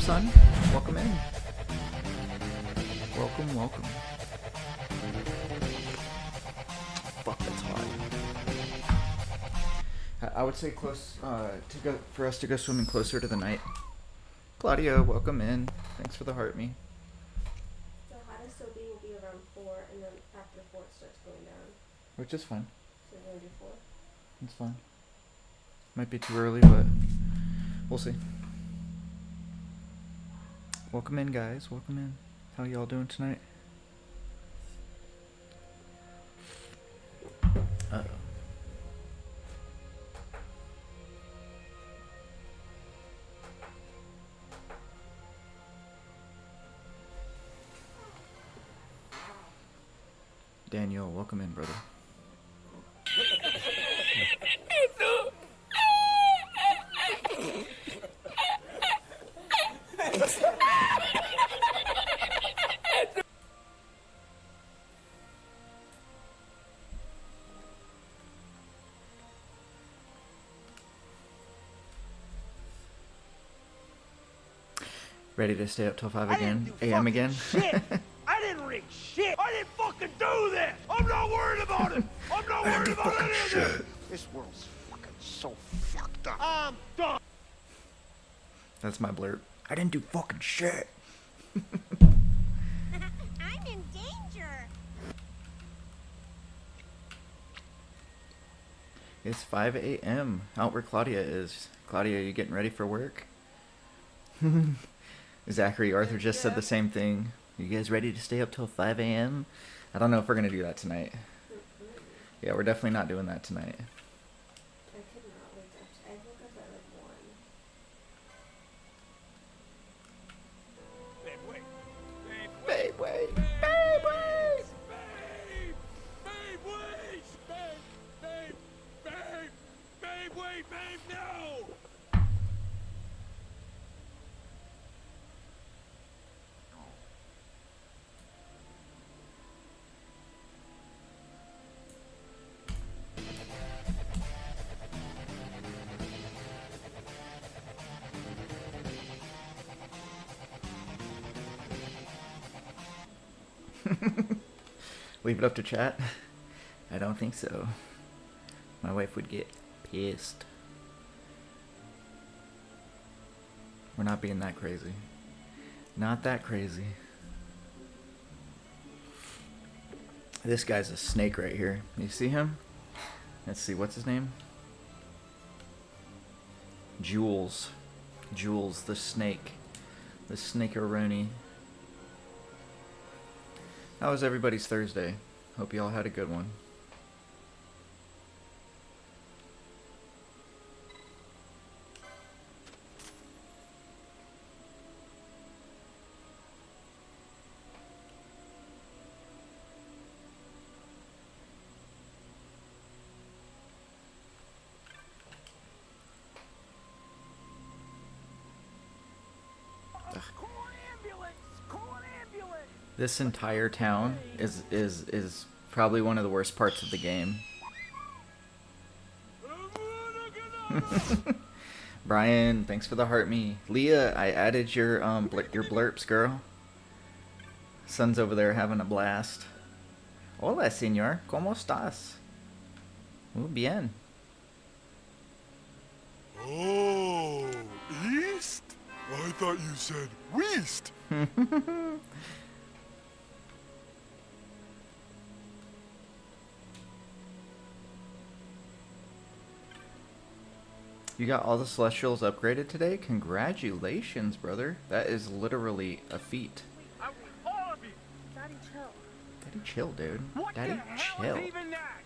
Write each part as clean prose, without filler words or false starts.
son? Welcome in. Welcome, welcome. Fuck, that's hot. I would say close for us to go swimming closer to the night. Claudia, welcome in. Thanks for the heart me. The hottest it'll be around 4, and then after 4 it starts going down. Which is fine. So you're gonna do 4? It's fine. Might be too early, but we'll see. Welcome in, guys. Welcome in. How y'all doing tonight? Uh-oh. Daniel, welcome in, brother. Ready to stay up till 5 again? AM again? Shit! I didn't rig shit! I didn't fucking do this! I'm not worried about it! I'm not worried about any of this! This world's fucking so fucked up. I'm done! That's my blurb. I didn't do fucking shit. I'm in danger. It's 5 a.m. out where Claudia is. Claudia, are you getting ready for work? Zachary, Arthur just said the same thing. You guys ready to stay up till 5 a.m.? I don't know if we're going to do that tonight. Yeah, we're definitely not doing that tonight. I could not wake up. I woke up at like 1. Babe, wait. Babe, wait. Babe, wait! Babe, wait! Babe, wait, babe, no! Leave it up to chat? I don't think so. My wife would get pissed. We're not being that crazy. Not that crazy. This guy's a snake right here. You see him? Let's see, what's his name? Jules. Jules, the snake. The snake-a-roni. How was everybody's Thursday? Hope you all had a good one. This entire town is probably one of the worst parts of the game. Brian, thanks for the heart me. Leah, I added your blurps, girl. Son's over there having a blast. Hola, señor. ¿Cómo estás? Muy bien. Oh, east? I thought you said west. You got all the Celestials upgraded today? Congratulations, brother. That is literally a feat. I want all of you! Daddy, chill. Daddy, chill, dude. What Daddy, the hell chill. is even that?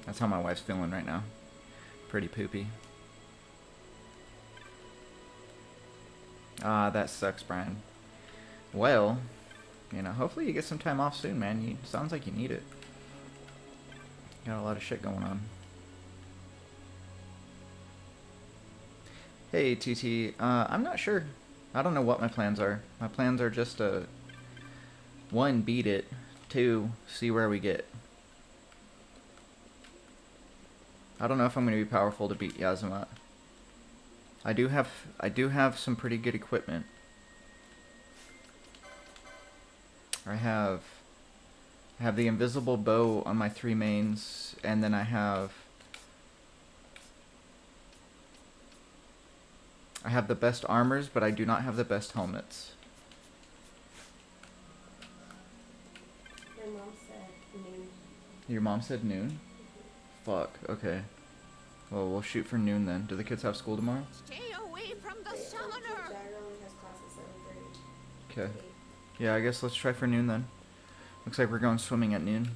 That's how my wife's feeling right now. Pretty poopy. Ah, that sucks, Brian. Well, you know, hopefully you get some time off soon, man. Sounds like you need it. Got a lot of shit going on. Hey, TT. I'm not sure. I don't know what my plans are. My plans are just to, 1, beat it. 2, see where we get. I don't know if I'm gonna be powerful to beat Yazamat. I do have some pretty good equipment. I have the invisible bow on my 3 mains, and then I have the best armors, but I do not have the best helmets. My mom said noon. Your mom said noon? Fuck, okay. Well, we'll shoot for noon then. Do the kids have school tomorrow? Stay away from the Jared summoner. only has class at 7:30. Okay. Yeah, I guess let's try for noon then. Looks like we're going swimming at noon.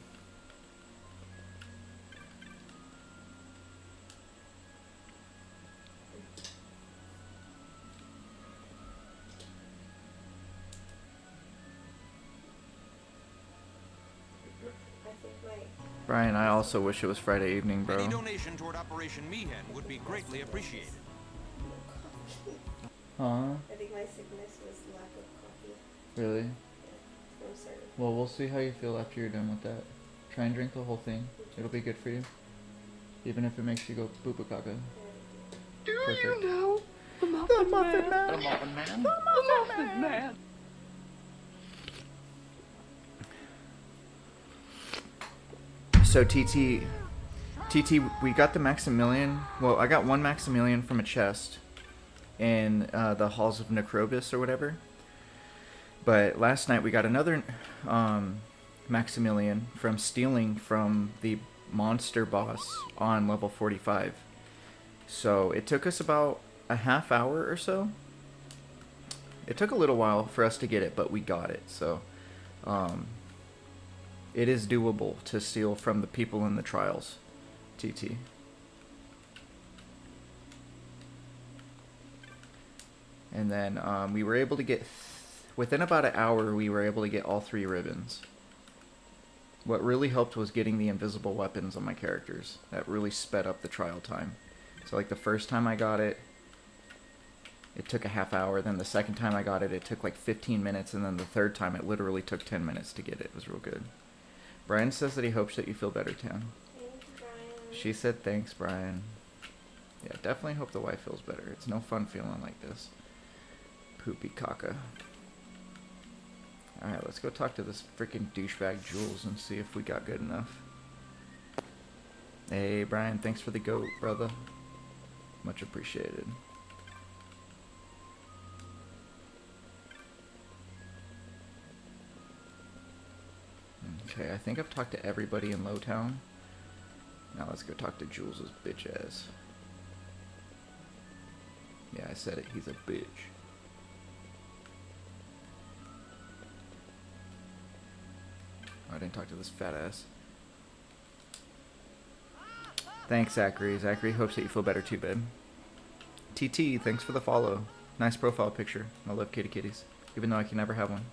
I think my Brian, I also wish it was Friday evening, bro. Any donation toward Operation Meehan would be greatly appreciated. Huh? I think my sickness was lack of coffee. Really? Yeah, I'm sorry. Well, we'll see how you feel after you're done with that. Try and drink the whole thing. It'll be good for you. Even if it makes you go boo-boo caca. Do Perfect. you know the Muffin Man? The Muffin Man? The Muffin Man! So TT, we got the Maximilian. Well, I got one Maximilian from a chest in the Halls of Necrobus or whatever. But last night we got another Maximilian from stealing from the monster boss on level 45. So it took us about a half hour or so. It took a little while for us to get it, but we got it. So it is doable to steal from the people in the trials, TT. And then we were able to get, within about an hour, we were able to get all 3 ribbons. What really helped was getting the invisible weapons on my characters. That really sped up the trial time. So like the first time I got it, it took a half hour. Then the second time I got it, it took like 15 minutes. And then the third time, it literally took 10 minutes to get it. It was real good. Brian says that he hopes that you feel better, Tam. Thank you, Brian. She said thanks, Brian. Yeah, definitely hope the wife feels better. It's no fun feeling like this. Poopy caca. Alright, let's go talk to this freaking douchebag Jules and see if we got good enough. Hey, Brian, thanks for the goat, brother. Much appreciated. Okay, I think I've talked to everybody in Lowtown. Now let's go talk to Jules's bitch ass. Yeah, I said it. He's a bitch. Oh, I didn't talk to this fat ass. Thanks, Zachary. Zachary hopes that you feel better too, babe. TT, thanks for the follow. Nice profile picture. I love kitty kitties, even though I can never have one.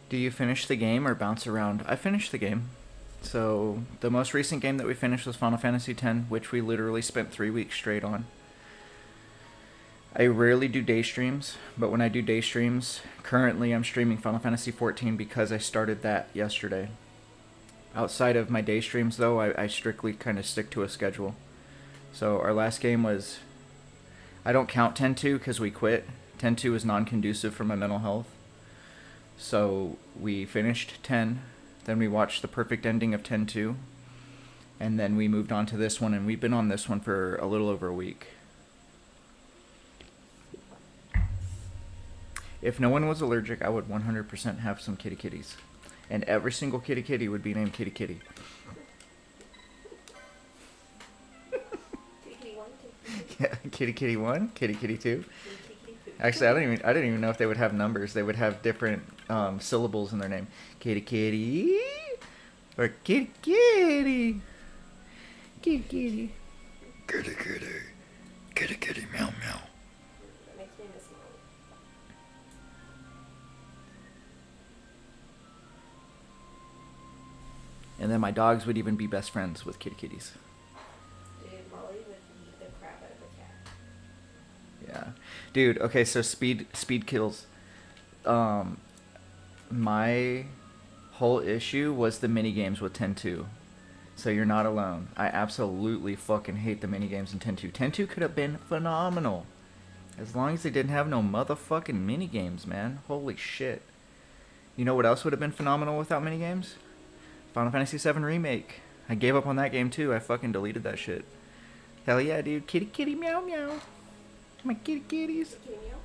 Do you finish the game or bounce around? I finished the game. So, the most recent game that we finished was Final Fantasy X, which we literally spent 3 weeks straight on. I rarely do day streams, but when I do day streams, currently I'm streaming Final Fantasy XIV because I started that yesterday. Outside of my day streams, though, I strictly kind of stick to a schedule. So, our last game was... I don't count 10-2 because we quit. 10-2 is non-conducive for my mental health. So we finished 10, then we watched the perfect ending of 10-2, and then we moved on to this one, and we've been on this one for a little over a week. If no one was allergic, I would 100% have some kitty kitties. And every single kitty kitty would be named Kitty Kitty. Kitty Kitty 1, Kitty Kitty 2, Yeah, Kitty Kitty 1, Kitty Kitty 2. Kitty Kitty 2. Actually, I didn't even know if they would have numbers. They would have different syllables in their name. Kitty Kitty, or Kitty Kitty, Kitty Kitty, Kitty Kitty, Kitty Kitty, meow meow. That makes me miss Molly. And then my dogs would even be best friends with kitty kitties. Dude, Molly Dude, okay, so speed kills. My whole issue was the mini games with 10-2. So you're not alone. I absolutely fucking hate the mini games in 10-2. 10-2 could have been phenomenal. As long as they didn't have no motherfucking mini games, man. Holy shit. You know what else would have been phenomenal without mini games? Final Fantasy VII Remake. I gave up on that game too. I fucking deleted that shit. Hell yeah, dude. Kitty kitty meow meow. My kitty kitties. Kitty meow?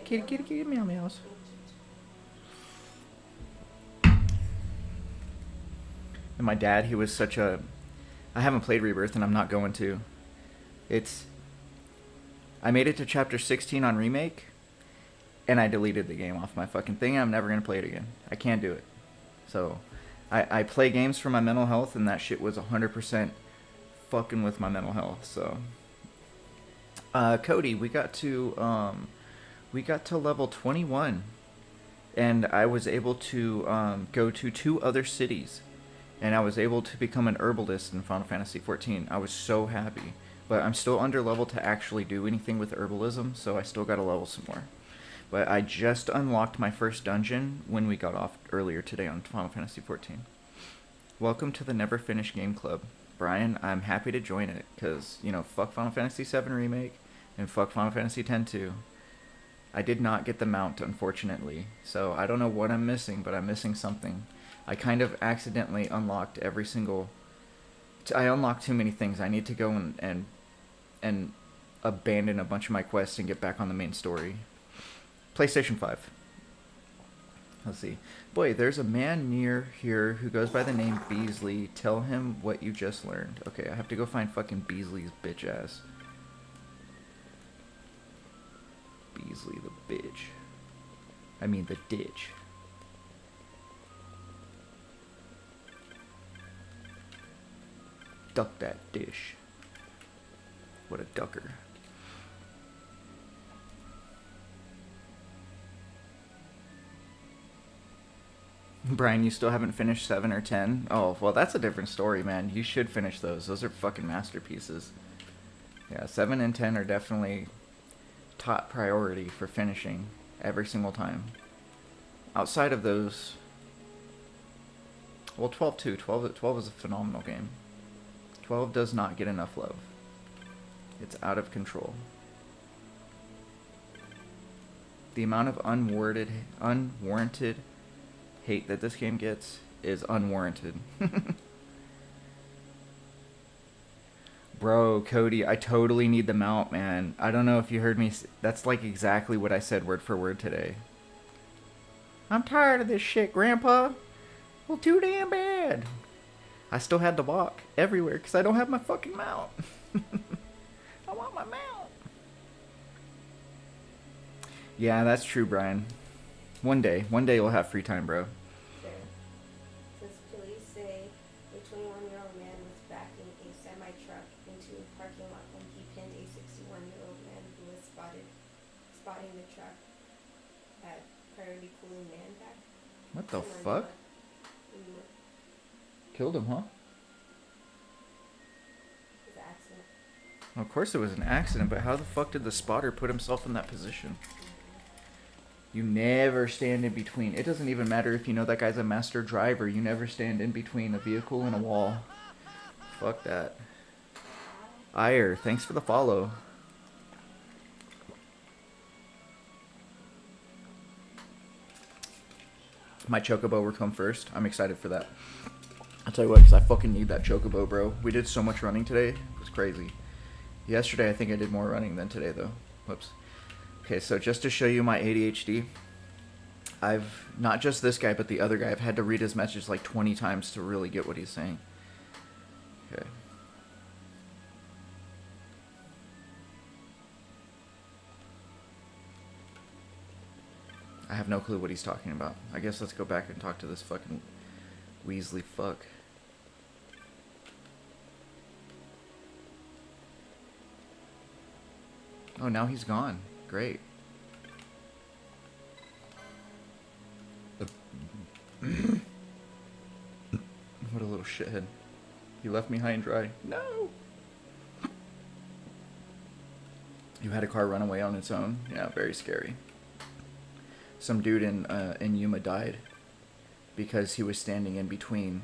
Kitty kitty kitty meow meows. And my dad, he was such a... I haven't played Rebirth and I'm not going to. I made it to chapter 16 on Remake and I deleted the game off my fucking thing. I'm never going to play it again. I can't do it. So, I play games for my mental health and that shit was 100% fucking with my mental health, so... Cody, we got to level 21 and I was able to go to 2 other cities and I was able to become an herbalist in Final Fantasy XIV. I was so happy, but I'm still under level to actually do anything with herbalism, so I still gotta level some more. But I just unlocked my first dungeon when we got off earlier today on Final Fantasy XIV. Welcome to the Never Finish Game Club. Brian, I'm happy to join it, because, you know, fuck Final Fantasy VII Remake, and fuck Final Fantasy X too. I did not get the mount, unfortunately, so I don't know what I'm missing, but I'm missing something. I kind of accidentally unlocked every single... I unlocked too many things. I need to go and abandon a bunch of my quests and get back on the main story. PlayStation 5. Let's see. Boy, there's a man near here who goes by the name Beasley. Tell him what you just learned. Okay, I have to go find fucking Beasley's bitch ass. Beasley the bitch. I mean the ditch. Duck that dish. What a ducker. Brian, you still haven't finished 7 or 10? Oh, well, that's a different story, man. You should finish those. Those are fucking masterpieces. Yeah, 7 and 10 are definitely top priority for finishing every single time. Outside of those... Well, 12 too. 12 is a phenomenal game. 12 does not get enough love. It's out of control. The amount of unwarranted hate that this game gets is unwarranted. Bro, Cody, I totally need the mount, man. I don't know if you heard me. That's like exactly what I said word for word today. I'm tired of this shit, Grandpa. Well, too damn bad. I still had to walk everywhere because I don't have my fucking mount. I want my mount. Yeah, that's true, Brian. One day you'll have free time, bro. Sure. Since police say a 21-year-old man was backing a semi-truck into a parking lot when he pinned a 61-year-old man who was spotting the truck at priority cooling man back. What the fuck? Killed him, huh? It was an accident. Of course it was an accident, but how the fuck did the spotter put himself in that position? You never stand in between. It doesn't even matter if you know that guy's a master driver. You never stand in between a vehicle and a wall. Fuck that. Ire, thanks for the follow. My chocobo will come first. I'm excited for that. I'll tell you what, because I fucking need that chocobo, bro. We did so much running today. It was crazy. Yesterday, I think I did more running than today, though. Whoops. Okay, so just to show you my ADHD, I've, not just this guy, but the other guy, I've had to read his message like 20 times to really get what he's saying. Okay. I have no clue what he's talking about. I guess let's go back and talk to this fucking Weasley fuck. Oh, now he's gone. Great. What a little shithead. He left me high and dry. No! You had a car run away on its own? Yeah, very scary. Some dude in Yuma died because he was standing in between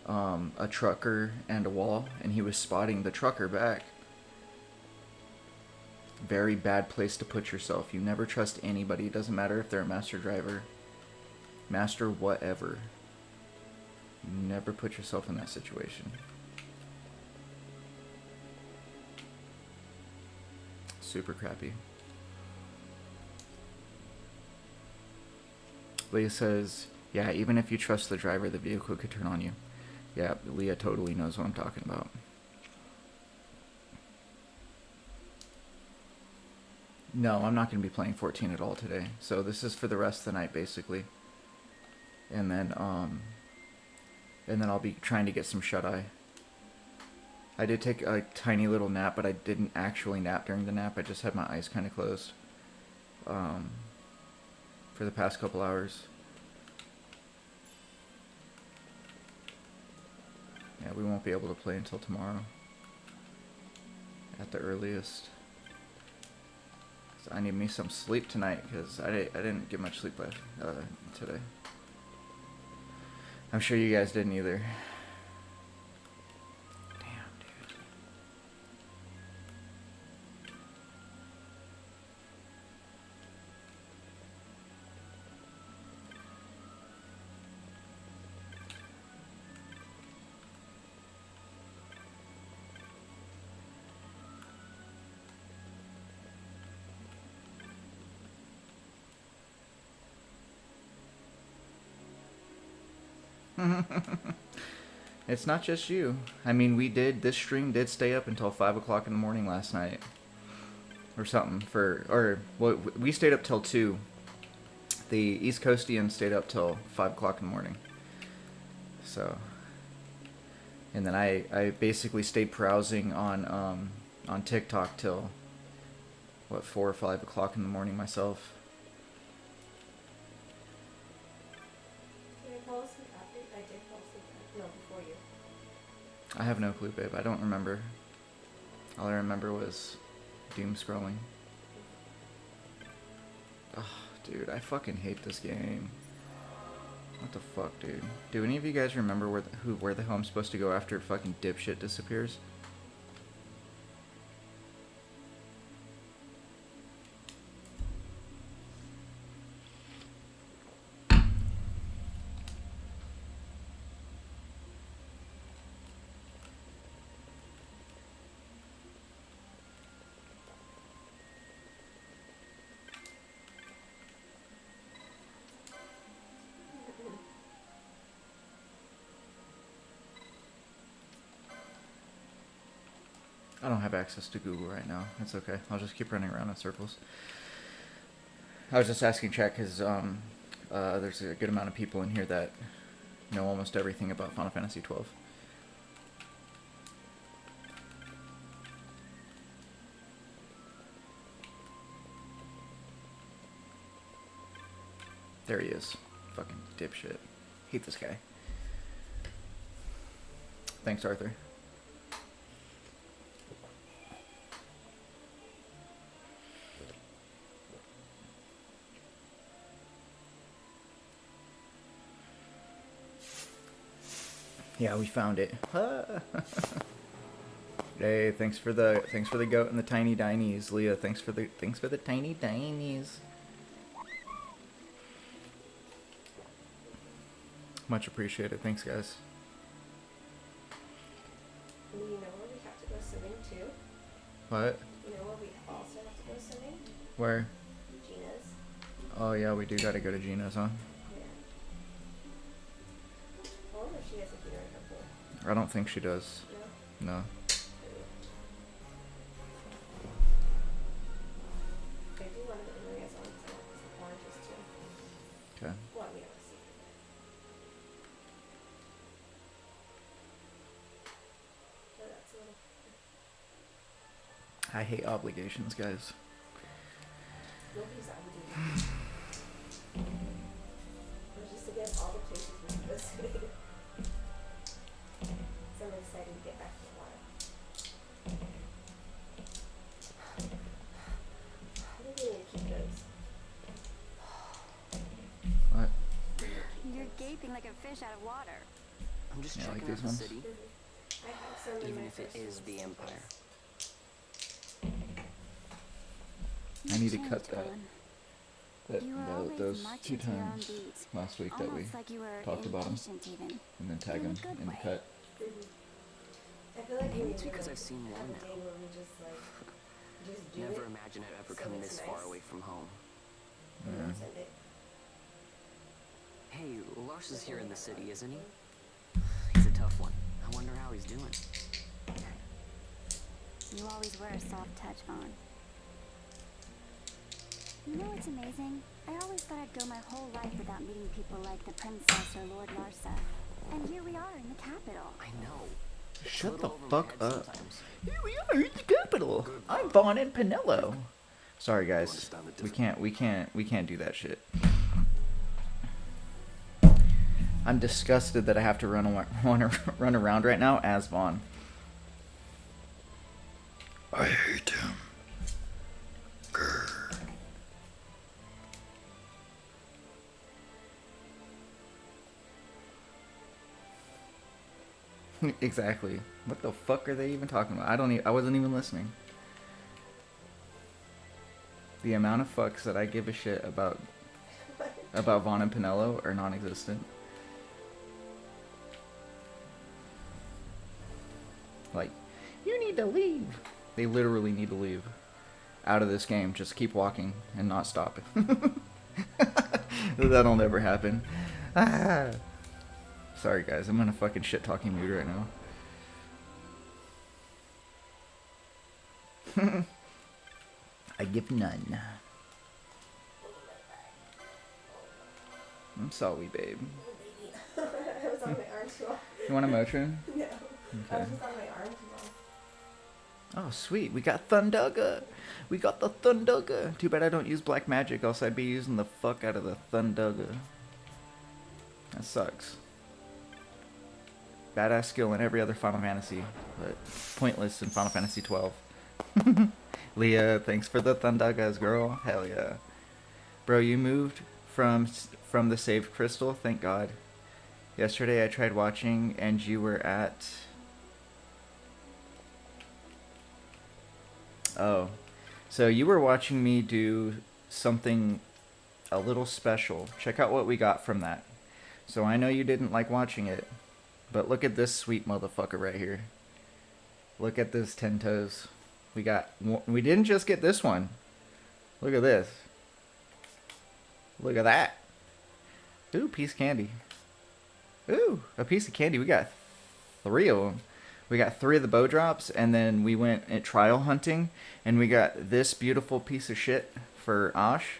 a trucker and a wall, and he was spotting the trucker back. Very bad place to put yourself. You never trust anybody. It doesn't matter if they're a master driver, master whatever. You never put yourself in that situation. Super crappy. Leah says, yeah, even if you trust the driver, the vehicle could turn on you. Yeah, Leah totally knows what I'm talking about. No, I'm not going to be playing 14 at all today. So this is for the rest of the night, basically. And then I'll be trying to get some shut-eye. I did take a tiny little nap, but I didn't actually nap during the nap. I just had my eyes kind of closed for the past couple hours. Yeah, we won't be able to play until tomorrow at the earliest. So I need me some sleep tonight because I didn't get much sleep today. I'm sure you guys didn't either. It's not just you. I mean, this stream did stay up until 5 o'clock in the morning last night. Or something. We stayed up till 2. The East Coastians stayed up till 5 o'clock in the morning. So. And then I basically stayed browsing on TikTok till, 4 or 5 o'clock in the morning myself. I have no clue, babe. I don't remember. All I remember was doom scrolling. Oh, dude, I fucking hate this game. What the fuck, dude? Do any of you guys remember where the hell I'm supposed to go after fucking dipshit disappears? I don't have access to Google right now. It's okay. I'll just keep running around in circles. I was just asking chat because there's a good amount of people in here that know almost everything about Final Fantasy XII. There he is. Fucking dipshit. Hate this guy. Thanks, Arthur. Yeah, we found it. Hey, thanks for the goat and the tiny dinies, Leah. Thanks for the tiny dinies. Much appreciated. Thanks, guys. You know where we have to go swimming too? What? You know where we also have to go swimming? Where? Gina's. Oh yeah, we do gotta go to Gina's, huh? Yeah. I wonder if she has a heater in her pool. I don't think she does. No? No. I do want to go to Maria's one because I want some oranges too. Okay. Well, we don't see. So that's a little. I hate obligations, guys. Nobody's obligated. It's just again all the places we can go swimming. So I'm excited to get back to the water. fish out of water. I'm just Yeah, like checking these out the ones. city, I have some in even my if it purse is from the some Empire. I need to Changed, cut that. Owen. You were always Those marching 2 to your own times beat. last week that we Almost like you were talked about 'em. impatient even. and then tag in a them good in the way. cut. I feel like Maybe we it's need to, because like, I've seen have one a day now. where we just like just do Never it. imagined I'd ever So come it's this far nice. away from home. And Yeah. then send it. Hey, Lars is here in the city, isn't he? He's a tough one. I wonder how he's doing. You always were a soft touch, Vaughn. You know what's amazing? I always thought I'd go my whole life without meeting people like the Princess or Lord Larsa. And here we are in the capital. I know. It's a Shut the little over my fuck head up. sometimes. Here we are in the capital. I'm Vaughn and Pinello. Sorry guys, we can't do that shit. I'm disgusted that I have to run around right now as Vaughn. I hate him. Grr. Exactly. What the fuck are they even talking about? I wasn't even listening. The amount of fucks that I give a shit about Vaughn and Pinello are non-existent. Like, you need to leave. They literally need to leave out of this game. Just keep walking and not stop. That'll never happen. Ah. Sorry guys, I'm in a fucking shit talking mood right now. I give none. I'm sorry, babe. I was on my arm too long. You want a Motrin? No. I Okay. was just on my arm too long. Oh, sweet. We got Thundaga. We got the Thundaga. Too bad I don't use black magic, else I'd be using the fuck out of the Thundaga. That sucks. Badass skill in every other Final Fantasy, but pointless in Final Fantasy 12. Leah, thanks for the Thundagas, girl. Hell yeah. Bro, you moved from the saved crystal? Thank God. Yesterday I tried watching and you were at... Oh. So you were watching me do something a little special. Check out what we got from that. So I know you didn't like watching it, but look at this sweet motherfucker right here. Look at this 10 toes. We didn't just get this one. Look at this. Look at that. Ooh, piece of candy. Ooh, a piece of candy. We got 3 of them. We got 3 of the bow drops, and then we went at trial hunting, and we got this beautiful piece of shit for Ash,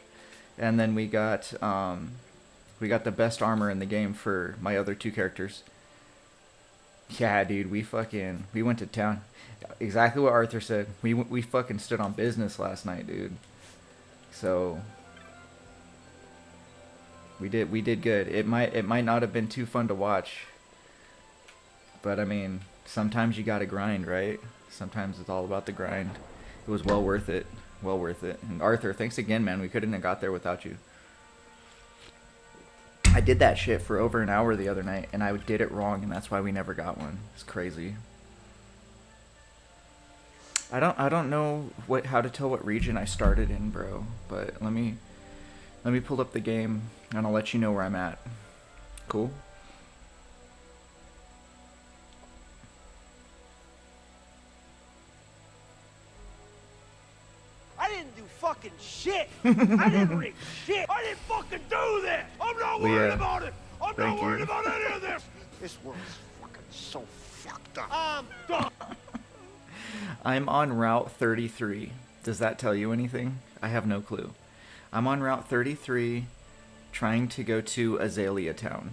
and then we got the best armor in the game for my other 2 characters. Yeah, dude, we went to town. Exactly what Arthur said. We fucking stood on business last night, dude. So we did good. It might not have been too fun to watch, but I mean, sometimes you gotta grind, right? Sometimes it's all about the grind. It was well worth it. Well worth it. And Arthur, thanks again, man. We couldn't have got there without you. I did that shit for over an hour the other night, and I did it wrong, and that's why we never got one. It's crazy. I don't know how to tell what region I started in, bro. But let me pull up the game, and I'll let you know where I'm at. Cool? I didn't do fucking shit. I didn't read shit. I didn't fucking do this. I'm not worried Leah, about it. I'm thank not worried you. about any of this. This world's fucking so fucked up. I'm done. I'm on Route 33. Does that tell you anything? I have no clue. I'm on Route 33 trying to go to Azalea Town.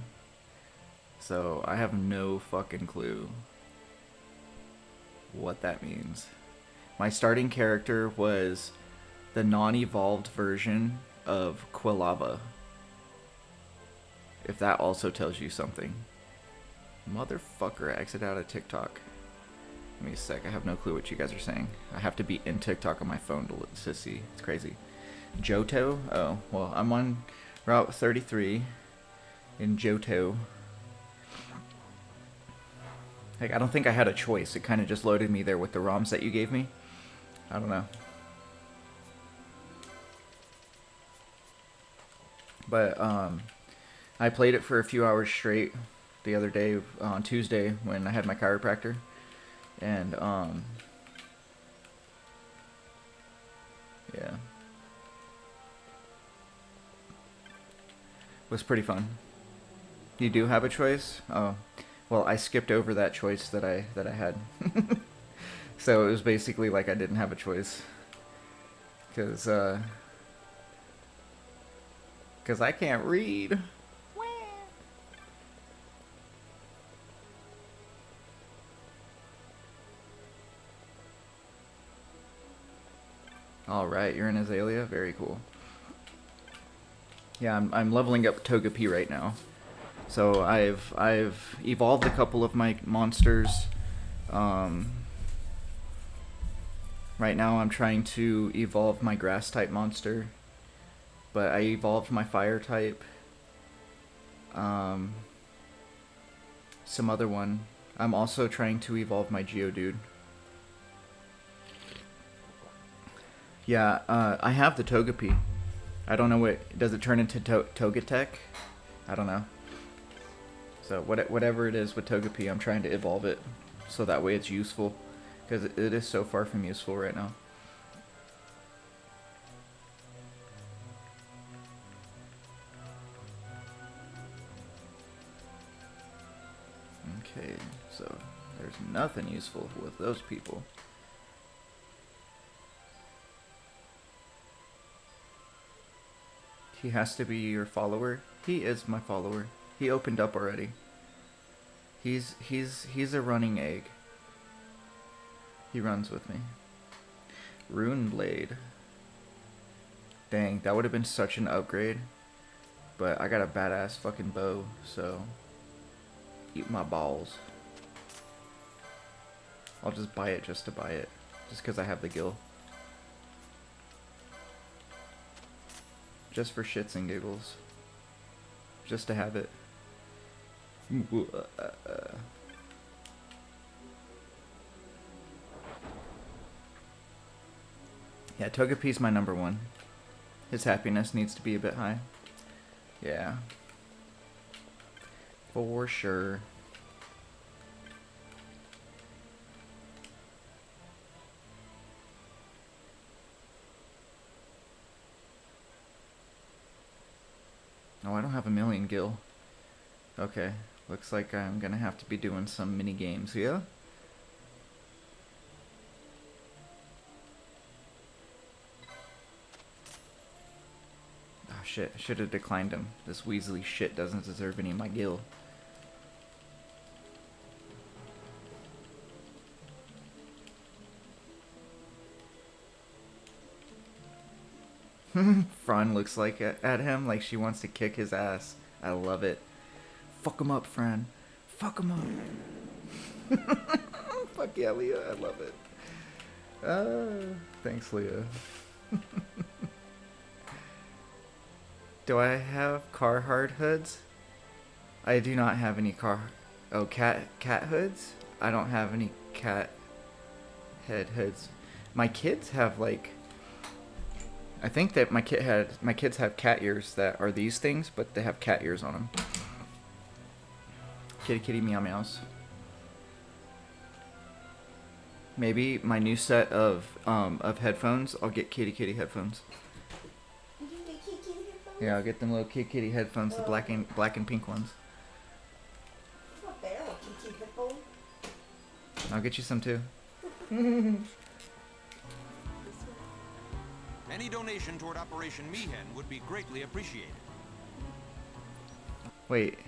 So I have no fucking clue what that means. My starting character was the non-evolved version of Quilava. If that also tells you something. Motherfucker, exit out of TikTok. Give me a sec, I have no clue what you guys are saying. I have to be in TikTok on my phone to see. It's crazy. Johto? Oh, well, I'm on Route 33 in Johto. Like, I don't think I had a choice. It kind of just loaded me there with the ROMs that you gave me. I don't know. But, I played it for a few hours straight the other day, on Tuesday, when I had my chiropractor. And, yeah. It was pretty fun. You do have a choice? Oh. Well, I skipped over that choice that I had. So it was basically like I didn't have a choice. Cause I can't read. Alright, you're an Azalea? Very cool. Yeah, I'm leveling up Togepi right now. So I've evolved a couple of my monsters. Right now I'm trying to evolve my grass type monster. But I evolved my fire type. Some other one. I'm also trying to evolve my Geodude. Yeah, I have the Togepi. I don't know what... Does it turn into Togetic? I don't know. So whatever it is with Togepi, I'm trying to evolve it. So that way it's useful. Because it is so far from useful right now. Okay, so there's nothing useful with those people. He has to be your follower. He is my follower. He opened up already. He's a running egg. He runs with me. Rune Blade. Dang, that would have been such an upgrade. But I got a badass fucking bow, so eat my balls. I'll just buy it just to buy it. Just because I have the gil. Just for shits and giggles. Just to have it. Yeah, Togepi's my number one. His happiness needs to be a bit high. Yeah. For sure. Oh, I don't have a million gil. Okay, looks like I'm gonna have to be doing some mini games, yeah? Oh shit, I should have declined him. This Weasley shit doesn't deserve any of my gil. Fran looks like at him like she wants to kick his ass. I love it. Fuck him up, Fran. Fuck him up. Fuck yeah, Leah. I love it. Thanks, Leah. Do I have Carhartt hoods? I do not have any cat hoods? I don't have any cat head hoods. My kids have like... I think that my kids have cat ears that are these things, but they have cat ears on them. Kitty kitty meow meows. Maybe my new set of headphones, I'll get kitty kitty headphones. You can get kitty kitty headphones? Yeah, I'll get them little kitty kitty headphones, the black and pink ones. Not bad, kitty kitty headphone. I'll get you some too. Any donation toward Operation Meehan would be greatly appreciated. Wait.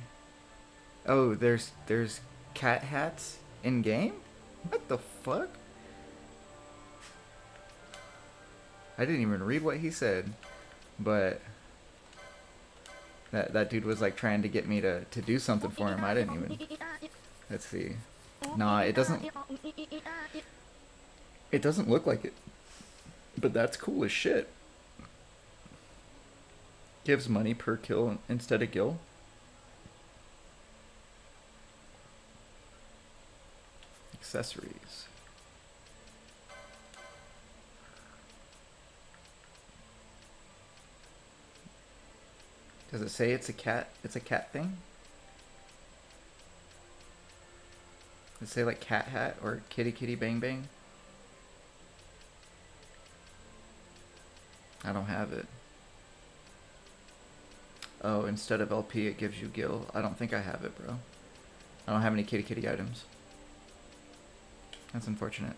Oh, there's cat hats in game? What the fuck? I didn't even read what he said, but that dude was like trying to get me to do something for him. I didn't even. Let's see. Nah, it doesn't look like it. But that's cool as shit. Gives money per kill instead of gil. Accessories. Does it say it's a cat? It's a cat thing? Does it say like cat hat or kitty kitty bang bang? I don't have it. Oh, instead of LP it gives you Gil. I don't think I have it, bro. I don't have any kitty kitty items. That's unfortunate.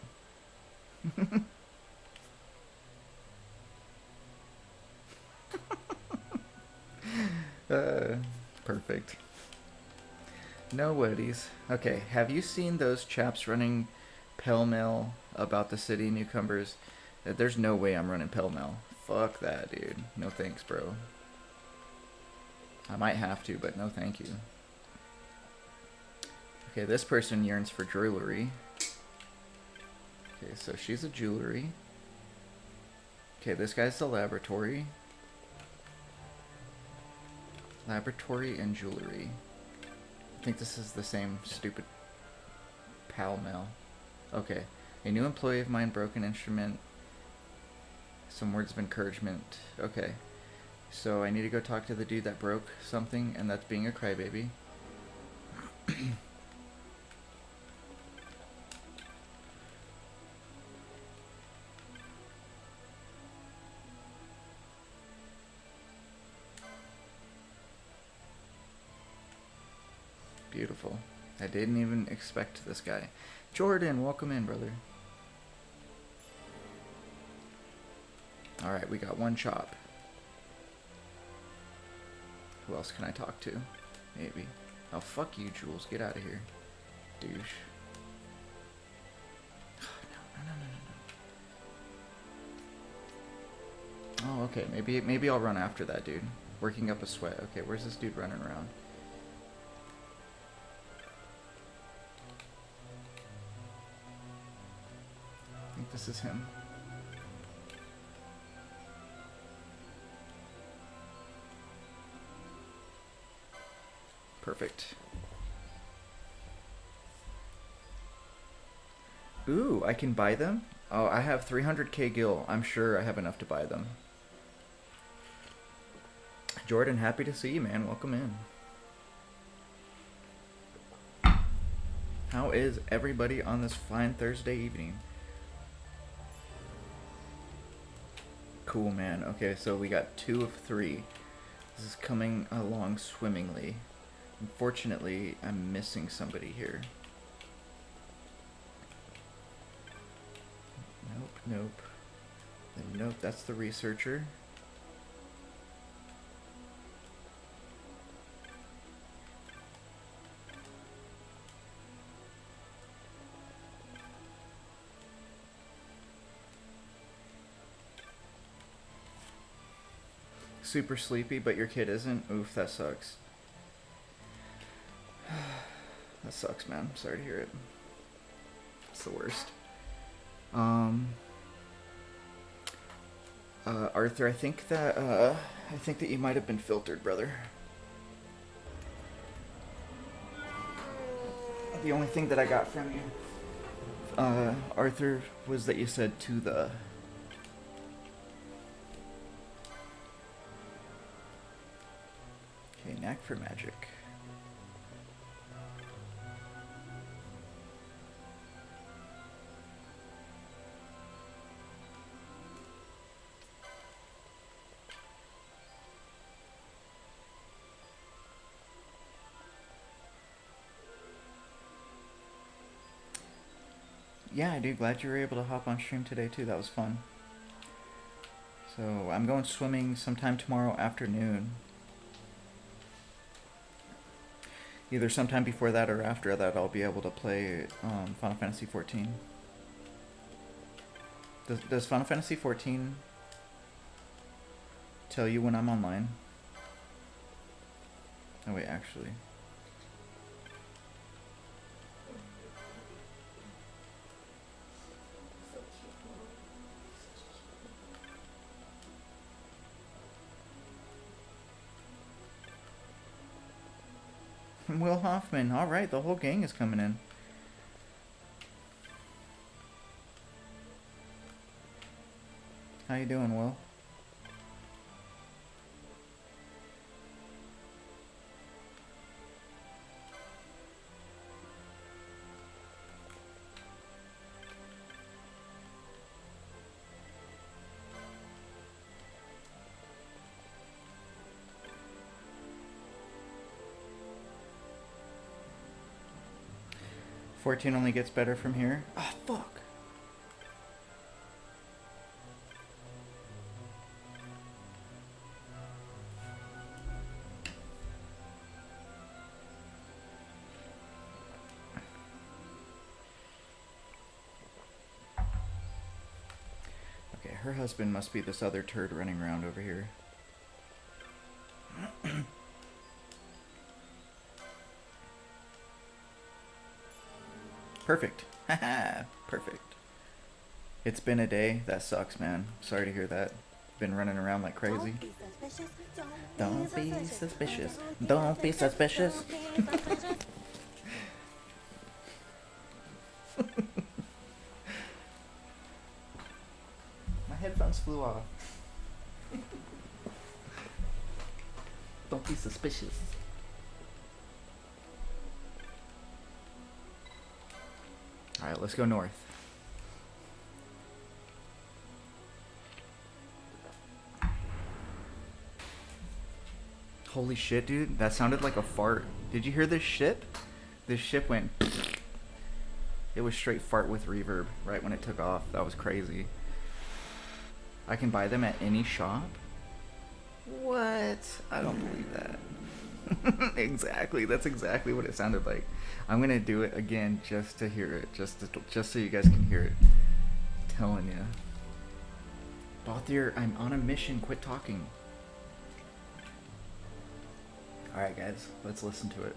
Perfect. No woodies. Okay, have you seen those chaps running pell-mell about the city newcomers? There's no way I'm running pell-mell. Fuck that, dude. No thanks, bro. I might have to, but no thank you. Okay, this person yearns for jewelry. Okay, so she's a jewelry. Okay, this guy's the laboratory. Laboratory and jewelry. I think this is the same stupid pal-mel. Okay. A new employee of mine broke an instrument. Some words of encouragement. Okay. So I need to go talk to the dude that broke something, and that's being a crybaby. Beautiful. I didn't even expect this guy. Jordan, welcome in, brother. Alright, we got one chop. Who else can I talk to? Maybe. Oh, fuck you, Jules. Get out of here. Douche. No. Oh, okay. Maybe I'll run after that dude. Working up a sweat. Okay, where's this dude running around? I think this is him. Perfect. Ooh, I can buy them? Oh, I have 300k gil. I'm sure I have enough to buy them. Jordan, happy to see you, man. Welcome in. How is everybody on this fine Thursday evening? Cool, man. Okay, so we got 2 of 3. This is coming along swimmingly. Unfortunately, I'm missing somebody here. Nope. And nope, that's the researcher. Super sleepy, but your kid isn't? Oof, that sucks. That sucks, man. I'm sorry to hear it. It's the worst. Arthur, I think that you might have been filtered, brother. The only thing that I got from you, Arthur, was that you said to the. Okay, knack for magic. Yeah, dude, glad you were able to hop on stream today too. That was fun. So I'm going swimming sometime tomorrow afternoon. Either sometime before that or after that, I'll be able to play Final Fantasy XIV. Does Final Fantasy XIV tell you when I'm online? Oh wait, actually. Will Hoffman. Alright, the whole gang is coming in. How you doing, Will? "14 only gets better from here." Ah, fuck. Okay, her husband must be this other turd running around over here. Perfect. Haha, perfect. It's been a day. That sucks, man. Sorry to hear that. Been running around like crazy. Don't be suspicious. Don't be suspicious. My headphones flew off. Don't be suspicious. Alright, let's go north. Holy shit, dude. That sounded like a fart. Did you hear this ship? This ship went... It was straight fart with reverb right when it took off. That was crazy. I can buy them at any shop? What? I don't believe that. Exactly. That's exactly what it sounded like. I'm gonna do it again just to hear it, just so you guys can hear it. I'm telling you. Bothier, I'm on a mission. Quit talking. All right, guys. Let's listen to it.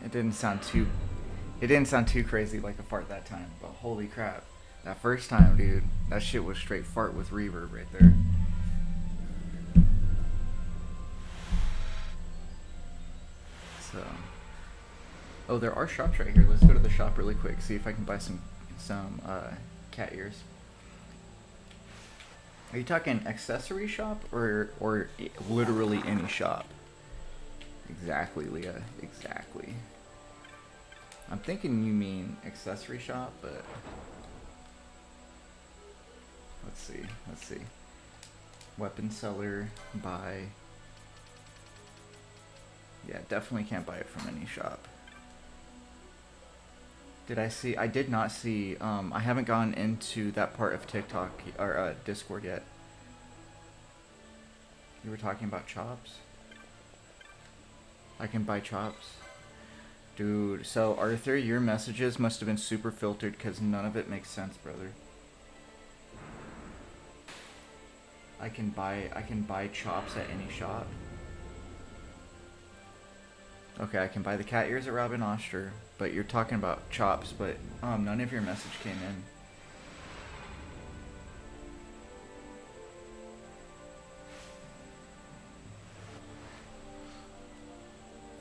It didn't sound too crazy like a fart that time, but holy crap. That first time, dude, that shit was straight fart with reverb right there. So, oh, there are shops right here. Let's go to the shop really quick, see if I can buy some cat ears. Are you talking accessory shop or literally any shop? Exactly, Leah. Exactly. I'm thinking you mean accessory shop, but let's see. Weapon seller, buy. Yeah, definitely can't buy it from any shop. I did not see, I haven't gone into that part of TikTok or Discord yet. You were talking about chops? I can buy chops. Dude, so Arthur, your messages must have been super filtered because none of it makes sense, brother. I can buy chops at any shop. Okay, I can buy the cat ears at Robin Oster, but you're talking about chops, but none of your message came in.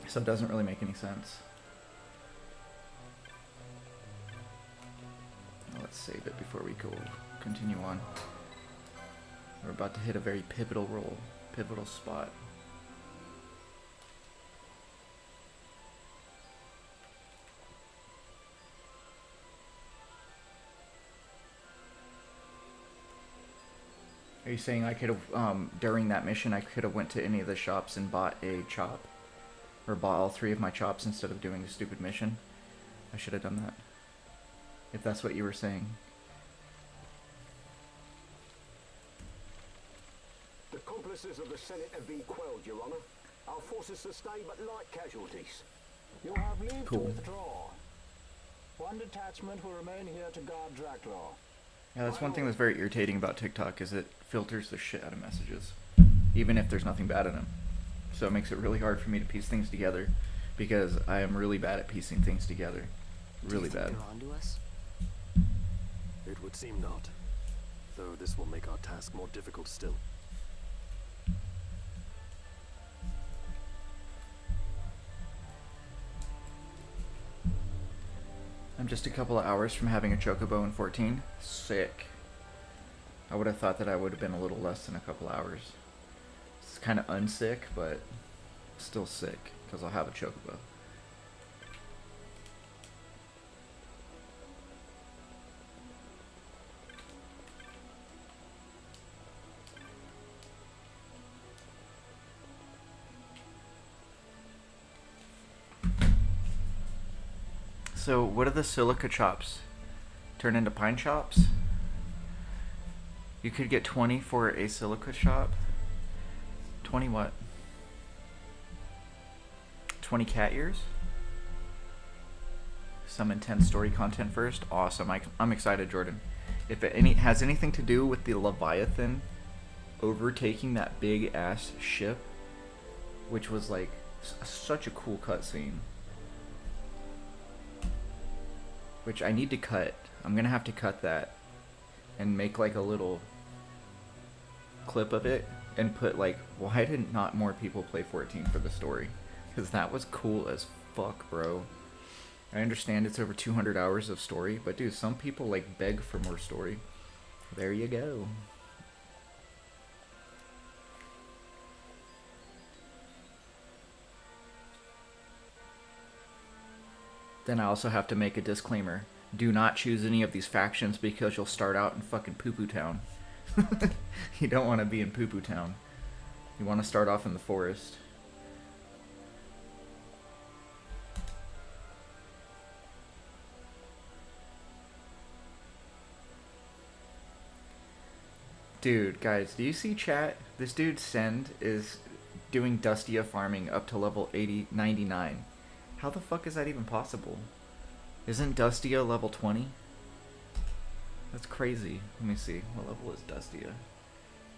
So it doesn't really make any sense. Let's save it before we continue on. We're about to hit a very pivotal spot. Are you saying I could have, during that mission, I could have went to any of the shops and bought a chop? Or bought all 3 of my chops instead of doing the stupid mission? I should have done that. If that's what you were saying. The accomplices of the Senate have been quelled, Your Honor. Our forces sustained but light casualties. You have leave Cool. to withdraw. One detachment will remain here to guard Draculaw. Yeah, that's one thing that's very irritating about TikTok is it filters the shit out of messages, even if there's nothing bad in them. So it makes it really hard for me to piece things together, because I am really bad at piecing things together. Really bad. They're onto us? It would seem not, though this will make our task more difficult still. I'm just a couple of hours from having a chocobo in 14. Sick. I would have thought that I would have been a little less than a couple hours. It's kind of unsick, but still sick, because I'll have a chocobo. So, what do the silica chops turn into pine chops? You could get 20 for a silica chop. 20 what? 20 cat ears? Some intense story content first. Awesome. I'm excited, Jordan. If it has anything to do with the Leviathan overtaking that big ass ship, which was like such a cool cutscene. Which I need to cut. I'm gonna have to cut that and make like a little clip of it and put like, why did not more people play 14 for the story? Because that was cool as fuck, bro. I understand it's over 200 hours of story, but dude, some people like beg for more story. There you go. Then I also have to make a disclaimer. Do not choose any of these factions because you'll start out in fucking Poo-Poo Town. You don't want to be in Poo-Poo Town. You want to start off in the forest. Dude, guys, do you see chat? This dude Send is doing Dustia farming up to level 99. How the fuck is that even possible? Isn't Dustia level 20? That's crazy. Let me see. What level is Dustia?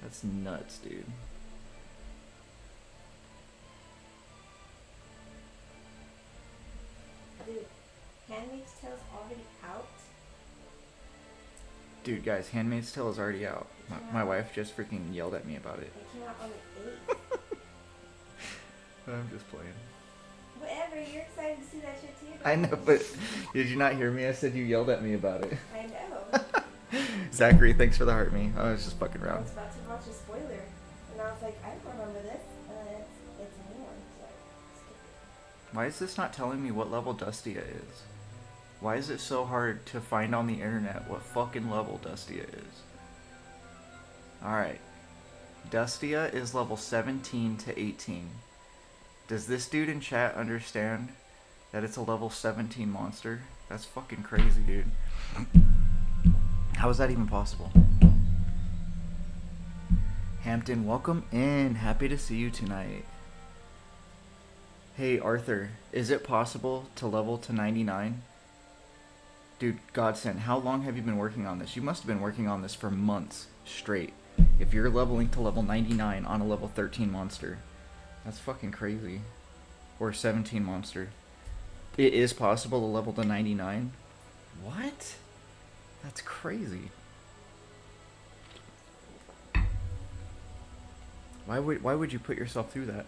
That's nuts, dude. Dude, Handmaid's Tale's already out? Dude, guys, Handmaid's Tale is already out. My wife just freaking yelled at me about it. It came out on the 8th. I'm just playing. Whatever, you're excited to see that shit too. I know, but did you not hear me? I said you yelled at me about it. I know. Zachary, thanks for the heart me. I was just fucking I around. was about to watch a spoiler, and I was like, I don't remember this. It's a new one, so skip it. Why is this not telling me what level Dustia is? Why is it so hard to find on the internet what fucking level Dustia is? Alright. Dustia is level 17 to 18. Does this dude in chat understand that it's a level 17 monster? That's fucking crazy, dude. How is that even possible? Hampton, welcome in. Happy to see you tonight. Hey, Arthur, is it possible to level to 99? Dude, Godsend, how long have you been working on this? You must have been working on this for months straight. If you're leveling to level 99 on a level 13 monster. That's fucking crazy. Or 17 monster. It is possible to level to 99? What? That's crazy. Why would you put yourself through that?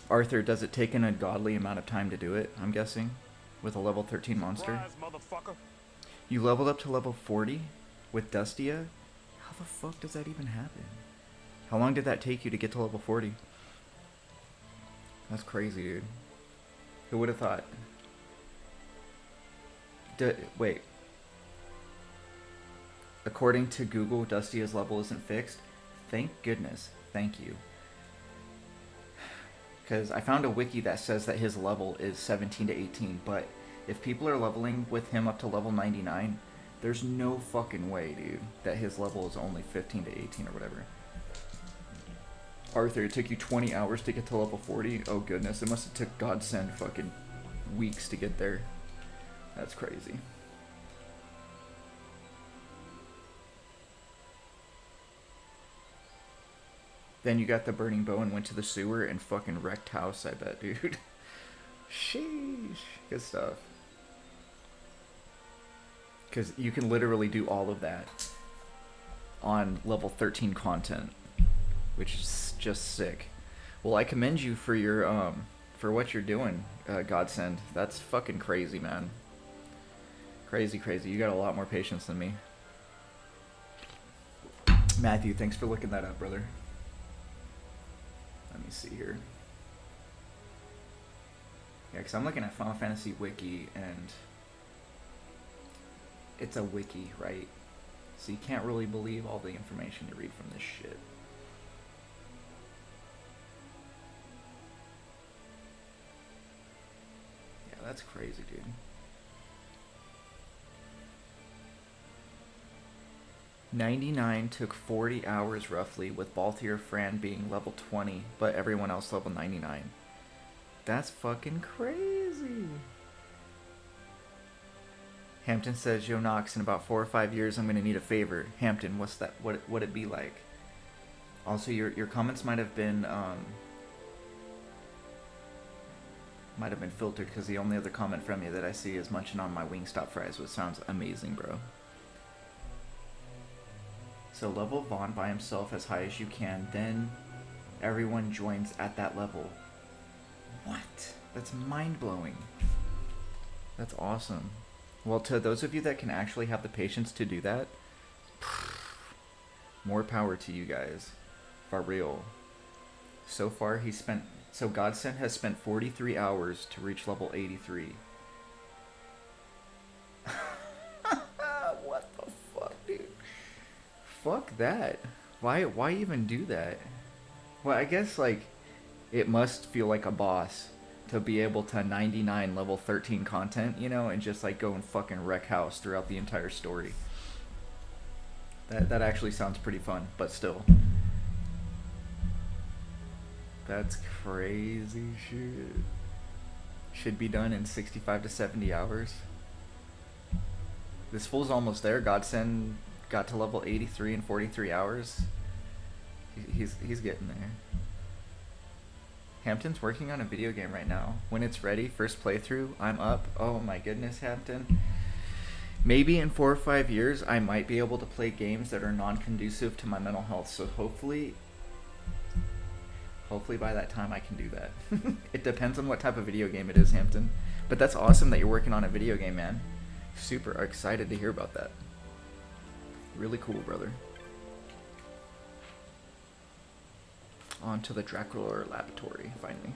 Arthur, does it take an ungodly amount of time to do it, I'm guessing? With a level 13 monster? Motherfucker. You leveled up to level 40 with Dustia? How the fuck does that even happen? How long did that take you to get to level 40? That's crazy, dude. Who would have thought? Wait. According to Google, Dustia's level isn't fixed? Thank goodness. Thank you. Because I found a wiki that says that his level is 17 to 18, but if people are leveling with him up to level 99, there's no fucking way, dude, that his level is only 15 to 18 or whatever. Arthur, it took you 20 hours to get to level 40? Oh goodness, it must have took Godsend fucking weeks to get there. That's crazy. Then you got the burning bow and went to the sewer and fucking wrecked house, I bet, dude. Sheesh. Good stuff. Because you can literally do all of that on level 13 content, which is just sick. Well, I commend you for your for what you're doing, Godsend. That's fucking crazy, man. Crazy, crazy. You got a lot more patience than me. Matthew, thanks for looking that up, brother. Let me see here. Yeah, because I'm looking at Final Fantasy Wiki, and it's a wiki, right? So you can't really believe all the information you read from this shit. Yeah, that's crazy, dude. "99 took 40 hours roughly, with Balthier Fran being level 20, but everyone else level 99. That's fucking crazy. Hampton says, "Yo, Knox, in about 4 or 5 years, I'm gonna need a favor." Hampton, what's that? What it be like? Also, your comments might have been filtered, because the only other comment from you that I see is munching on my Wingstop fries, which sounds amazing, bro. So level Vaughn by himself as high as you can, then everyone joins at that level. What? That's mind-blowing. That's awesome. Well, to those of you that can actually have the patience to do that, more power to you guys. For real. So far, Godsend has spent 43 hours to reach level 83. What the fuck, dude? Fuck that. Why even do that? Well, I guess, like, it must feel like a boss to be able to 99 level 13 content, you know, and just, like, go and fucking wreck house throughout the entire story. That actually sounds pretty fun, but still. That's crazy shit. Should be done in 65 to 70 hours. This fool's almost there. Godsend got to level 83 in 43 hours. He's getting there. Hampton's working on a video game right now. When it's ready, first playthrough, I'm up. Oh my goodness, Hampton. Maybe in 4 or 5 years, I might be able to play games that are non-conducive to my mental health. So hopefully by that time I can do that. It depends on what type of video game it is, Hampton. But that's awesome that you're working on a video game, man. Super excited to hear about that. Really cool, brother. On to the Dracula laboratory, finally.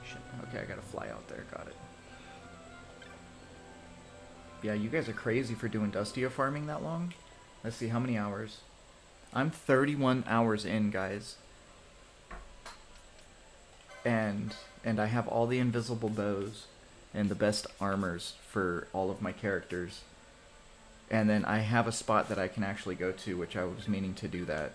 Shit. Okay, I gotta fly out there. Got it. Yeah, you guys are crazy for doing Dustia farming that long. Let's see, how many hours? I'm 31 hours in, guys. And I have all the invisible bows and the best armors for all of my characters. And then I have a spot that I can actually go to, which I was meaning to do that.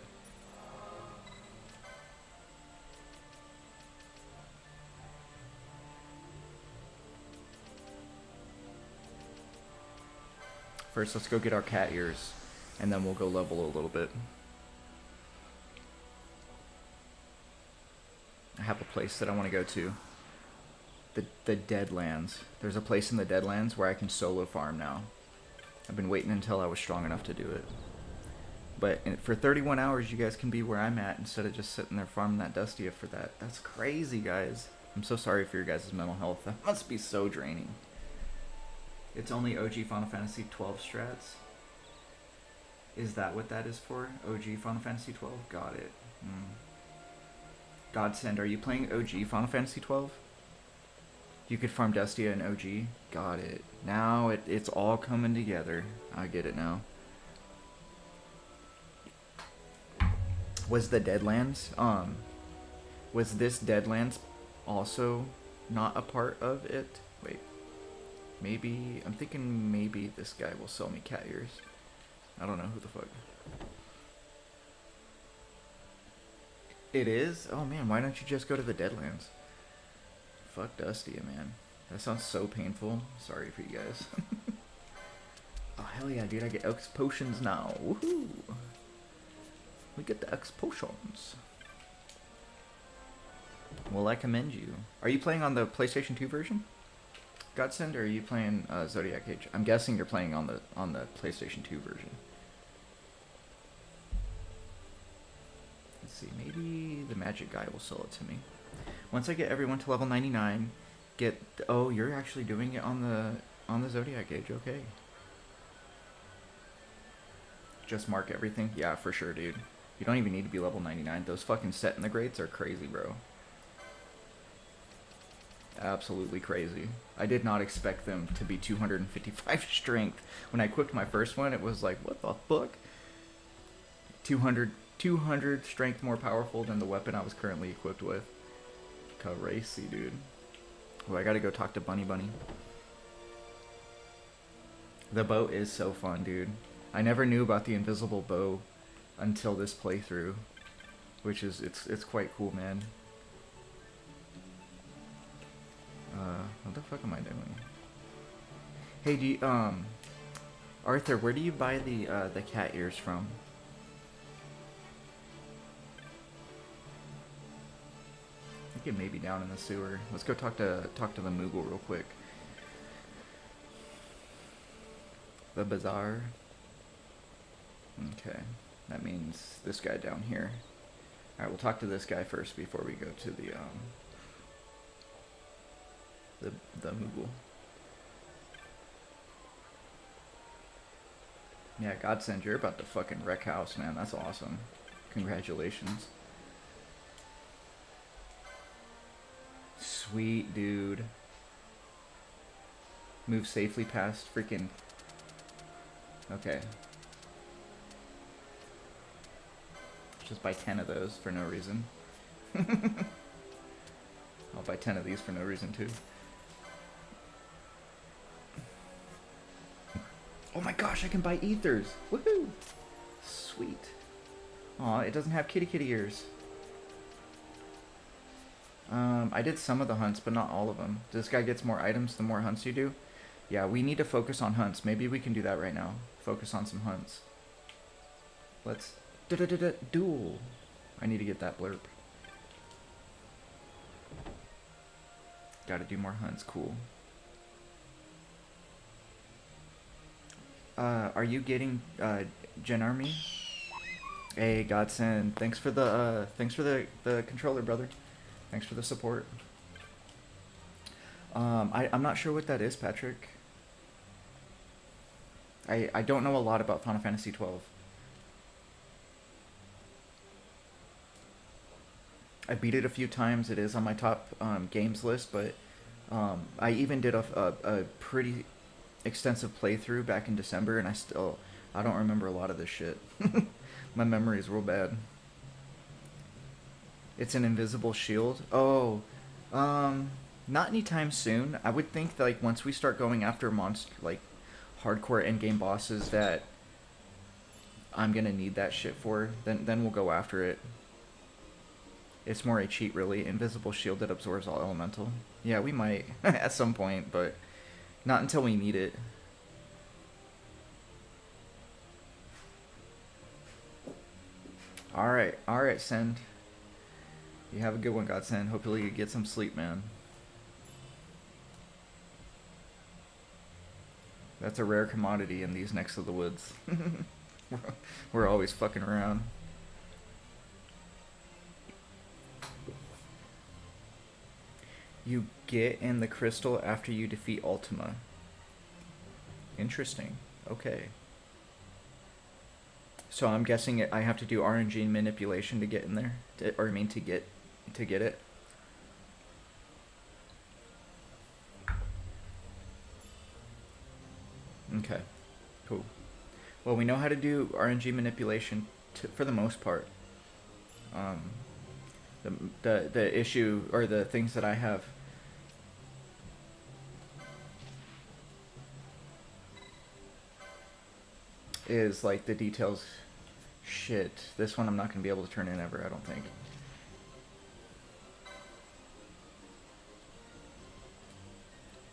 First, let's go get our cat ears, and then we'll go level a little bit. I have a place that I want to go to. The Deadlands. There's a place in the Deadlands where I can solo farm now. I've been waiting until I was strong enough to do it. But for 31 hours, you guys can be where I'm at instead of just sitting there farming that Dustia for that. That's crazy, guys. I'm so sorry for your guys' mental health. That must be so draining. It's only OG Final Fantasy 12 strats. Is that what that is for? OG Final Fantasy 12? Got it. Godsend, are you playing OG Final Fantasy 12? You could farm Dustia in OG? Got it. Now it's all coming together. I get it now. Was the Deadlands, was this Deadlands also not a part of it? Wait. Maybe, I'm thinking maybe this guy will sell me cat ears. I don't know who the fuck. It is? Oh man, why don't you just go to the Deadlands? Fuck Dustia, man. That sounds so painful. Sorry for you guys. Oh hell yeah, dude, I get X potions now. Woohoo! We get the X potions. Well, I commend you. Are you playing on the PlayStation 2 version? Godsend, or are you playing Zodiac Age? I'm guessing you're playing on the PlayStation 2 version. Let's see, maybe the magic guy will sell it to me. Once I get everyone to level 99, get... Oh, you're actually doing it on the Zodiac gauge, okay. Just mark everything? Yeah, for sure, dude. You don't even need to be level 99. Those fucking set in the grades are crazy, bro. Absolutely crazy. I did not expect them to be 255 strength. When I equipped my first one, it was like, what the fuck? 200 strength more powerful than the weapon I was currently equipped with. Crazy, dude. Well, I gotta go talk to Bunny. The bow is so fun, dude. I never knew about the invisible bow until this playthrough, which is it's quite cool, man. What the fuck am I doing? Hey, do you, Arthur, where do you buy the cat ears from? I think it may be down in the sewer. Let's go talk to the Moogle real quick. The bazaar. Okay, that means this guy down here. All right, we'll talk to this guy first before we go to the Moogle. Yeah, Godsend, you're about to fucking wreck house, man. That's awesome. Congratulations. Sweet, dude. Move safely past freaking... Okay. Just buy 10 of those for no reason. I'll buy 10 of these for no reason, too. Oh my gosh, I can buy ethers! Woohoo! Sweet. Aw, it doesn't have kitty ears. I did some of the hunts, but not all of them. This guy gets more items the more hunts you do. Yeah, we need to focus on hunts. Maybe we can do that right now. Focus on some hunts. Let's... Duel. I need to get that blurb. Gotta do more hunts. Cool. Are you getting Gen Army? Hey, Godsend. Thanks for the controller, brother. Thanks for the support. I'm not sure what that is, Patrick. I don't know a lot about Final Fantasy XII. I beat it a few times. It is on my top games list, but I even did a pretty extensive playthrough back in December, and I don't remember a lot of this shit. My memory is real bad. It's an invisible shield. Oh, not anytime soon. I would think that, like, once we start going after like hardcore endgame bosses that I'm gonna need that shit for, then we'll go after it. It's more a cheat, really. Invisible shield that absorbs all elemental. Yeah, we might at some point, but not until we need it. Alright, Send. You have a good one, Godsend. Hopefully you get some sleep, man. That's a rare commodity in these necks of the woods. We're always fucking around. You get in the crystal after you defeat Ultima. Interesting. Okay. So I'm guessing I have to do RNG manipulation to get in there, to get it. Okay. Cool. Well, we know how to do RNG manipulation for the most part. The issue, or the things that I have is like the details. Shit, this one I'm not gonna be able to turn in ever, I don't think.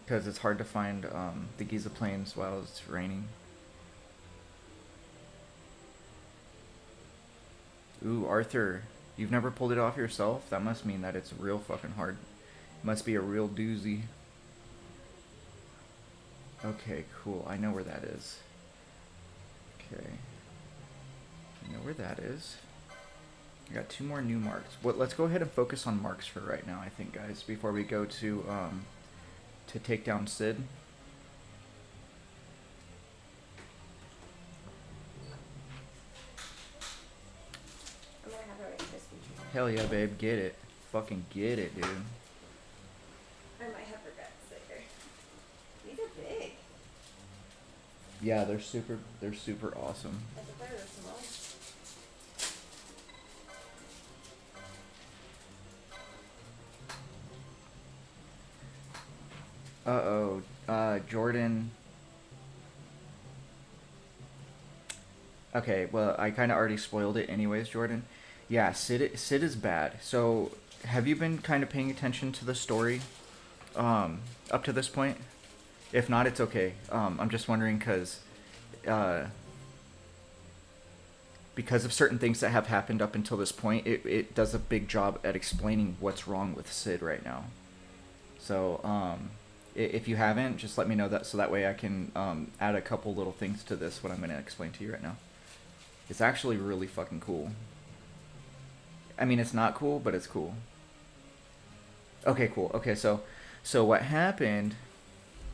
Because it's hard to find the Giza Plains while it's raining. Ooh, Arthur, you've never pulled it off yourself? That must mean that it's real fucking hard. Must be a real doozy. Okay, cool. I know where that is. Okay. I know where that is. I got 2 more new marks. Well, let's go ahead and focus on marks for right now, I think, guys, before we go to take down Sid. I'm gonna have a Rice Krispie treat. Hell yeah, babe, get it. Fucking get it, dude. I might have regrets later. These are big. Yeah, they're super awesome. I thought they were small. Uh-oh. Jordan. Okay, well, I kind of already spoiled it anyways, Jordan. Yeah, Sid is bad. So, have you been kind of paying attention to the story up to this point? If not, it's okay. I'm just wondering because of certain things that have happened up until this point, it does a big job at explaining what's wrong with Sid right now. So, if you haven't, just let me know that so that way I can add a couple little things to this, what I'm going to explain to you right now. It's actually really fucking cool. I mean, it's not cool, but it's cool. Okay, cool. Okay, so what happened...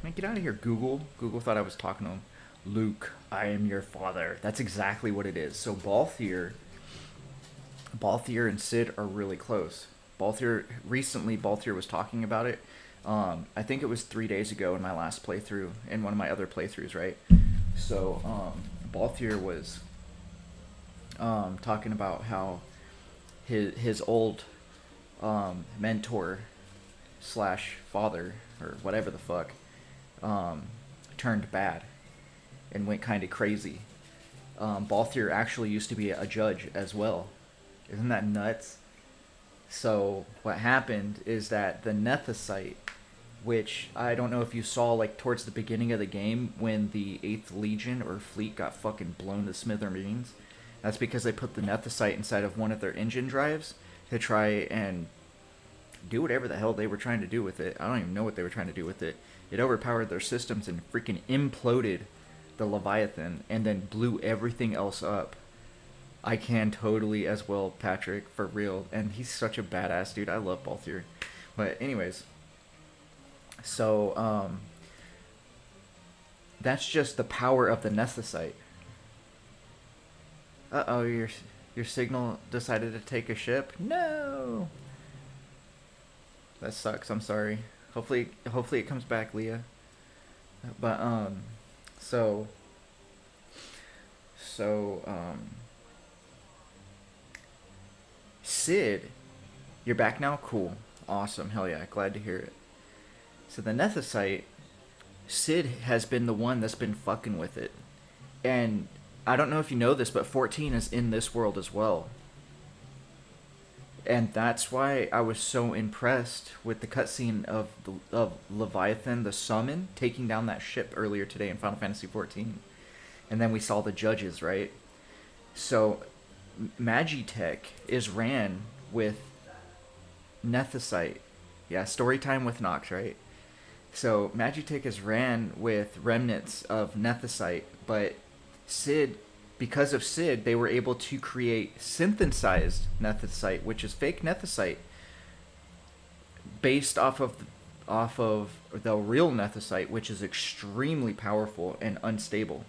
Man, get out of here, Google. Google thought I was talking to him. Luke, I am your father. That's exactly what it is. So Balthier and Sid are really close. Recently Balthier was talking about it. I think it was 3 days ago in my last playthrough, in one of my other playthroughs, right? So, Balthier was talking about how his old mentor slash father, or whatever the fuck, turned bad and went kind of crazy. Balthier actually used to be a judge as well. Isn't that nuts? So what happened is that the Nethicite, which I don't know if you saw like towards the beginning of the game when the 8th Legion or fleet got fucking blown to smithereens, that's because they put the Nethicite inside of one of their engine drives to try and do whatever the hell they were trying to do with it. I don't even know what they were trying to do with it. It overpowered their systems and freaking imploded the Leviathan and then blew everything else up. I can totally as well, Patrick, for real. And he's such a badass dude. I love Balthier. But anyways, so that's just the power of the Nethicite. Uh-oh, your signal decided to take a ship? No! That sucks, I'm sorry. Hopefully it comes back, Leah. But, Sid, you're back now? Cool. Awesome. Hell yeah. Glad to hear it. So the Nethicite, Sid has been the one that's been fucking with it. And I don't know if you know this, but 14 is in this world as well. And that's why I was so impressed with the cutscene of Leviathan, the summon, taking down that ship earlier today in Final Fantasy 14. And then we saw the judges, right? So Magitech is ran with Nethicite. Yeah, story time with Nox, right? So Magitech is ran with remnants of Nethicite, but Sid, because of Sid, they were able to create synthesized Nethicite, which is fake Nethicite, based off of the real Nethicite, which is extremely powerful and unstable.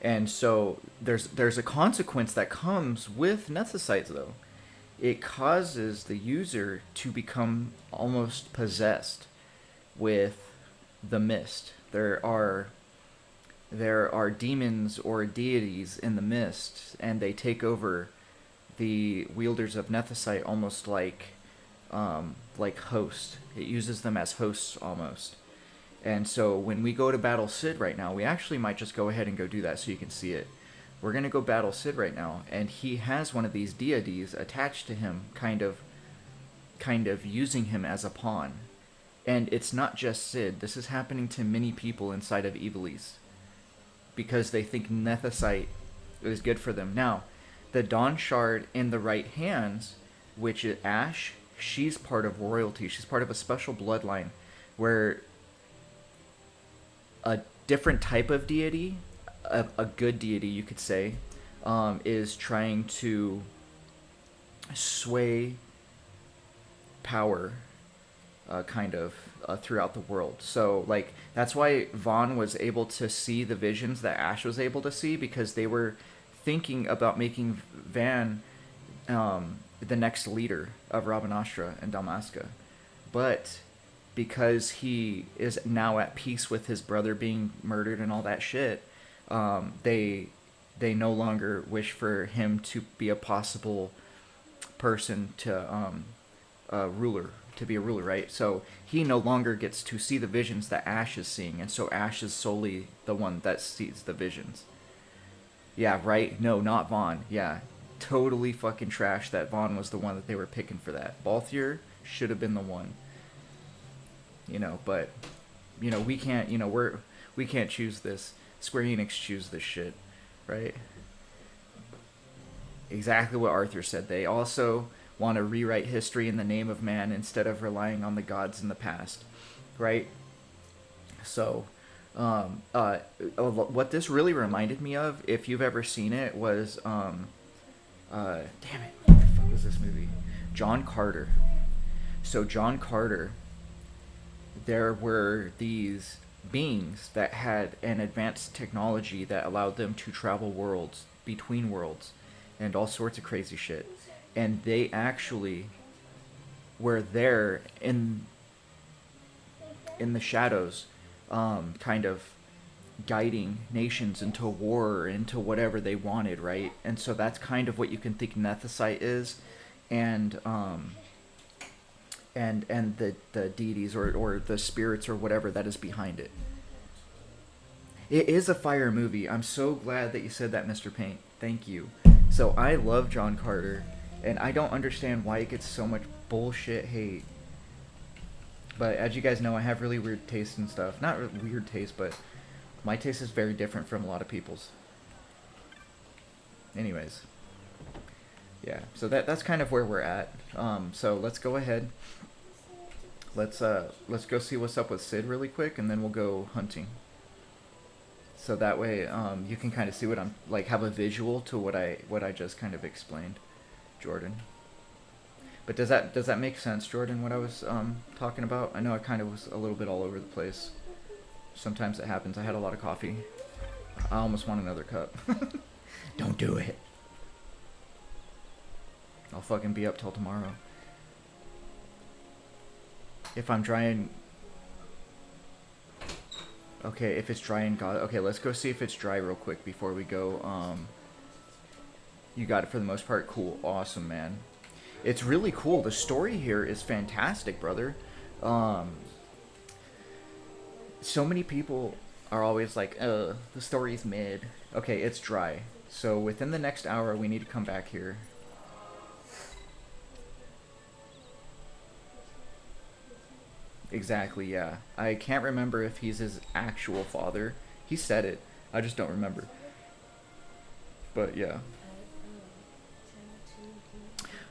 And so there's a consequence that comes with Nethicites, though. It causes the user to become almost possessed with the mist. There are demons or deities in the mist, and they take over the wielders of Nethicite almost like hosts. It uses them as hosts almost. And so when we go to battle Sid right now, we actually might just go ahead and go do that so you can see it. We're going to go battle Sid right now, and he has one of these deities attached to him, kind of using him as a pawn. And it's not just Sid. This is happening to many people inside of Ivalice, because they think Nethicite is good for them. Now, the Dawn Shard in the right hands, which is Ash, she's part of royalty. She's part of a special bloodline where a different type of deity, a good deity you could say, is trying to sway power throughout the world. So like that's why Vaughn was able to see the visions that Ash was able to see, because they were thinking about making Van the next leader of Rabanastra and Dalmasca. But because he is now at peace with his brother being murdered and all that shit, they no longer wish for him to be a possible person to be a ruler, right? So he no longer gets to see the visions that Ash is seeing, and so Ash is solely the one that sees the visions. Yeah, right? No, not Vaughn. Yeah, totally fucking trash that Vaughn was the one that they were picking for that. Balthier should have been the one. You know, but you know, we can't, you know, we can't choose this. Square Enix choose this shit, right? Exactly what Arthur said. They also want to rewrite history in the name of man instead of relying on the gods in the past, right? So, what this really reminded me of, if you've ever seen it, was, damn it, what the fuck was this movie? John Carter. So John Carter, there were these beings that had an advanced technology that allowed them to travel worlds, between worlds, and all sorts of crazy shit. And they actually were there in the shadows, kind of guiding nations into war or into whatever they wanted, right? And so that's kind of what you can think Nethicite is, and the deities or the spirits or whatever that is behind it. It is a fire movie. I'm so glad that you said that, Mr. Paint. Thank you. So I love John Carter, and I don't understand why it gets so much bullshit hate. But as you guys know, I have really weird taste and stuff. Not really weird taste, but my taste is very different from a lot of people's. Anyways. Yeah, so that's kind of where we're at. So let's go ahead. Let's go see what's up with Sid really quick, and then we'll go hunting. So that way, you can kind of see what I'm like, have a visual to what I just kind of explained, Jordan. But does that make sense, Jordan? What I was talking about? I know I kind of was a little bit all over the place. Sometimes it happens. I had a lot of coffee. I almost want another cup. Don't do it. I'll fucking be up till tomorrow. If I'm drying... Okay, if it's dry in God... Okay, let's go see if it's dry real quick before we go. You got it for the most part? Cool. Awesome, man. It's really cool. The story here is fantastic, brother. So many people are always like, the story's mid. Okay, it's dry. So within the next hour, we need to come back here. Exactly, yeah. I can't remember if he's his actual father. He said it. I just don't remember. But yeah.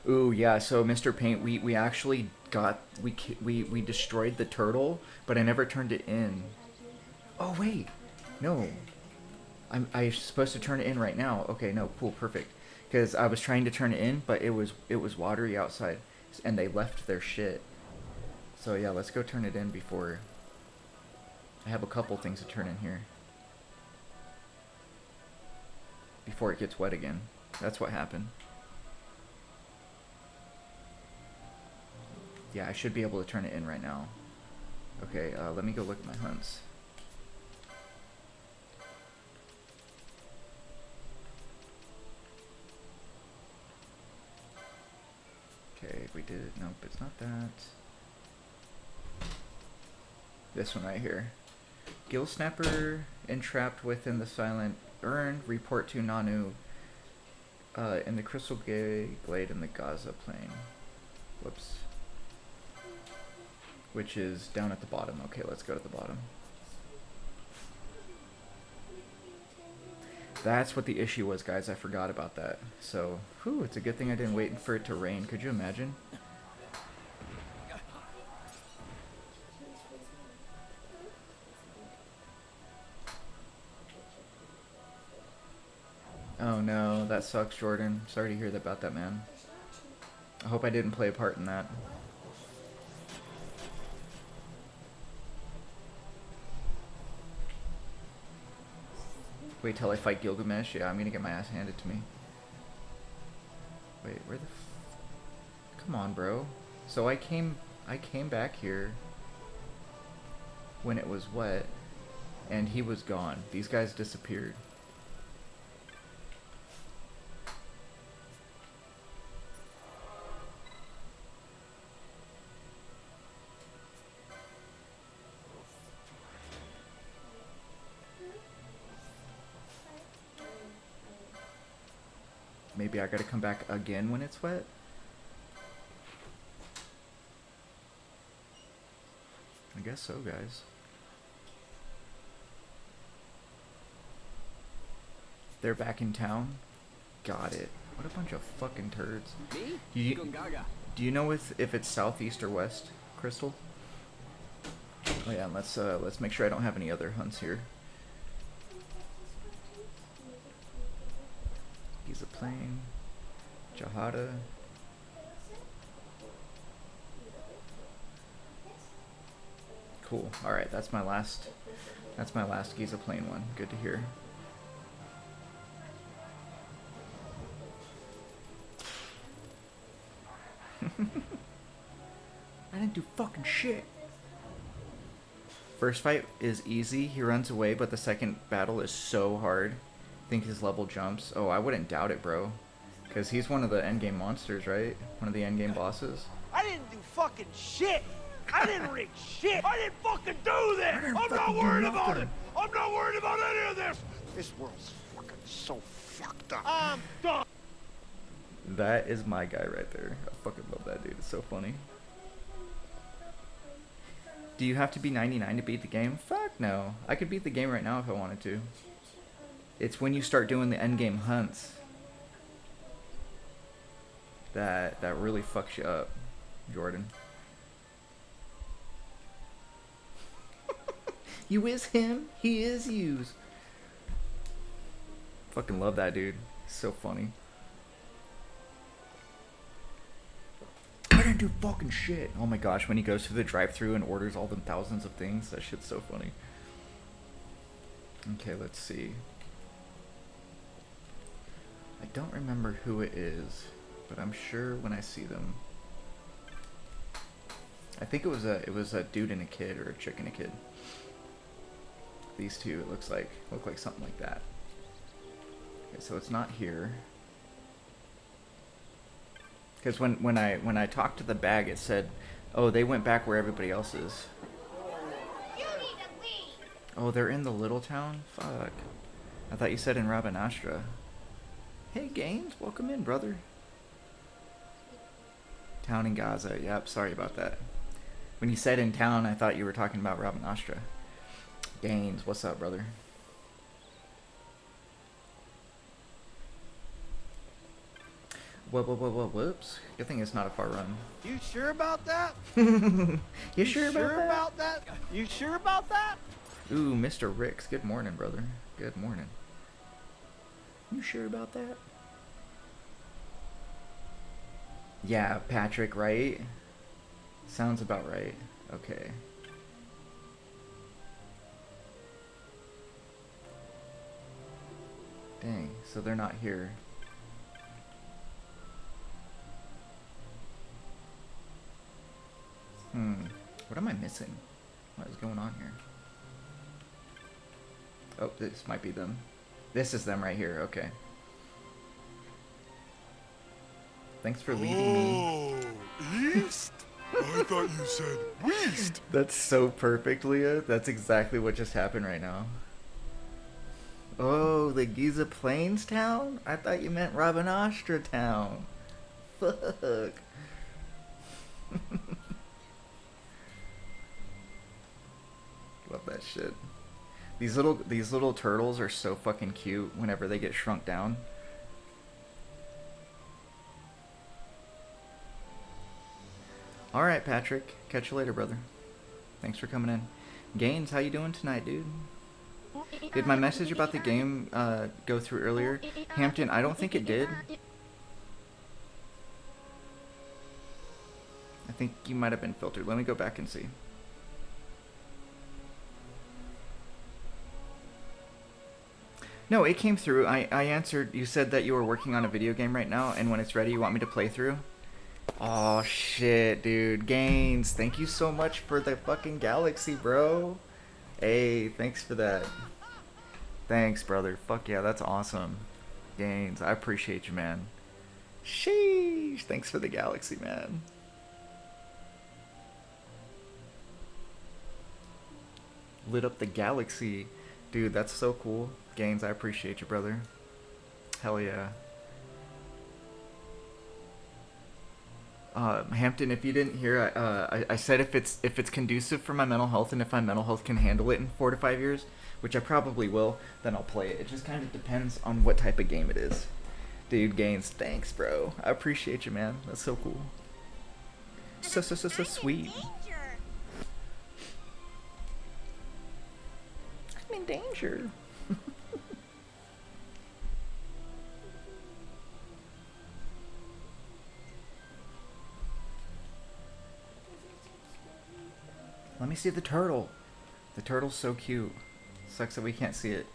Ooh, yeah, so Mr. Paint, we actually got... We destroyed the turtle, but I never turned it in. Oh, wait. No. I'm supposed to turn it in right now. Okay, no, cool, perfect. Because I was trying to turn it in, but it was watery outside, and they left their shit. So yeah, let's go turn it in before... I have a couple things to turn in here. Before it gets wet again. That's what happened. Yeah, I should be able to turn it in right now. Okay, let me go look at my hunts. Okay, we did it. Nope, it's not that. This one right here. Gill Snapper entrapped within the silent urn. Report to Nanu in the crystal glade in the Gaza plain. Whoops. Which is down at the bottom. Okay, let's go to the bottom. That's what the issue was, guys. I forgot about that. So, whew, it's a good thing I didn't wait for it to rain. Could you imagine? Oh no, that sucks, Jordan. Sorry to hear about that, man. I hope I didn't play a part in that. Wait till I fight Gilgamesh? Yeah, I'm gonna get my ass handed to me. Wait, where the come on, bro. So I came back here when it was wet, and he was gone. These guys disappeared. Maybe I gotta come back again when it's wet? I guess so, guys. They're back in town? Got it. What a bunch of fucking turds. Me? Do you know if it's southeast or west, Crystal? Oh yeah, let's make sure I don't have any other hunts here. Giza Plain, Jahada. Cool. All right, that's my last Giza Plain one. Good to hear. I didn't do fucking shit. First fight is easy. He runs away, but the second battle is so hard. I think his level jumps. Oh, I wouldn't doubt it, bro. Because he's one of the endgame monsters, right? One of the endgame bosses. I didn't do fucking shit. I didn't rig shit. I didn't fucking do this. I'm not worried about it. I'm not worried about any of this. This world's fucking so fucked up. I'm done. That is my guy right there. I fucking love that dude. It's so funny. Do you have to be 99 to beat the game? Fuck no. I could beat the game right now if I wanted to. It's when you start doing the endgame hunts that really fucks you up, Jordan. You is him, he is yous. Fucking love that dude. So funny. I didn't do fucking shit. Oh my gosh, when he goes through the drive-thru and orders all the thousands of things, that shit's so funny. Okay, let's see. I don't remember who it is, but I'm sure when I see them. I think it was a dude and a kid, or a chick and a kid. These two, it look like something like that. Okay, so it's not here. Because when I talked to the bag, it said, oh, they went back where everybody else is. Oh, they're in the little town? Fuck. I thought you said in Rabanastra. Hey, Gaines, welcome in, brother. Town in Gaza. Yep, sorry about that. When you said in town, I thought you were talking about Rabanastra. Gaines, what's up, brother? Whoops. Good thing it's not a far run. You sure about that? You sure about that? You sure about that? Ooh, Mr. Ricks. Good morning, brother. Good morning. You sure about that? Yeah, Patrick, right? Sounds about right. Okay. Dang, so they're not here. What am I missing? What is going on here? Oh, this might be them. This is them right here, okay. Thanks for leading me. Oh, east? I thought you said west. That's so perfect, Leah. That's exactly what just happened right now. Oh, the Giza Plains town? I thought you meant Rabanastra town. Fuck. Love that shit. These little turtles are so fucking cute whenever they get shrunk down. Alright, Patrick. Catch you later, brother. Thanks for coming in. Gaines, how you doing tonight, dude? Did my message about the game go through earlier? Hampton, I don't think it did. think you might have been filtered. Let me go back and see. No, it came through. I answered. You said that you were working on a video game right now, and when it's ready, you want me to play through. Oh shit, dude. Gains, thank you so much for the fucking galaxy, bro. Hey, thanks for that. Thanks, brother. Fuck yeah, that's awesome. Gains, I appreciate you, man. Sheesh, thanks for the galaxy, man. Lit up the galaxy. Dude, that's so cool. Gains, I appreciate you, brother. Hell yeah. Hampton, if you didn't hear, I said if it's conducive for my mental health and if my mental health can handle it in 4 to 5 years, which I probably will, then I'll play it. It just kind of depends on what type of game it is. Dude, Gains, thanks, bro. I appreciate you, man. That's so cool. So sweet. I'm in danger. Let me see the turtle. The turtle's so cute. Sucks that we can't see it.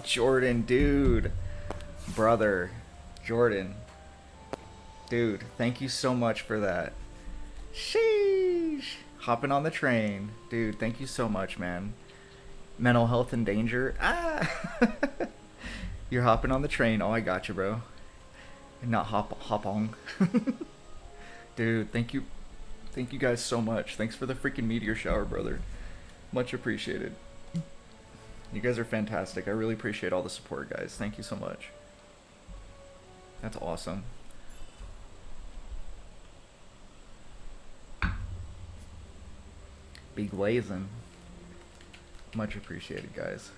Jordan, dude. Brother. Jordan. Dude, thank you so much for that. Sheesh. Hopping on the train. Dude, thank you so much, man. Mental health in danger. Ah! You're hopping on the train. Oh, I got you, bro. And not hop on. Dude, thank you guys so much. Thanks for the freaking meteor shower, brother. Much appreciated. You guys are fantastic. I really appreciate all the support, guys. Thank you so much. That's awesome. Be glazing. Much appreciated, guys.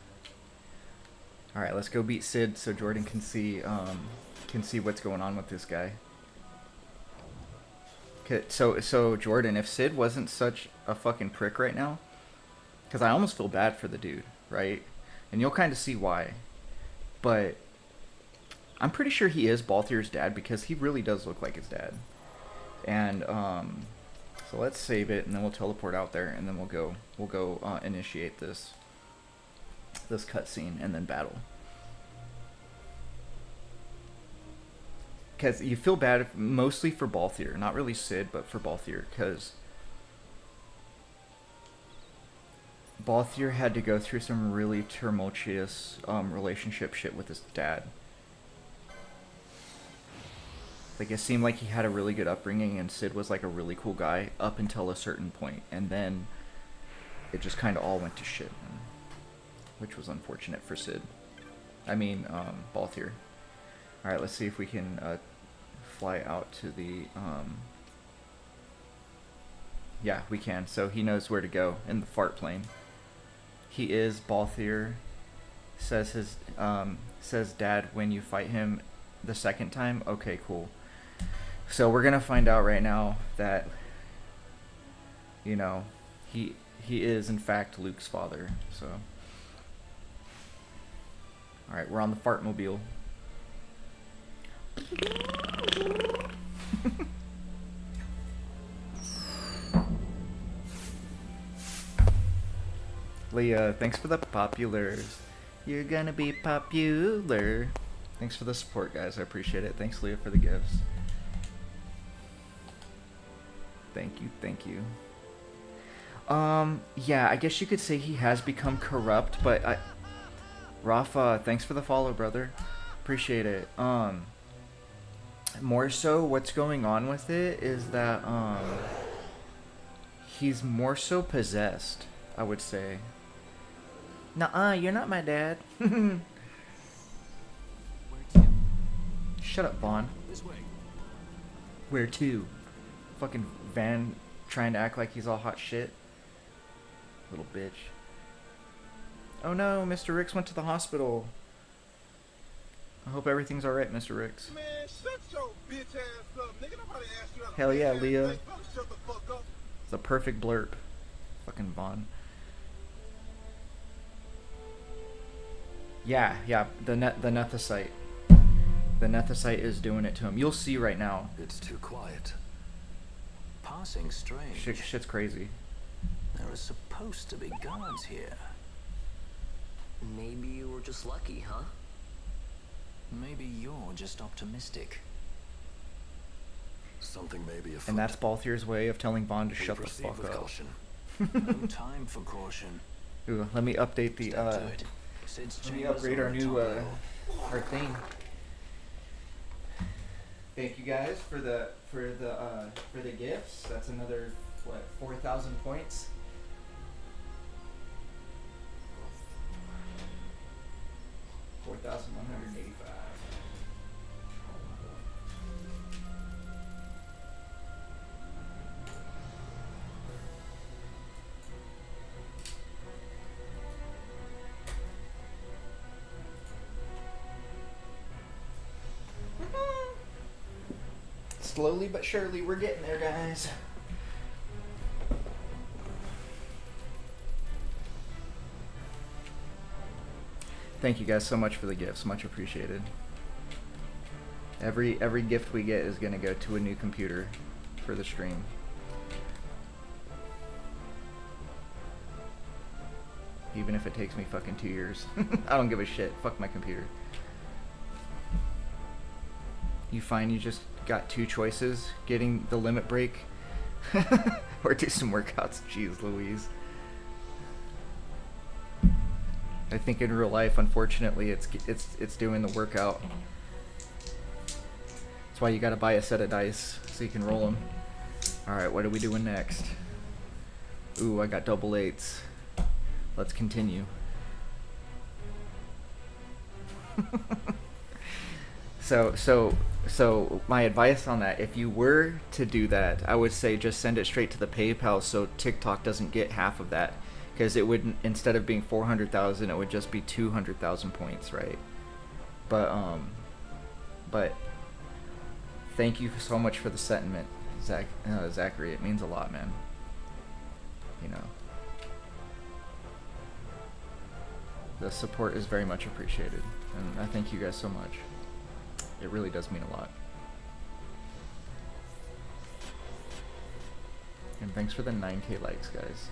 Alright, let's go beat Sid so Jordan can see what's going on with this guy. Okay, so Jordan, if Sid wasn't such a fucking prick right now, because I almost feel bad for the dude, right? And you'll kind of see why. But I'm pretty sure he is Balthier's dad because he really does look like his dad. And so let's save it and then we'll teleport out there and then we'll go initiate this cutscene and then battle. Because you feel bad mostly for Balthier, not really Sid, but for Balthier, because Balthier had to go through some really tumultuous relationship shit with his dad. Like, it seemed like he had a really good upbringing and Sid was like a really cool guy up until a certain point, and then it just kind of all went to shit, which was unfortunate for Sid. I mean, Balthier. Alright, let's see if we can fly out to the... Yeah, we can. So he knows where to go in the fart plane. He is Balthier. Says dad when you fight him the second time. Okay, cool. So we're gonna find out right now that, you know, he is in fact Luke's father. So, all right, we're on the fartmobile. Leah, thanks for the populars. You're gonna be popular. Thanks for the support, guys. I appreciate it. Thanks, Leah, for the gifts. Thank you, thank you. Yeah, I guess you could say he has become corrupt, but Rafa, thanks for the follow, brother. Appreciate it. More so, what's going on with it is that, he's more so possessed, I would say. Nuh-uh, you're not my dad. Shut up, Vaughn. This way. Where to? Fucking Van trying to act like he's all hot shit. Little bitch. Oh no, Mr. Ricks went to the hospital. I hope everything's alright, Mr. Ricks. Man, shut your bitch ass up, nigga. Nobody asked you how to Hell yeah, play Leah. that thing. Shut the fuck up. It's a perfect blurp. Fucking Vaughn. Yeah, the Nethicite. The Nethicite is doing it to him. You'll see right now. It's too quiet. Passing strange. Shit's crazy. There are supposed to be guards here. Maybe you were just lucky, huh? Maybe you're just optimistic. Something may be afoot. And that's Balthier's way of telling Bond to We shut the proceed fuck with up. caution. No time for caution. Ooh, let me update the Step to it. Sid's let me chambers upgrade are our on new top level. our thing. Thank you guys for the gifts. That's another what, 4,000 points. $4,185. Slowly but surely, we're getting there, guys. Thank you guys so much for the gifts. Much appreciated. Every gift we get is gonna go to a new computer for the stream. Even if it takes me fucking 2 years. I don't give a shit. Fuck my computer. You find you just got two choices, getting the limit break or do some workouts. Jeez Louise. I think in real life, unfortunately, it's doing the workout. That's why you gotta buy a set of dice so you can roll them. Alright, what are we doing next? Ooh, I got double eights. Let's continue. So my advice on that, if you were to do that, I would say just send it straight to the PayPal so TikTok doesn't get half of that. Because it would, instead of being 400,000, it would just be 200,000 points, right? But thank you so much for the sentiment, Zachary. It means a lot, man. You know, the support is very much appreciated, and I thank you guys so much. It really does mean a lot. And thanks for the 9K likes, guys.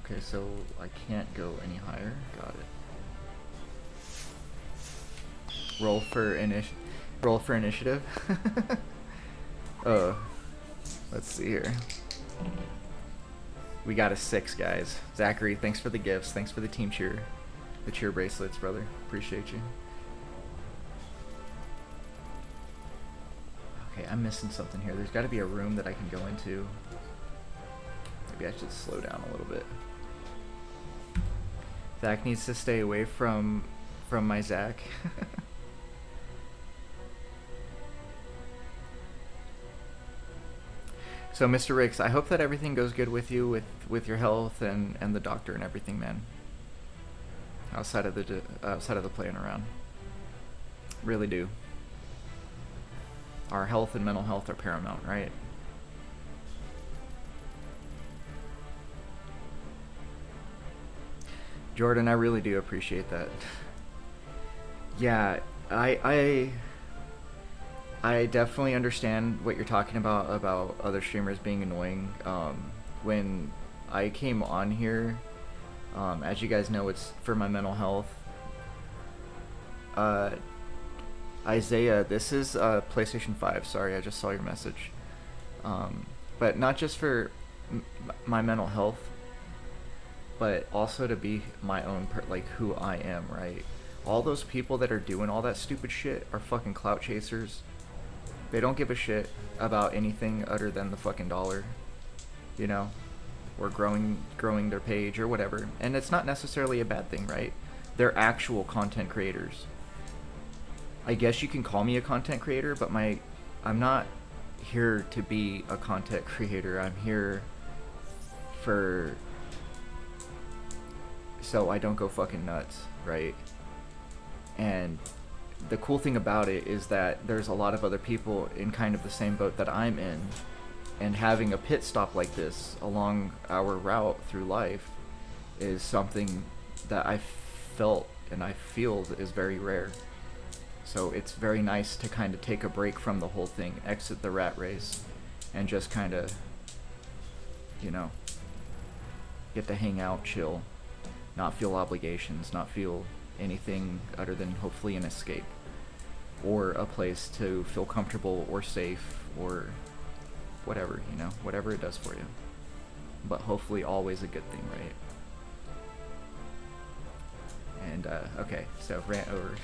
Okay, so I can't go any higher. Got it. Roll for initiative. Let's see here. We got a 6, guys. Zachary, thanks for the gifts. Thanks for the team cheer. The cheer bracelets, brother. Appreciate you. Okay, I'm missing something here. There's got to be a room that I can go into. Maybe I should slow down a little bit. Zach needs to stay away from my Zach. So, Mr. Ricks, I hope that everything goes good with you, with your health and the doctor and everything, man. Outside of the playing around, really do. Our health and mental health are paramount, right? Jordan, I really do appreciate that. Yeah, I definitely understand what you're talking about other streamers being annoying. When I came on here, as you guys know, it's for my mental health. Isaiah, this is PlayStation 5. Sorry, I just saw your message. But not just for my mental health, but also to be my own, like who I am, right? All those people that are doing all that stupid shit are fucking clout chasers. They don't give a shit about anything other than the fucking dollar, you know, or growing their page or whatever. And it's not necessarily a bad thing, right? They're actual content creators. I guess you can call me a content creator, but I'm not here to be a content creator. I'm here so I don't go fucking nuts, right? And the cool thing about it is that there's a lot of other people in kind of the same boat that I'm in, And having a pit stop like this along our route through life is something that I felt and I feel is very rare. So it's very nice to kind of take a break from the whole thing, exit the rat race, and just kind of, you know, get to hang out, chill, not feel obligations, not feel anything other than hopefully an escape, or a place to feel comfortable or safe, or whatever, you know, whatever it does for you. But hopefully always a good thing, right? And, okay, so rant over.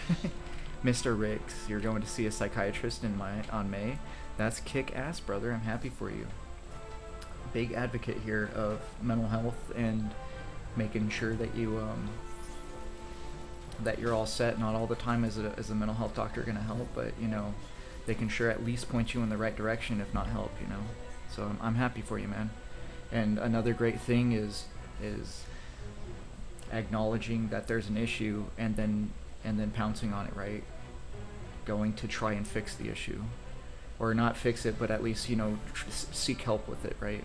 Mr. Riggs, you're going to see a psychiatrist on May. That's kick-ass, brother. I'm happy for you. Big advocate here of mental health and making sure that you, that you're all set. Not all the time is a mental health doctor going to help, but, you know, they can sure at least point you in the right direction, if not help, you know. So I'm happy for you, man. And another great thing is acknowledging that there's an issue and then pouncing on it, right? Going to try and fix the issue, or not fix it, but at least, you know, seek help with it, right?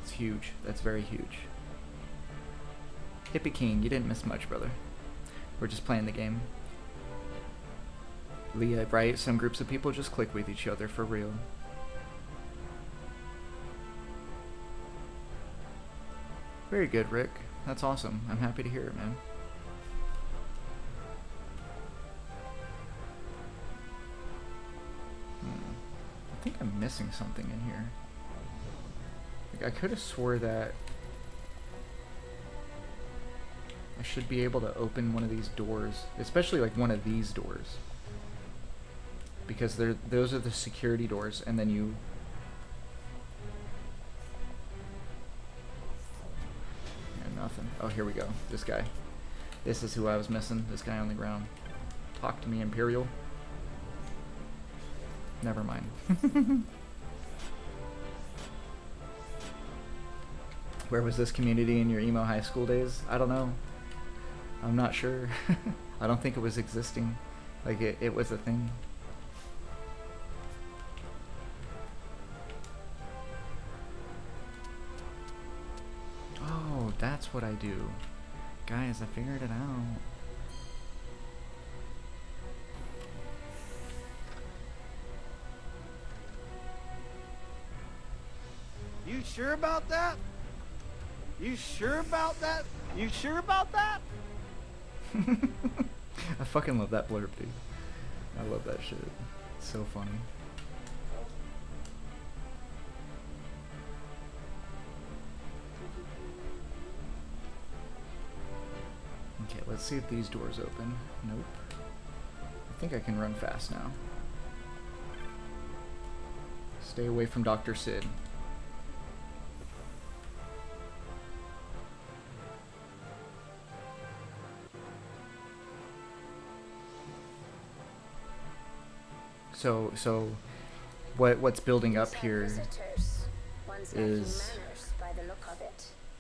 It's huge. That's very huge. Hippie King, you didn't miss much, brother. We're just playing the game. Leah, right? Some groups of people just click with each other for real. Very good, Rick. That's awesome. I'm happy to hear it, man. I think I'm missing something in here. Like, I could have swore that I should be able to open one of these doors, especially like one of these doors, because those are the security doors, and then you. Yeah, nothing. Oh, here we go. This guy. This is who I was missing. This guy on the ground. Talk to me, Imperial. Never mind. Where was this community in your emo high school days? I don't know. I'm not sure. I don't think it was existing. Like, it was a thing. Oh, that's what I do. Guys, I figured it out. You sure about that? You sure about that? You sure about that? I fucking love that blurb, dude. I love that shit. It's so funny. Okay, let's see if these doors open. Nope. I think I can run fast now. Stay away from Dr. Sid. So what's building up here is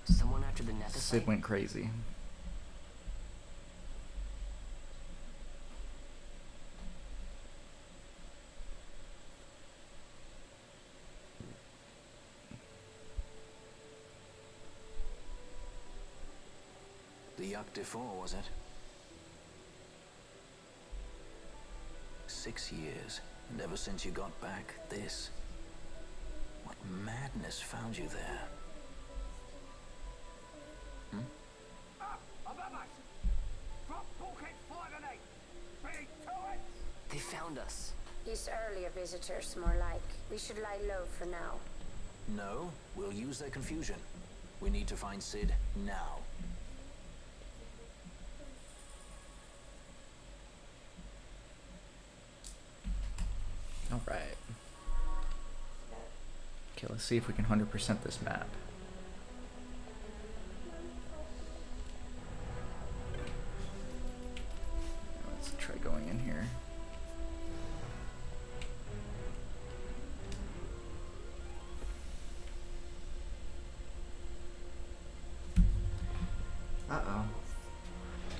Someone after the Sid went crazy. The XII, was it? 6 years, and ever since you got back, this. What madness found you there? They found us. These earlier visitors, more like. We should lie low for now. No, we'll use their confusion. We need to find Sid now. Alright. Okay, let's see if we can 100% this map. Let's try going in here. Uh-oh.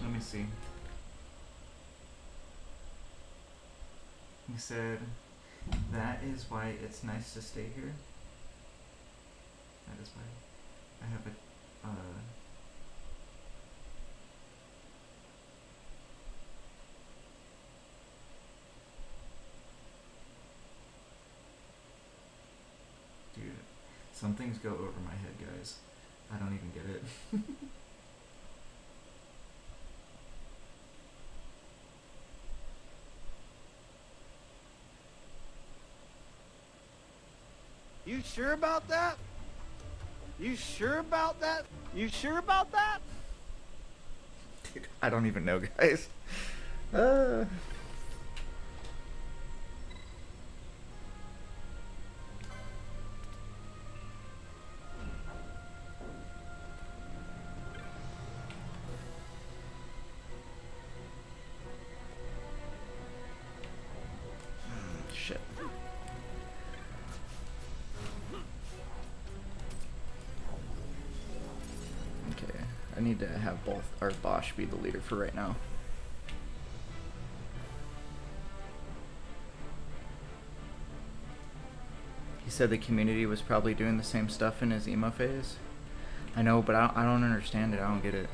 Let me see. He said, that is why it's nice to stay here. That is why I have a dude, some things go over my head, guys. I don't even get it. You sure about that? You sure about that? You sure about that? Dude, I don't even know, guys. Shit. Okay, I need to have both our Bosch be the leader for right now. He said the community was probably doing the same stuff in his emo phase. I know, but I don't understand it. I don't get it.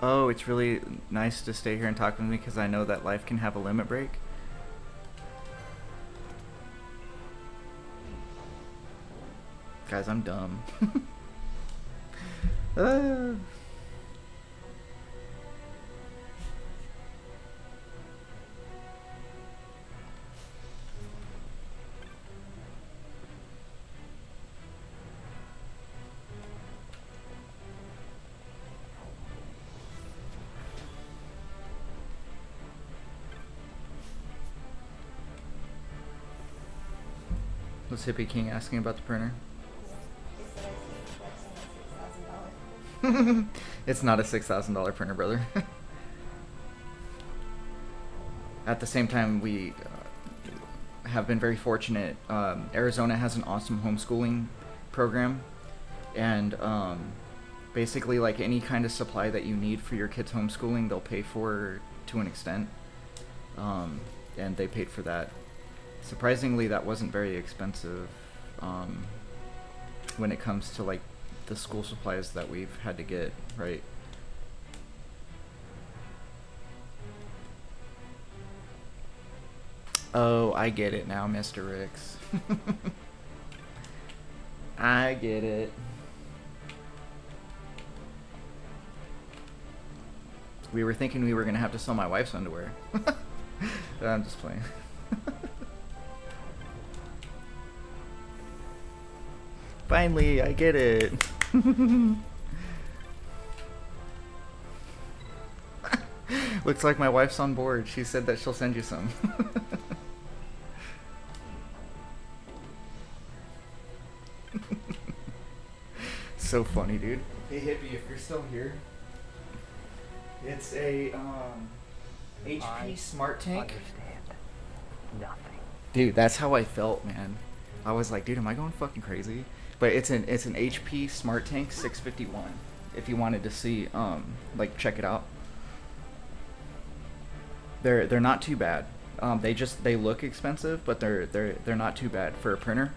Oh, it's really nice to stay here and talk with me because I know that life can have a limit break. Guys, I'm dumb. Was Hippie King asking about the printer? It's not a $6,000 printer, brother. At the same time, we have been very fortunate. Arizona has an awesome homeschooling program, and basically, like any kind of supply that you need for your kids' homeschooling, they'll pay for to an extent, and they paid for that. Surprisingly, that wasn't very expensive when it comes to like the school supplies that we've had to get, right? Oh, I get it now, Mr. Ricks. I get it. We were thinking we were gonna have to sell my wife's underwear. I'm just playing. Finally, I get it. Looks like my wife's on board. She said that she'll send you some. So funny, dude. Hey Hippie, if you're still here, it's a HP Smart Tank. Nothing. Dude, that's how I felt, man. I was like, dude, am I going fucking crazy? But it's an HP Smart Tank 651. If you wanted to see, like, check it out. They're not too bad. They look expensive, but they're not too bad for a printer.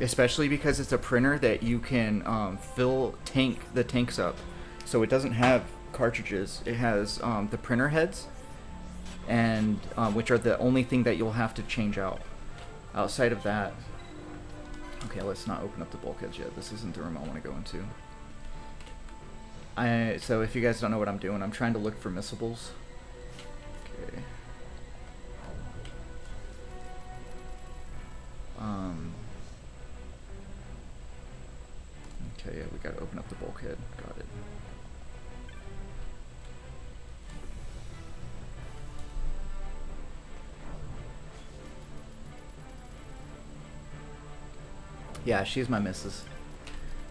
Especially because it's a printer that you can fill the tanks up. So it doesn't have cartridges. It has the printer heads, and which are the only thing that you'll have to change out. Outside of that, okay, let's not open up the bulkheads yet. This isn't the room I want to go into. So if you guys don't know what I'm doing, I'm trying to look for missables. Okay. Okay, yeah, we gotta open up the bulkhead. Got it. Yeah, she's my missus.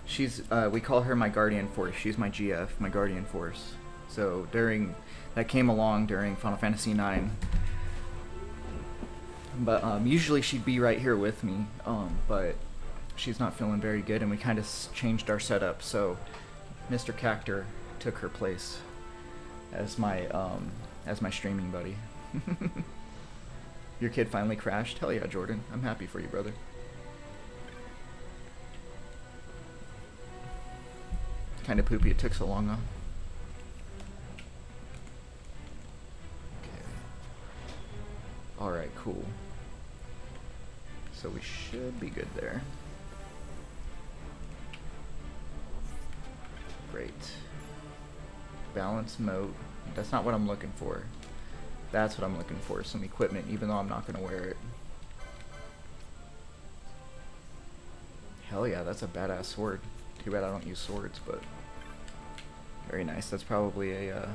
She's, we call her my guardian force. She's my GF, my guardian force. So that came along during Final Fantasy IX. But usually she'd be right here with me, but she's not feeling very good, and we kind of changed our setup, so Mr. Cactor took her place. as my streaming buddy. Your kid finally crashed? Hell yeah, Jordan. I'm happy for you, brother. Kind of poopy it took so long, though. Okay. Alright, cool. So we should be good there. Great. Balance moat. That's not what I'm looking for. That's what I'm looking for. Some equipment, even though I'm not going to wear it. Hell yeah, that's a badass sword. Too bad I don't use swords, but very nice. That's probably a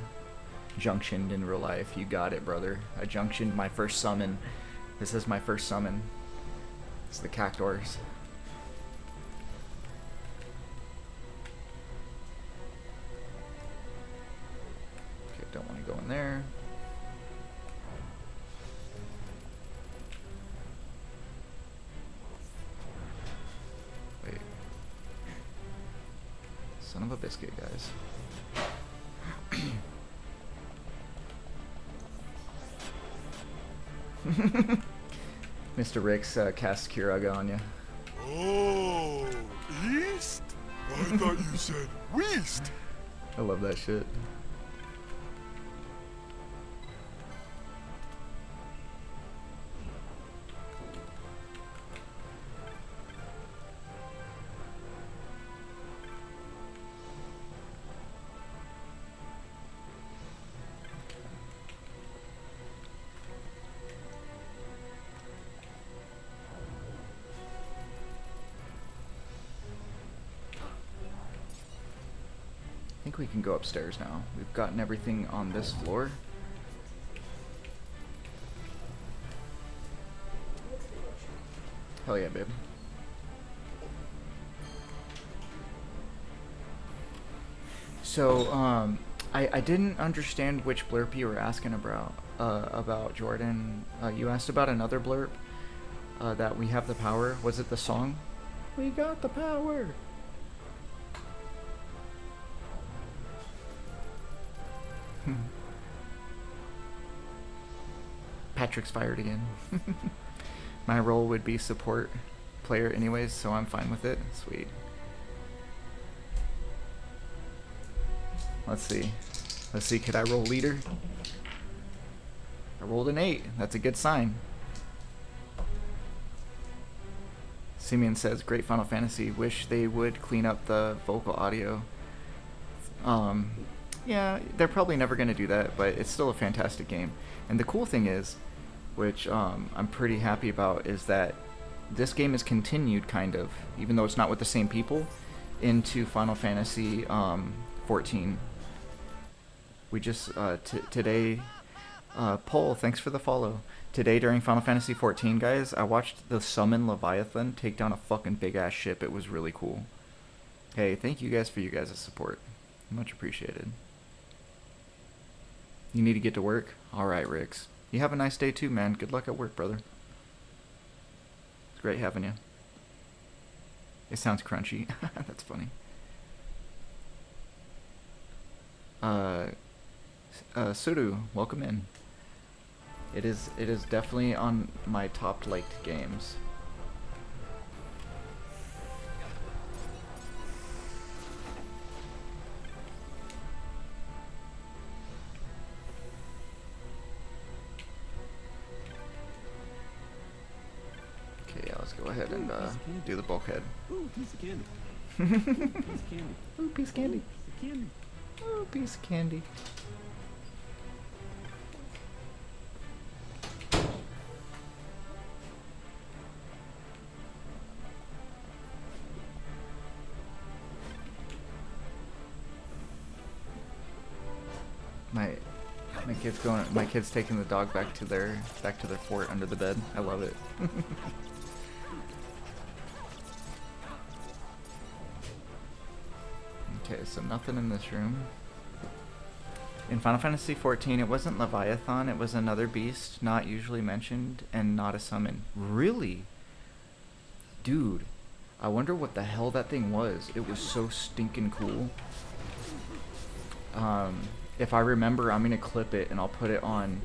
junctioned in real life. You got it, brother. I junctioned my first summon. This is my first summon. It's the cactors. Okay, don't want to go in there. Wait. Son of a biscuit, guys. Mr. Ricks cast Kiraga on you. Oh, east? I thought you said west. I love that shit. I think we can go upstairs now. We've gotten everything on this floor. Hell yeah, babe. So, I didn't understand which blurb you were asking about Jordan. You asked about another blurb, that we have the power. Was it the song? We got the power! Patrick's fired again. My role would be support player anyways, so I'm fine with it. Sweet. Let's see. Let's see, could I roll leader? I rolled an 8. That's a good sign. Simeon says, great Final Fantasy. Wish they would clean up the vocal audio. Yeah, they're probably never going to do that, but it's still a fantastic game. And the cool thing is, which I'm pretty happy about, is that this game is continued, kind of, even though it's not with the same people, into Final Fantasy 14. We just, today, Paul, thanks for the follow. Today during Final Fantasy 14, guys, I watched the Summon Leviathan take down a fucking big-ass ship. It was really cool. Hey, thank you guys for you guys' support. Much appreciated. You need to get to work? Alright, Riggs. You have a nice day too, man. Good luck at work, brother. It's great having you. It sounds crunchy. That's funny. Suru, welcome in. It is definitely on my top liked games. Okay, yeah, let's go ahead and do the bulkhead. Ooh, piece of candy. Piece of candy. Ooh, piece of candy. Piece of candy. Ooh, piece of candy. My kid's taking the dog back to their fort under the bed. I love it. Okay, so nothing in this room. In Final Fantasy XIV, it wasn't Leviathan, it was another beast, not usually mentioned, and not a summon. Really? Dude, I wonder what the hell that thing was. It was so stinking cool. if I remember, I'm gonna clip it and I'll put it on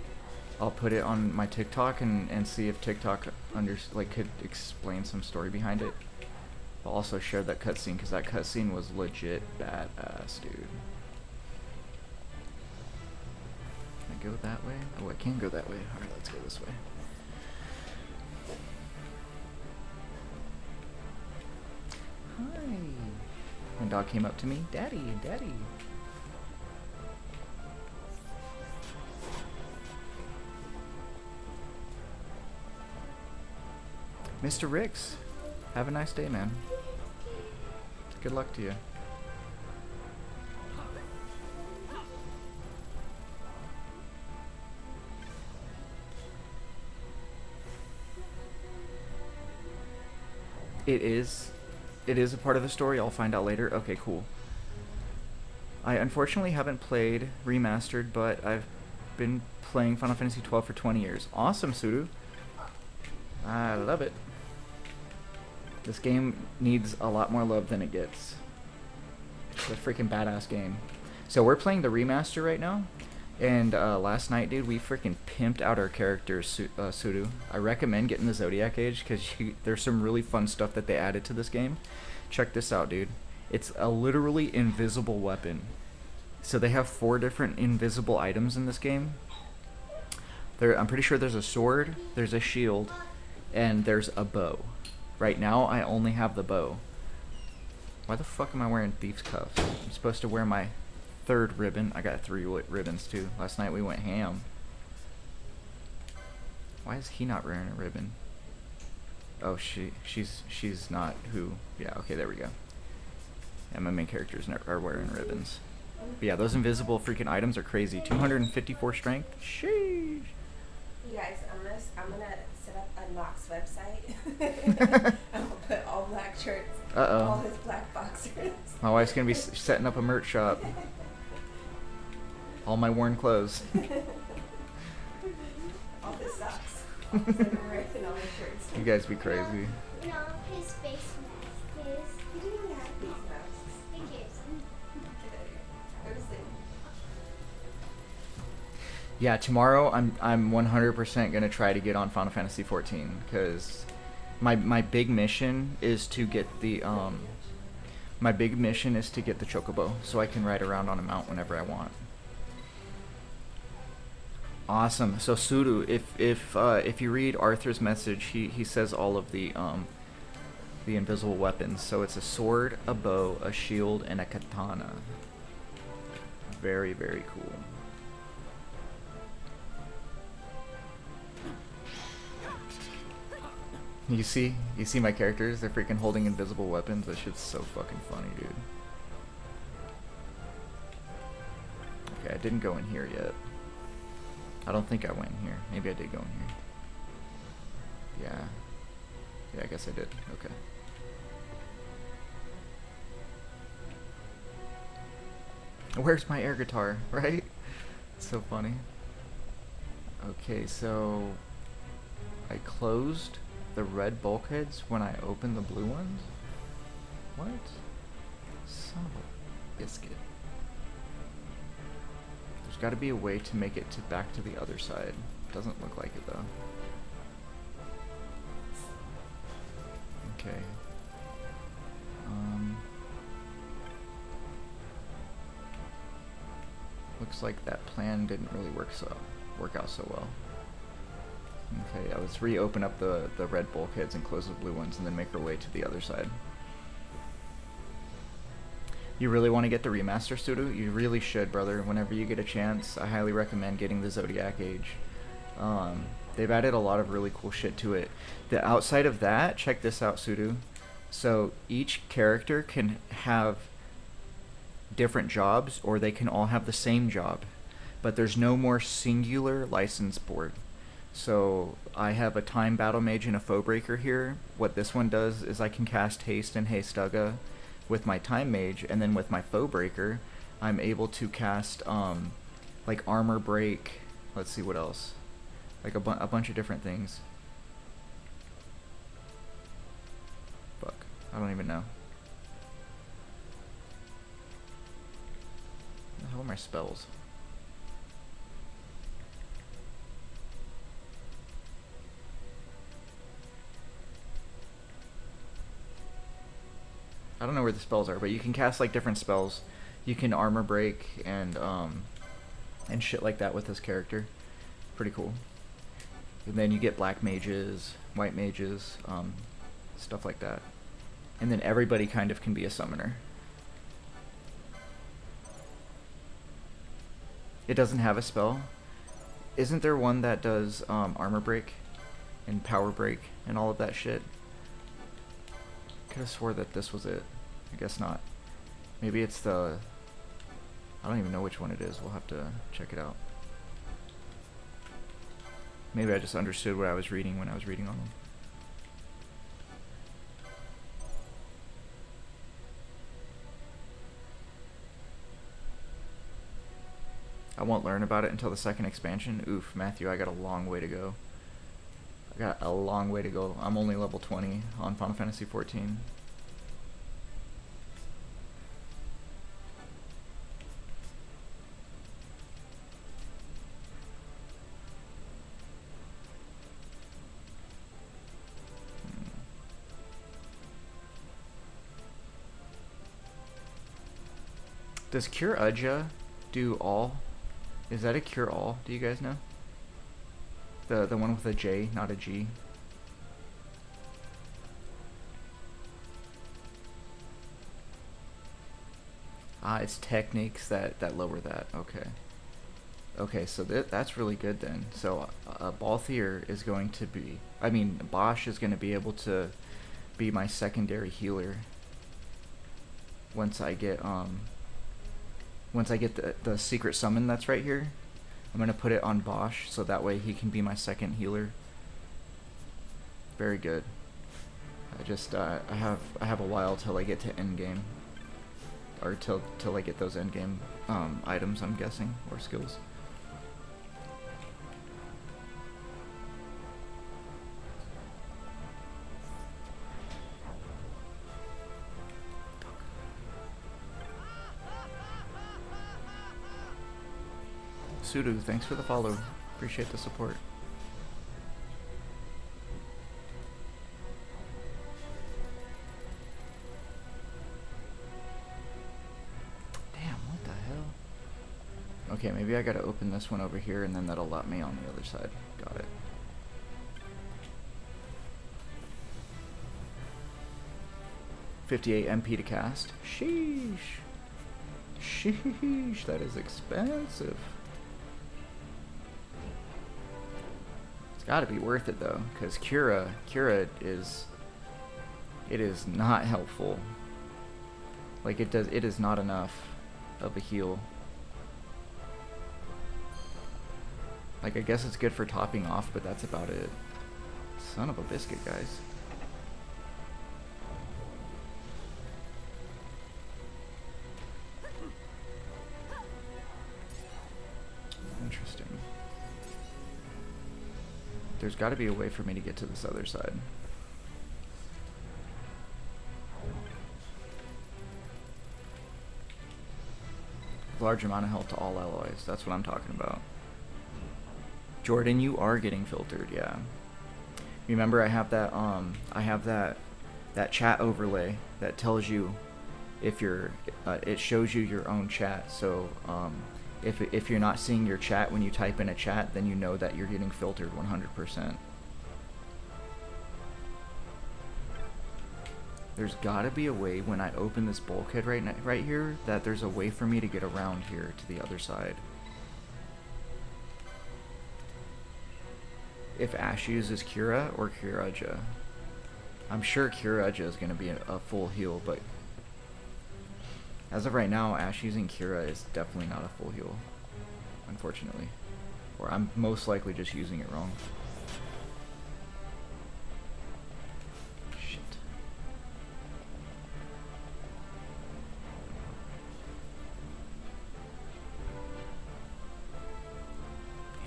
my TikTok and see if TikTok could explain some story behind it. I'll also share that cutscene because that cutscene was legit badass, dude. Can I go that way? Oh, I can go that way. Alright, let's go this way. Hi. My dog came up to me. Daddy, daddy. Mr. Ricks, have a nice day, man. Good luck to you. It is a part of the story. I'll find out later. Okay, cool. I unfortunately haven't played Remastered, but I've been playing Final Fantasy XII for 20 years. Awesome, Sudu. I love it. This game needs a lot more love than it gets. It's a freaking badass game. So we're playing the remaster right now, and last night, dude, we freaking pimped out our characters, Sudu. I recommend getting the Zodiac Age because there's some really fun stuff that they added to this game. Check this out, dude. It's a literally invisible weapon. So they have 4 different invisible items in this game. I'm pretty sure there's a sword, there's a shield, and there's a bow. Right now, I only have the bow. Why the fuck am I wearing thief's cuffs? I'm supposed to wear my 3rd ribbon. I got 3 ribbons too. Last night we went ham. Why is he not wearing a ribbon? Oh, she's not who. Yeah, okay, there we go. Yeah, my main characters are wearing ribbons. But yeah, those invisible freaking items are crazy. 254 strength. Sheesh. You guys, I'm gonna set up a Nox website. I'm gonna put all black shirts. Uh-oh. All his black boxers. My wife's gonna be setting up a merch shop. All my worn clothes. All his socks. All his underwear and all his shirts. You guys be crazy. No, his face mask is. He didn't even have face masks. He gives. Go to sleep. Yeah, tomorrow I'm 100% gonna try to get on Final Fantasy 14 because my big mission is to get the chocobo so I can ride around on a mount whenever I want. Awesome. So Sudu, if you read Arthur's message, he says all of the invisible weapons. So it's a sword, a bow, a shield, and a katana. Very, very cool. You see my characters? They're freaking holding invisible weapons. That shit's so fucking funny, dude. Okay, I didn't go in here yet. I don't think I went in here. Maybe I did go in here. Yeah. Yeah, I guess I did. Okay. Where's my air guitar, right? It's so funny. Okay, so I closed the red bulkheads when I opened the blue ones? What? Son of a biscuit. There's got to be a way to make it back to the other side. Doesn't look like it though. Okay. Looks like that plan didn't really work out so well. Okay, let's reopen up the red bulkheads and close the blue ones and then make our way to the other side. You really want to get the remaster, Sudo? You really should, brother. Whenever you get a chance, I highly recommend getting the Zodiac Age. They've added a lot of really cool shit to it. The outside of that, check this out, Sudo. So each character can have different jobs, or they can all have the same job. But there's no more singular license board. So I have a time battle mage and a foe breaker here. What this one does is I can cast haste and hastaga with my time mage, and then with my foe breaker I'm able to cast like armor break. Let's see what else, like a bunch of different things. Fuck, I don't even know. How are my spells? know where the spells are, but you can cast like different spells. You can armor break and shit like that with this character. Pretty cool. And then you get black mages, white mages, stuff like that. And then everybody kind of can be a summoner. It doesn't have a spell. Isn't there one that does armor break and power break and all of that shit? Could have swore that this was it. I guess not. Maybe it's the... I don't even know which one it is. We'll have to check it out. Maybe I just understood what I was reading when I was reading on them. I won't learn about it until the second expansion. Oof, Matthew, I got a long way to go. I got a long way to go. I'm only level 20 on Final Fantasy 14. Does Cure Aja do all? Is that a cure all? Do you guys know? The one with a J, not a G. Ah, it's techniques that lower that. Okay. Okay, so that's really good then. So Balthier is going to be... I mean, Bosch is going to be able to be my secondary healer once I get the secret summon that's right here. I'm gonna put it on Bosch so that way he can be my second healer. Very good. I just I have a while till I get to end game, or till I get those end game items, I'm guessing, or skills. Sudu, thanks for the follow. Appreciate the support. Damn, what the hell? Okay, maybe I gotta open this one over here and then that'll let me on the other side. Got it. $58 MP to cast. Sheesh. Sheesh, that is expensive. It's got to be worth it though, because Cura is not helpful. Like it is not enough of a heal. Like I guess it's good for topping off, but that's about it. Son of a biscuit, guys. Interesting. There's got to be a way for me to get to this other side. Large amount of health to all alloys. That's what I'm talking about. Jordan, you are getting filtered, yeah. Remember, I have that chat overlay that tells you if you're it shows you your own chat. So if you're not seeing your chat when you type in a chat, then you know that you're getting filtered 100%. There's gotta be a way when I open this bulkhead right here that there's a way for me to get around here to the other side. If Ash uses Cura or Curaja. I'm sure Curaja is gonna be a full heal, but as of right now, Ash using Cura is definitely not a full heal, unfortunately. Or I'm most likely just using it wrong. Shit.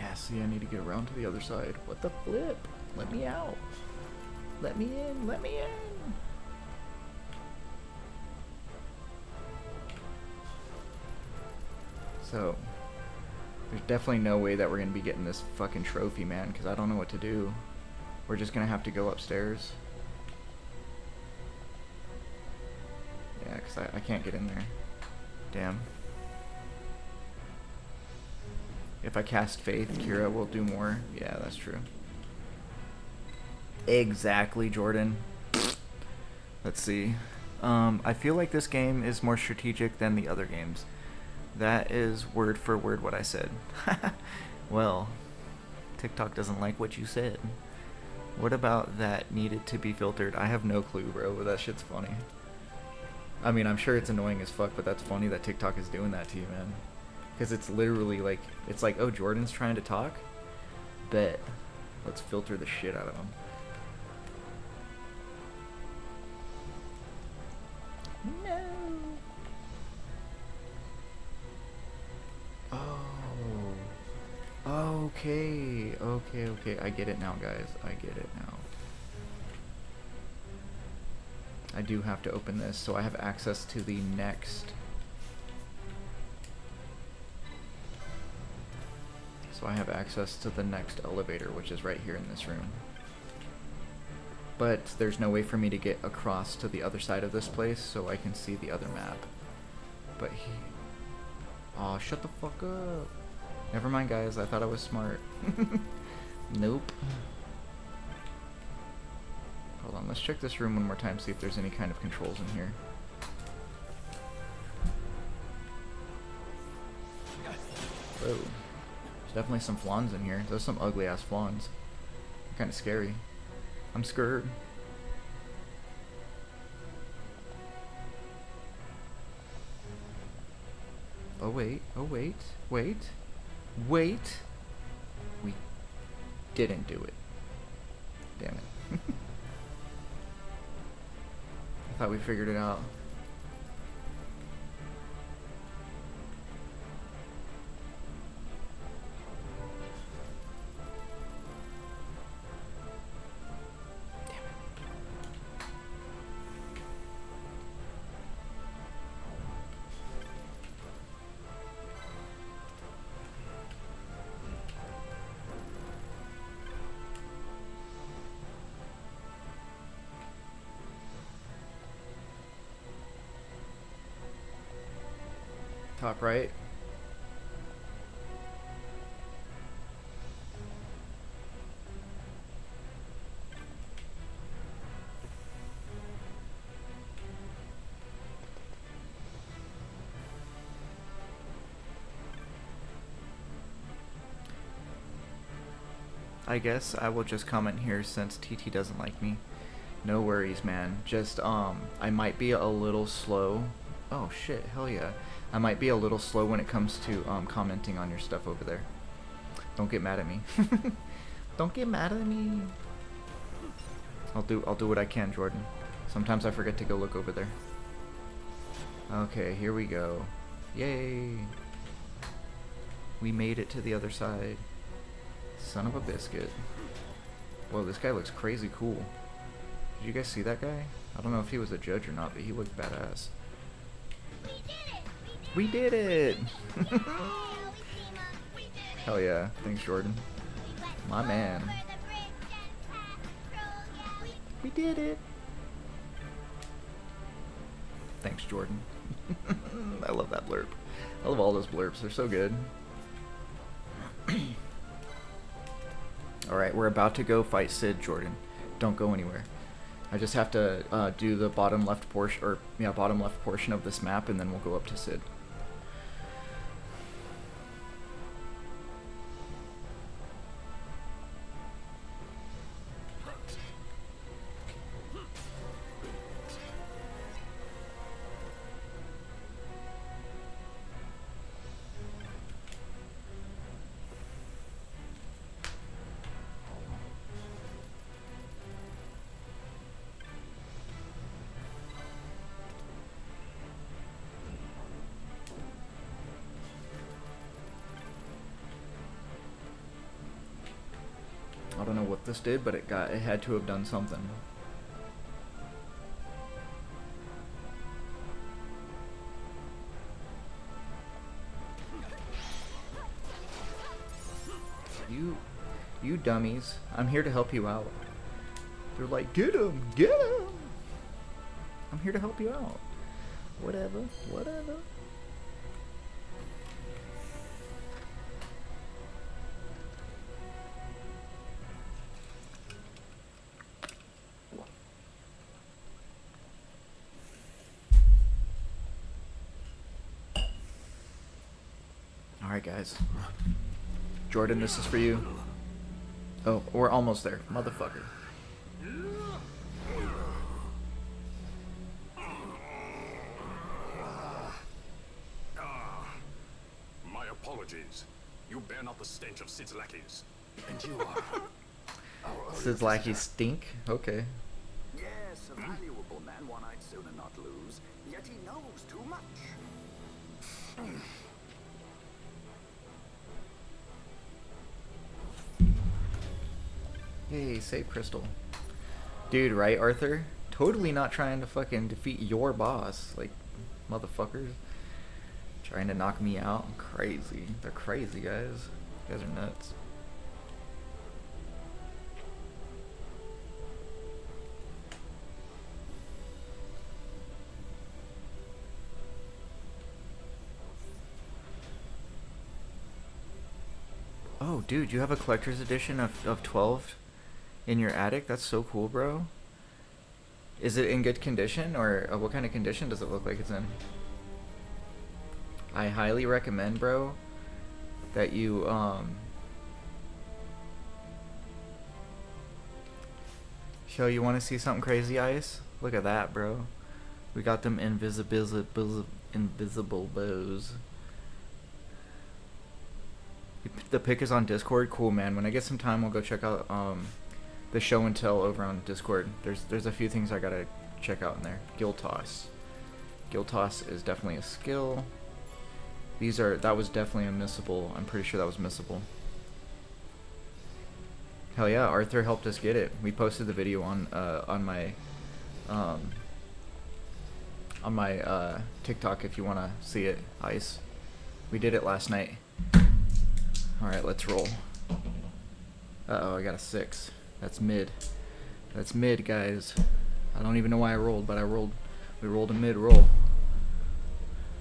Yeah, see, I need to get around to the other side. What the flip? Let me out. Let me in. Let me in. So, there's definitely no way that we're going to be getting this fucking trophy, man, because I don't know what to do. We're just going to have to go upstairs Yeah, because I can't get in there. Damn. If I cast Faith, Kira will do more. Yeah, that's true. Exactly, Jordan. Let's see. I feel like this game is more strategic than the other games. That is word for word what I said. Well, TikTok doesn't like what you said. What about that needed to be filtered? I have no clue, bro, but that shit's funny. I mean, I'm sure it's annoying as fuck, but that's funny that TikTok is doing that to you, man. Because it's literally like, it's like, oh, Jordan's trying to talk? Bet. Let's filter the shit out of him. No. Oh. Okay. Okay. I get it now, guys. I get it now. I do have to open this, so I have access to the next. So I have access to the next elevator, which is right here in this room. But there's no way for me to get across to the other side of this place, so I can see the other map. But he... Aw, shut the fuck up. Never mind, guys. I thought I was smart. Nope. Hold on, let's check this room one more time, see if there's any kind of controls in here. Whoa. There's definitely some flans in here. There's some ugly ass flans. They're kind of scary. I'm scared. Oh wait, wait. We didn't do it. Damn it. I thought we figured it out. Top right. I guess I will just comment here since TT doesn't like me. No worries, man. Just I might be a little slow. Oh shit, hell yeah. I might be a little slow when it comes to commenting on your stuff over there. Don't get mad at me. Don't get mad at me. I'll do what I can, Jordan. Sometimes I forget to go look over there. Okay, here we go. Yay. We made it to the other side. Son of a biscuit. Whoa, this guy looks crazy cool. Did you guys see that guy? I don't know if he was a judge or not, but he looked badass. We did it! Hell yeah. Thanks, Jordan. My man. We did it! Thanks, Jordan. I love that blurb. I love all those blurbs. They're so good. Alright, we're about to go fight Sid, Jordan. Don't go anywhere. I just have to do the bottom left portion of this map, and then we'll go up to Sid. I don't know what this did, but it had to have done something. You dummies. I'm here to help you out. They're like, get him! Get him! I'm here to help you out. Whatever, whatever. Alright, guys. Jordan, this is for you. Oh, we're almost there. Motherfucker. My apologies. You bear not the stench of Sid's lackeys. And you are. Sid's lackeys stink? Okay. Yes, a valuable man, one I'd sooner not lose. Yet he knows too much. Hey, save Crystal. Dude, right, Arthur? Totally not trying to fucking defeat your boss. Like, motherfuckers. Trying to knock me out. Crazy. They're crazy, guys. You guys are nuts. Oh, dude, you have a collector's edition of 12 in your attic? That's so cool, bro. Is it in good condition, or what kind of condition does it look like it's in? I highly recommend, bro, that you, Yo, you want to see something crazy, Ice? Look at that, bro. We got them invisible bows. The pic is on Discord. Cool, man. When I get some time, we'll go check out the show and tell over on Discord. There's a few things I gotta check out in there. Guild toss. Guild toss is definitely a skill. That was definitely a missable. I'm pretty sure that was missable. Hell yeah, Arthur helped us get it. We posted the video on my TikTok if you wanna see it, Ice. We did it last night. Alright, let's roll. Uh-oh, I got a 6. That's mid. That's mid, guys. I don't even know why I rolled, but I rolled. We rolled a mid roll.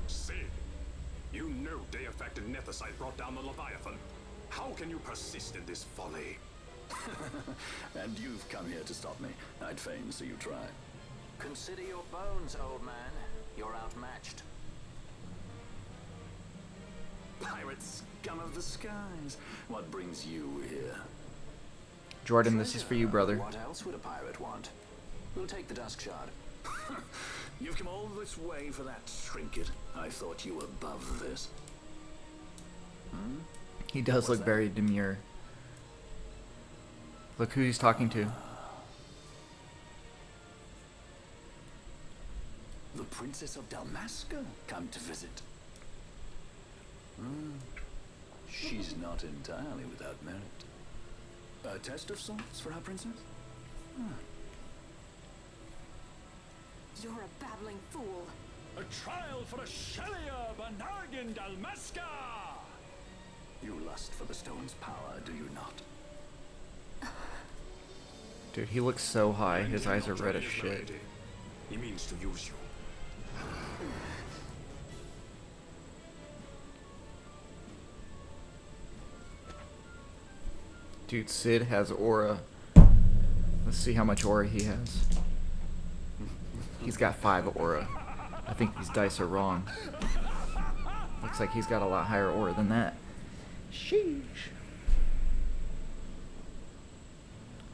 Sid, you know Deifacted Nethicite brought down the Leviathan. How can you persist in this folly? And you've come here to stop me. I'd fain see you try. Consider your bones, old man. You're outmatched. Pirate scum of the skies. What brings you here? Jordan, this is for you, brother. What else would a pirate want? We'll take the dusk shard. You've come all this way for that trinket. I thought you were above this. Hmm? He does look very demure. Look who he's talking to. The Princess of Dalmasca come to visit. She's not entirely without merit. A test of sorts for our princess? You're a babbling fool. A trial for a Shelia Banargan Dalmasca! You lust for the stone's power, do you not? Dude, he looks so high. His eyes are red as shit. He means to use you. Dude, Sid has aura. Let's see how much aura he has. He's got 5 aura. I think these dice are wrong. Looks like he's got a lot higher aura than that. Sheesh.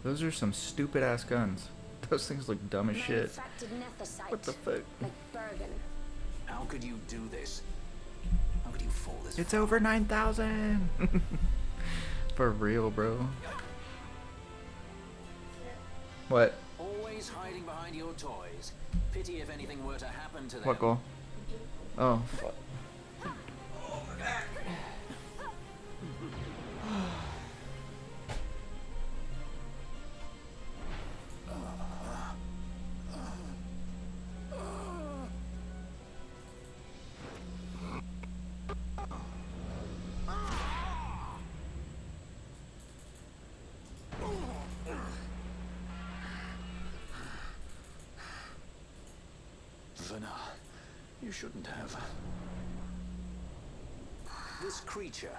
Those are some stupid ass guns. Those things look dumb as shit. What the fuck? Like Bergen. How could you do this? How could you fall this It's far? over 9,000. For real, bro. What? Always hiding behind your toys. Pity if anything were to happen to them. What goal? Oh, fuck. Vana, You shouldn't have. This creature.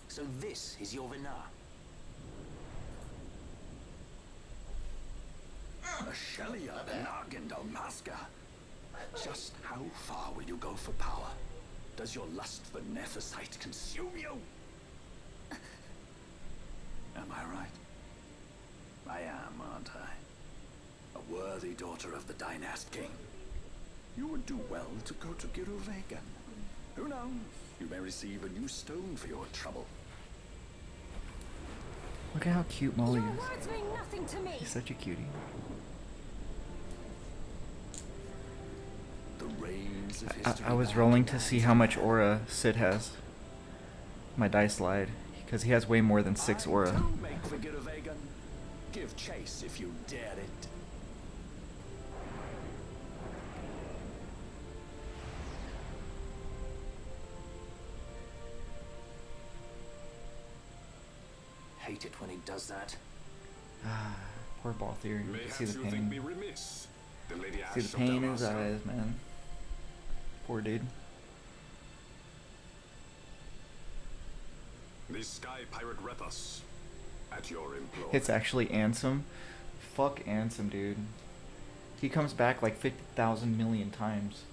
So this is your Vinar. A Shelia Benargendalmaska. Just how far will you go for power? Does your lust for Nephesite consume you? Am I right? I am, aren't I? A worthy daughter of the Dynast King. You would do well to go to Giruvegan. Who knows? You may receive a new stone for your trouble. Look at how cute Molly Your is. words mean nothing to me. She's such a cutie. The reins of history. I was rolling to see how much aura Sid has. My dice lied, because he has way more than 6 aura. Don't make for Giruvegan. Give chase if you dare it. Hate it when he does that. Ah, poor ball theory. You Mayhaps see the you think me pain. remiss. The Lady See the Ash of pain in his Damaska. eyes, man. Poor dude. The Sky Pirate Rethus. At your employ. It's actually Ansem. Fuck Ansem, dude. He comes back like 50,000 million times.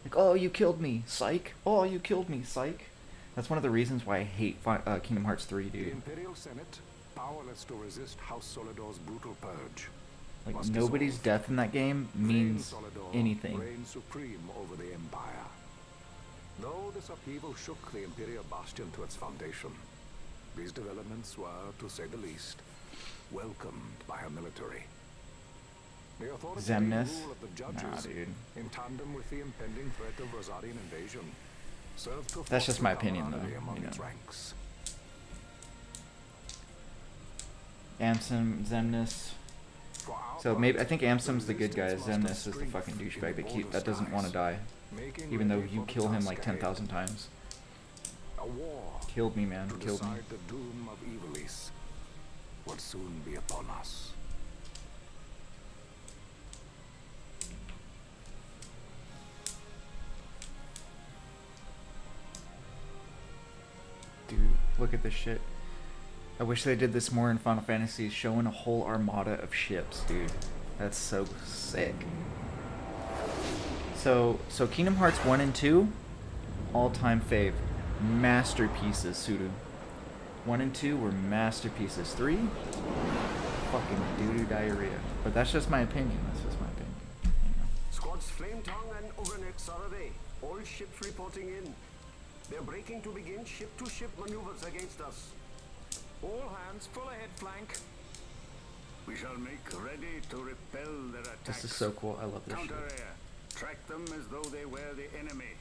Like, oh, you killed me, psych. Oh, you killed me, psych. That's one of the reasons why I hate Kingdom Hearts 3, The dude. Imperial Senate, powerless to resist House Solidor's brutal purge. Like, must nobody's dissolve. death in that game Flame means Solidor anything. reigns supreme over the Empire. Though this upheaval shook the Imperial Bastion to its foundation, these developments were, to say the least, welcomed by her military. The authoritarian Zemnis? rule of the Nah, judges, dude. in tandem with the impending threat of Rosarian invasion, served to That's just foster my opinion, though, camaraderie among you its know. ranks. Ansem, Zemnis. For our So part, maybe I think Amsem's the good guy. resistance must have Zemnis is the fucking strength douchebag in that all that doesn't want to die, making even though ready you for the kill him task like ahead. 10,000 times. A war Killed me, man. to Killed me. decide the doom of Evilise would soon be upon us. Dude, look at this shit. I wish they did this more in Final Fantasy, showing a whole armada of ships, dude. That's so sick. So Kingdom Hearts 1 and 2, all-time fave. Masterpieces, Sudu. 1 and 2 were masterpieces. 3, fucking doo-doo diarrhea. But that's just my opinion. That's just my opinion. You know. Squads Flametongue and Overnex are away. All ships reporting in. They're breaking to begin ship-to-ship maneuvers against us. All hands, full ahead flank. We shall make ready to repel their attacks. This is so cool. I love this shit. Counter-air. Track them as though they were the enemy.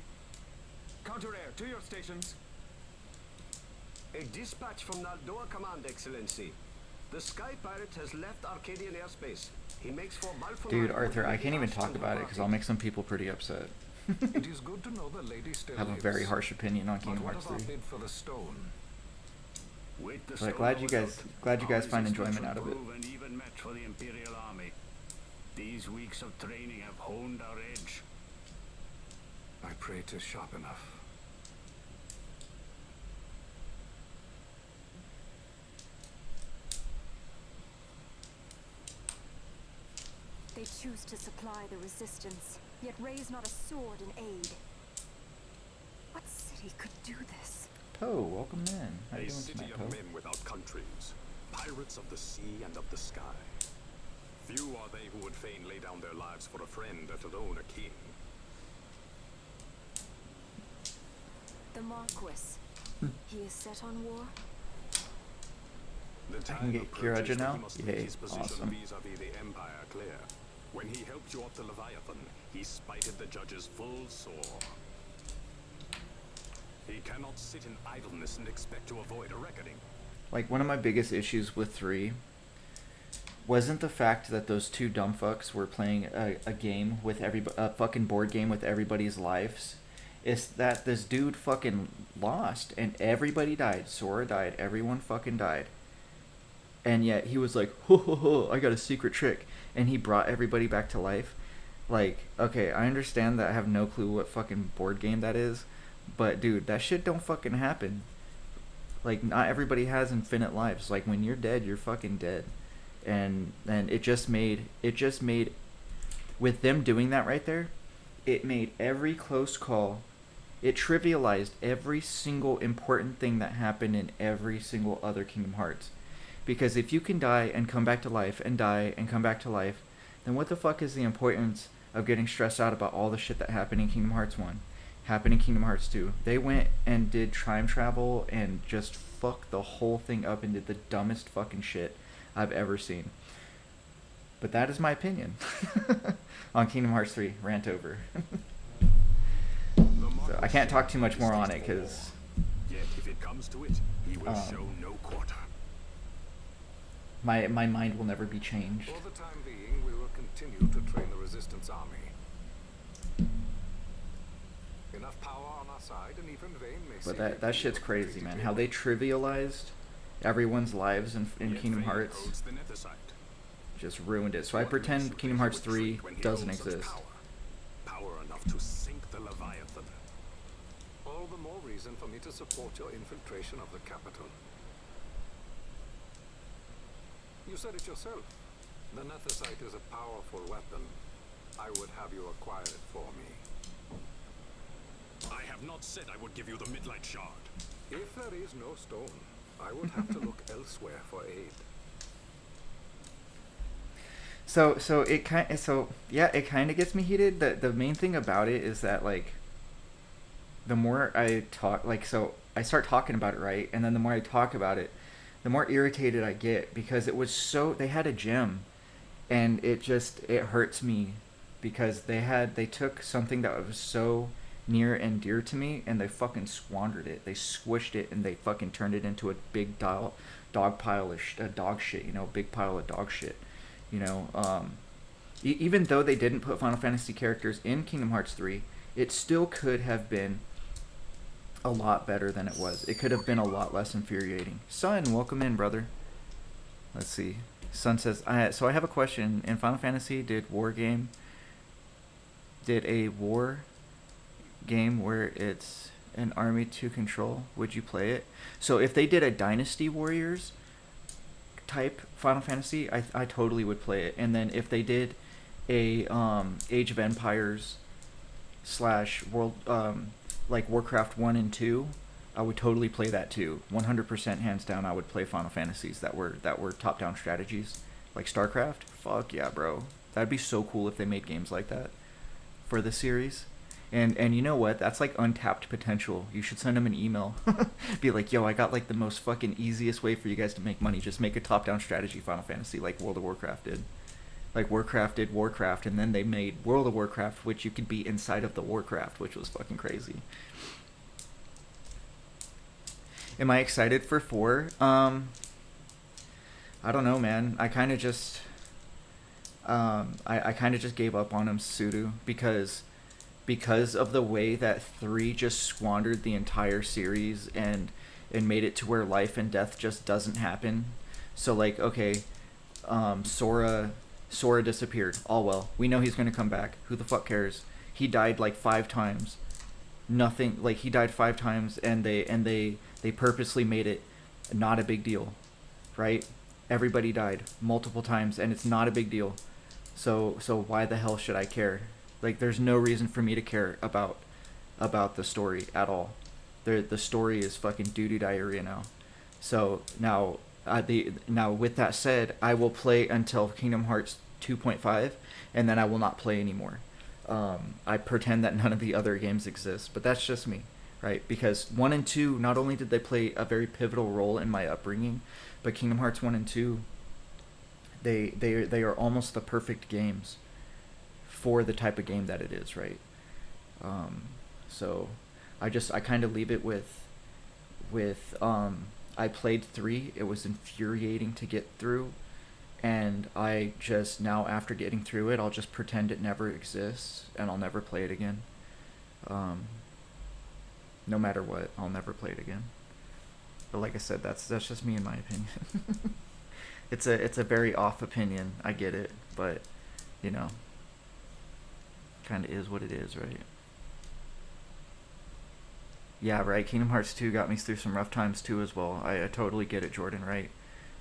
Counter-air, to your stations. A dispatch from Naldoa Command, Excellency. The Sky Pirate has left Arcadian airspace. He makes for Balfour. Dude, Arthur, I can't even talk about it because I'll make some people pretty upset. It is good to know the lady still I have a lives. very harsh opinion on But Kingdom what Hearts of our 3. bid for the stone? With the But stone glad you without, guys our find resistance enjoyment will out of it. prove an even match for the Imperial Army. These weeks of training have honed our edge. I pray 'tis sharp enough. They choose to supply the resistance, yet raise not a sword in aid. What city could do this? Poe, welcome in. How you A doing city tonight, of Poe? men without countries, pirates of the sea and of the sky. Few are they who would fain lay down their lives for a friend, let alone a king. The Marquis. He is set on war? The I can time get of Kiraja purchase now? when he must Yay, make his position awesome. vis-a-vis the Empire clear. When he helped you off the Leviathan, he spited the judges full sore. He cannot sit in idleness and expect to avoid a reckoning. Like, one of my biggest issues with 3 wasn't the fact that those two dumb fucks were playing a game with a fucking board game with everybody's lives. It's that this dude fucking lost and everybody died. Sora died. Everyone fucking died. And yet he was like, ho ho ho, I got a secret trick. And he brought everybody back to life. Like, okay, I understand that I have no clue what fucking board game that is, but dude, that shit don't fucking happen. Like, not everybody has infinite lives. Like, when you're dead, you're fucking dead. And it just made with them doing that right there, it made every close call, it trivialized every single important thing that happened in every single other Kingdom Hearts. Because if you can die and come back to life and die and come back to life, then what the fuck is the importance of getting stressed out about all the shit that happened in Kingdom Hearts 1? Happened in Kingdom Hearts 2. They went and did time travel and just fucked the whole thing up and did the dumbest fucking shit I've ever seen. But that is my opinion on Kingdom Hearts 3. Rant over. So I can't talk too much more on it because Yet if it comes to it, he will show no quarter. my mind will never be changed. For the time being, we will continue to train the Resistance army. Enough power on our side, and even Vayne may But see that shit's crazy, man. How they trivialized everyone's lives in Kingdom Vayne Hearts holds the Netherite. just ruined it. So I pretend Kingdom Hearts 3 doesn't exist. Power enough to sink the Leviathan. all the more reason for me to support your infiltration of the capital. You said it yourself. The Netherite is a powerful weapon. I would have you acquire it for me. I have not said I would give you the Midlight Shard. If there is no stone, I would have to look elsewhere for aid. It kind of gets me heated. The main thing about it is that, like, the more I talk, like, so I start talking about it, right? And then the more I talk about it, the more irritated I get, because it was so, they had a gem, and it hurts me because they took something that was so near and dear to me, and they fucking squandered it. They squished it, and they fucking turned it into a big dog pile of dog shit, you know, big pile of dog shit, you know. Even though they didn't put Final Fantasy characters in Kingdom Hearts 3, it still could have been a lot better than it was. It could have been a lot less infuriating. Son, welcome in, brother. Let's see. Son says, so I have a question. In Final Fantasy, did a war game where it's an army to control, would you play it? So if they did a Dynasty Warriors type Final Fantasy, I totally would play it. And then if they did a Age of Empires / World, like Warcraft 1 and 2, I would totally play that too. 100% hands down, I would play Final Fantasies that were top-down strategies, like StarCraft. Fuck yeah, bro. That'd be so cool if they made games like that for the series. And you know what? That's like untapped potential. You should send them an email. Be like, yo, I got like the most fucking easiest way for you guys to make money. Just make a top-down strategy Final Fantasy like World of Warcraft did. Like Warcraft did Warcraft, and then they made World of Warcraft, which you could be inside of the Warcraft, which was fucking crazy. Am I excited for 4? I don't know, man. I kind of just I kind of just gave up on him, Sudu, because of the way that 3 just squandered the entire series and made it to where life and death just doesn't happen. So like, okay, Sora disappeared. All well. We know he's going to come back. Who the fuck cares? He died like 5 times. Nothing, like he died 5 times, and they purposely made it not a big deal, right? Everybody died multiple times, and it's not a big deal. So why the hell should I care? Like, there's no reason for me to care about the story at all. The story is fucking doo-doo diarrhea now. So now with that said, I will play until Kingdom Hearts 2.5, and then I will not play anymore. I pretend that none of the other games exist, but that's just me, right? Because 1 and 2, not only did they play a very pivotal role in my upbringing, but Kingdom Hearts 1 and 2, they are almost the perfect games for the type of game that it is, right? So I kind of leave it with I played 3. It was infuriating to get through, and I just now, after getting through it, I'll just pretend it never exists, and I'll never play it again. No matter what, I'll never play it again. But like I said, that's just me in my opinion. It's a very off opinion. I get it, but you know. Kind of is what it is, right? Yeah, right. Kingdom Hearts 2 got me through some rough times too as well. I totally get it, Jordan. Right,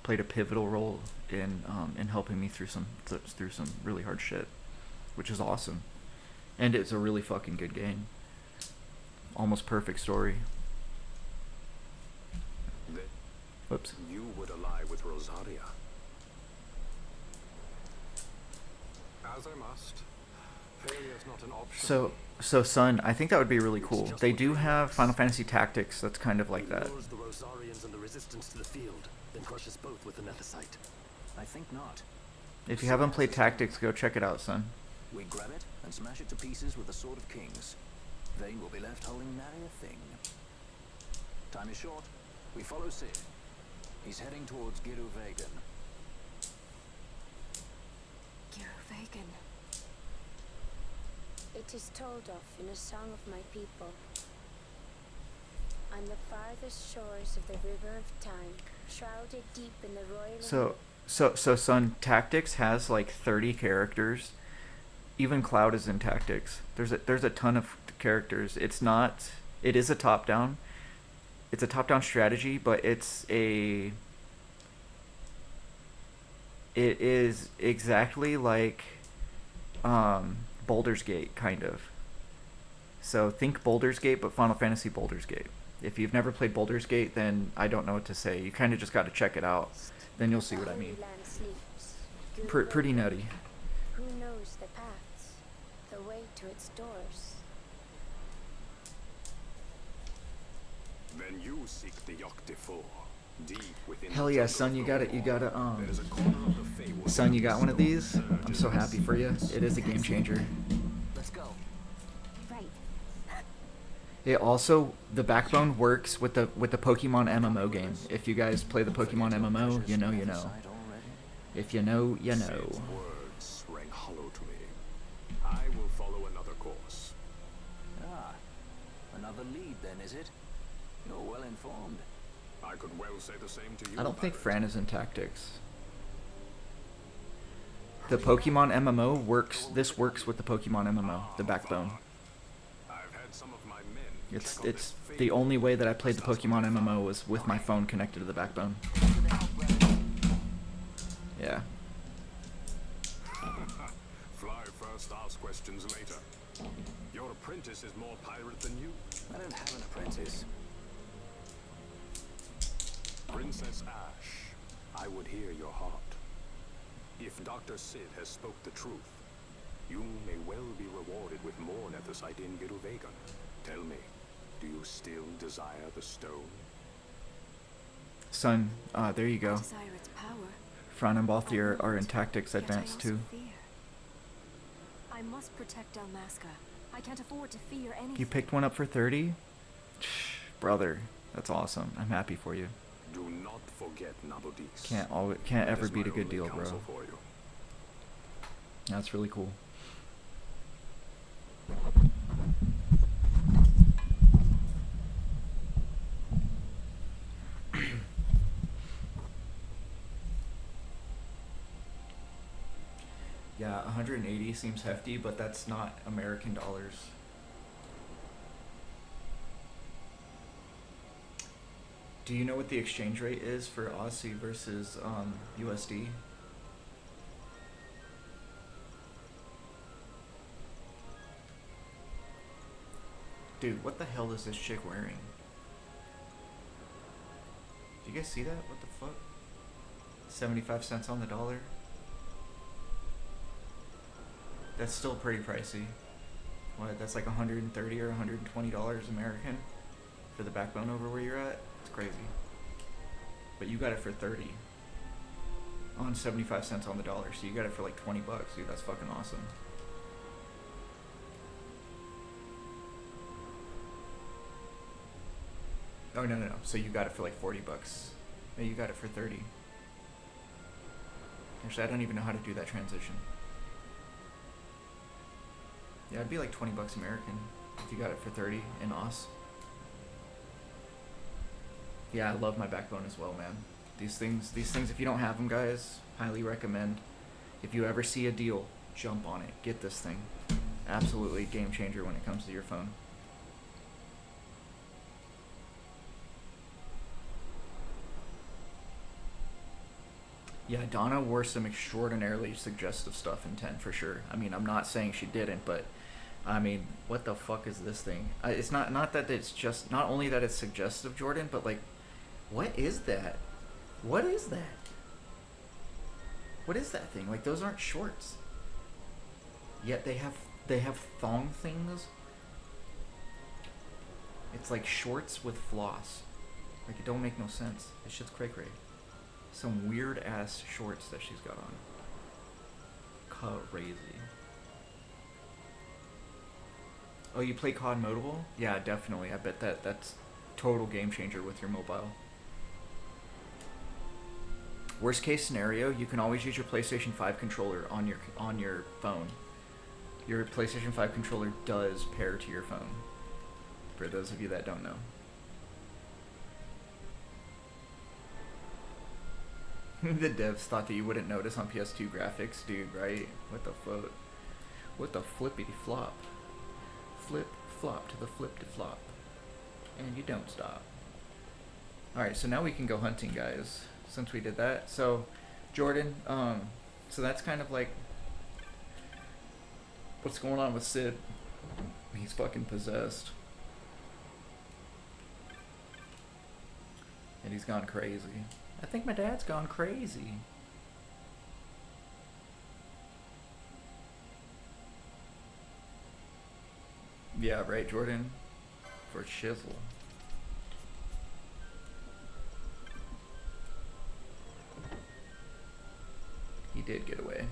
played a pivotal role in helping me through some really hard shit, which is awesome. And it's a really fucking good game. Almost perfect story. Whoops. You would ally with Rosaria. As I must. Failure is not an option. So son, I think that would be really cool. They do have Final Fantasy Tactics that's kind of like that. Lures the Rosarians and the Resistance to the field, then crushes both with the Nethicite. I think not. If you haven't played Tactics, go check it out, son. We grab it and smash it to pieces with the Sword of Kings. Vayne will be left holding nary a thing. Time is short. We follow Cid. He's heading towards Giru Vegan. Vegan. It is told of in a song of my people. On the farthest shores of the river of time, shrouded deep in the royal... So son, Tactics has like 30 characters. Even Cloud is in Tactics. There's a ton of characters. It is a top-down. It's a top-down strategy, but it is exactly like Baldur's Gate, kind of. So think Baldur's Gate, but Final Fantasy Baldur's Gate. If you've never played Baldur's Gate, then I don't know what to say. You kind of just got to check it out. Then you'll see what I mean. Pretty nutty. Who knows the paths, the way to its doors? Then you seek the Yoctifor, deep within. Hell yeah, son, you gotta son, you got one of these? I'm so happy for you. It is a game changer. Let's go. Right. It also, the backbone works with the Pokemon MMO game. If you guys play the Pokemon MMO, you know you know. If you know, you know. Sid's words rang hollow to me. I will follow another course. Ah, another lead then, is it? You're well informed. I could well say the same to you. I don't think Pirate. Fran is in Tactics. The Pokemon MMO works. This works with the Pokemon MMO, the backbone. I've had some of my men check on It's this the only way that I played the Pokemon MMO was with my phone connected to the backbone. Yeah. Fly first, ask questions later. Your apprentice is more pirate than you. I don't have an apprentice. Princess Ash, I would hear your heart. If Dr. Cid has spoke the truth, you may well be rewarded with more Nethicite in Giru Vegan. Tell me, do you still desire the stone? Son, there you go. Desire its power. Fran and Balthier are in Tactics Yet I Advanced also too. fear. I must protect Dalmasca. I can't afford to fear anything. You picked one up for 30? Brother, that's awesome. I'm happy for you. Do not forget Nabodis. Can't ever beat a good deal, bro. For you. That's really cool. Yeah, 180 seems hefty, but that's not American dollars. Do you know what the exchange rate is for Aussie versus USD? Dude, what the hell is this chick wearing? Do you guys see that? What the fuck? 75 cents on the dollar? That's still pretty pricey. What, that's like $130 or $120 American for the backbone over where you're at? It's crazy. But you got it for 30 on 75 cents on the dollar, so you got it for like 20 bucks, dude. That's fucking awesome. Oh, no. So you got it for like 40 bucks. No, you got it for 30. Actually, I don't even know how to do that transition. Yeah, it'd be like 20 bucks American if you got it for 30 in Aus. Yeah, I love my backbone as well, man. These things, if you don't have them, guys, highly recommend. If you ever see a deal, jump on it. Get this thing. Absolutely game changer when it comes to your phone. Yeah, Donna wore some extraordinarily suggestive stuff in 10 for sure. I mean, I'm not saying she didn't, but I mean, what the fuck is this thing? It's not that it's just, not only that it's suggestive, Jordan, but like, what is that? What is that? What is that thing? Like, those aren't shorts. Yet they have thong things. It's like shorts with floss. Like, it don't make no sense. It's just cray cray. Some weird ass shorts that she's got on. Crazy. Oh, you play COD Mobile? Yeah, definitely. I bet that's total game changer with your mobile. Worst case scenario, you can always use your PlayStation 5 controller on your phone. Your PlayStation 5 controller does pair to your phone. For those of you that don't know. The devs thought that you wouldn't notice on PS2 graphics, dude, right? What the fuck? What the flippity flop? Flip, flop to the flip to flop. And you don't stop. Alright, so now we can go hunting, guys. Since we did that. So, Jordan, so that's kind of like what's going on with Sid. He's fucking possessed. And he's gone crazy. I think my dad's gone crazy. Yeah, right, Jordan? For shizzle. He did get away.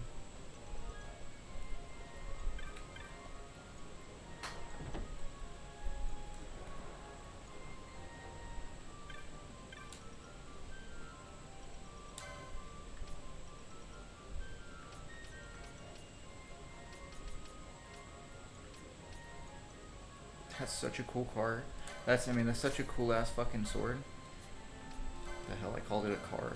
That's such a cool car. That's such a cool ass fucking sword. The hell, I called it a car.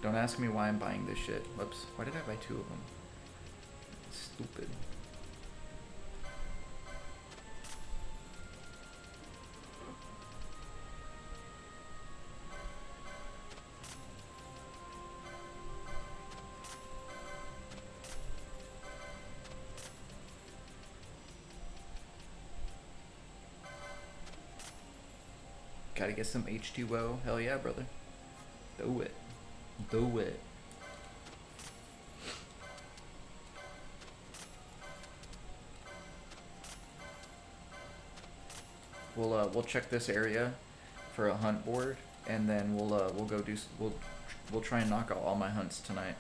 Don't ask me why I'm buying this shit. Whoops. Why did I buy 2 of them? Stupid. Gotta get some H2O. Hell yeah, brother. Do it. Do it. We'll check this area for a hunt board, and then we'll go do we'll try and knock out all my hunts tonight.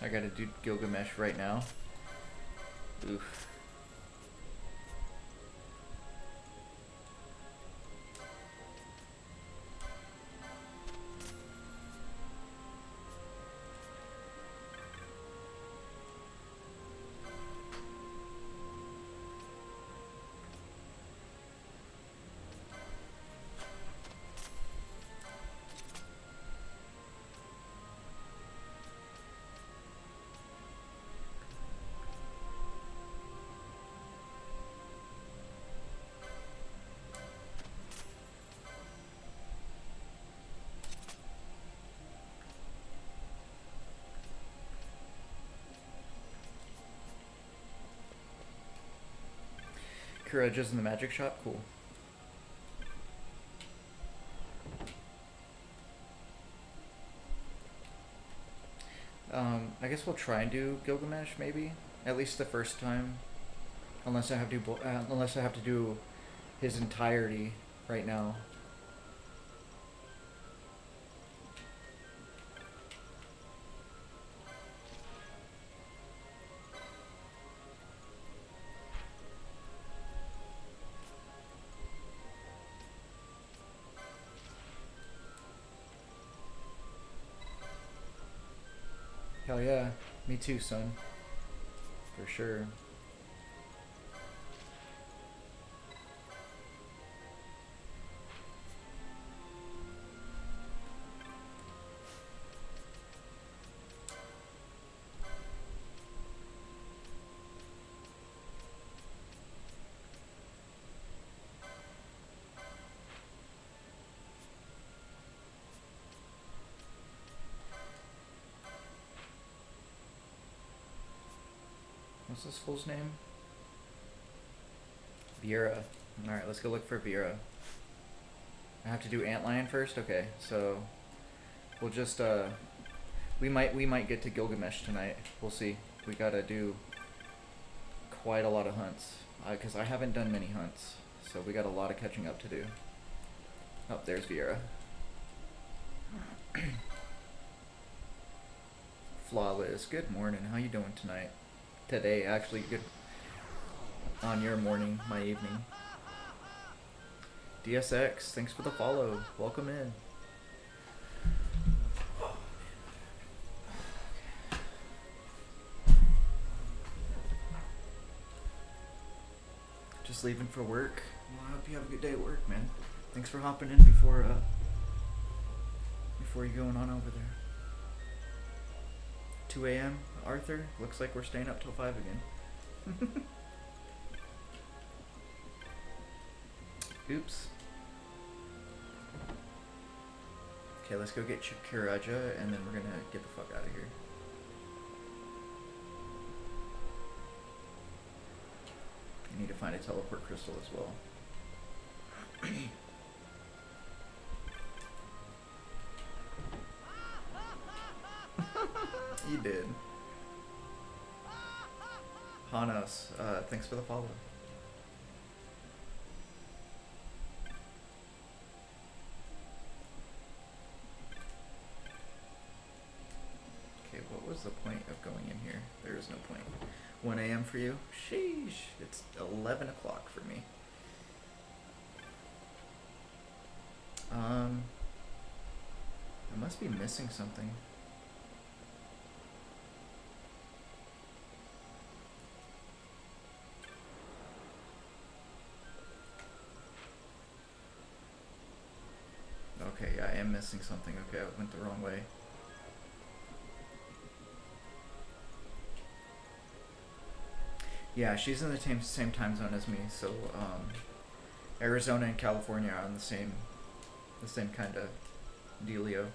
I gotta do Gilgamesh right now. Oof. Just in the magic shop? Cool. I guess we'll try and do Gilgamesh, maybe? At least the first time. Unless I have to do his entirety right now. Hell yeah. Me too, son. For sure. What's this fool's name? Vera. Alright, let's go look for Vera. I have to do Antlion first? Okay, so we'll just we might get to Gilgamesh tonight. We'll see. We gotta do quite a lot of hunts. Because I haven't done many hunts. So we got a lot of catching up to do. Oh, there's Vera. Flawless. Good morning. How you doing tonight? Today, actually, good on your morning, my evening. DSX, thanks for the follow. Welcome in. Just leaving for work. Well, I hope you have a good day at work, man. Thanks for hopping in before you going on over there. 2 a.m. Arthur, looks like we're staying up till 5 again. Oops. Okay, let's go get Kiraja, and then we're gonna get the fuck out of here. I need to find a teleport crystal as well. You did. Hanos, thanks for the follow. Okay, what was the point of going in here? There is no point. 1 a.m. for you? Sheesh. It's 11 o'clock for me. I must be missing something. Okay, yeah, I am missing something. Okay, I went the wrong way. Yeah, she's in the same time zone as me, so Arizona and California are on the same kind of dealio.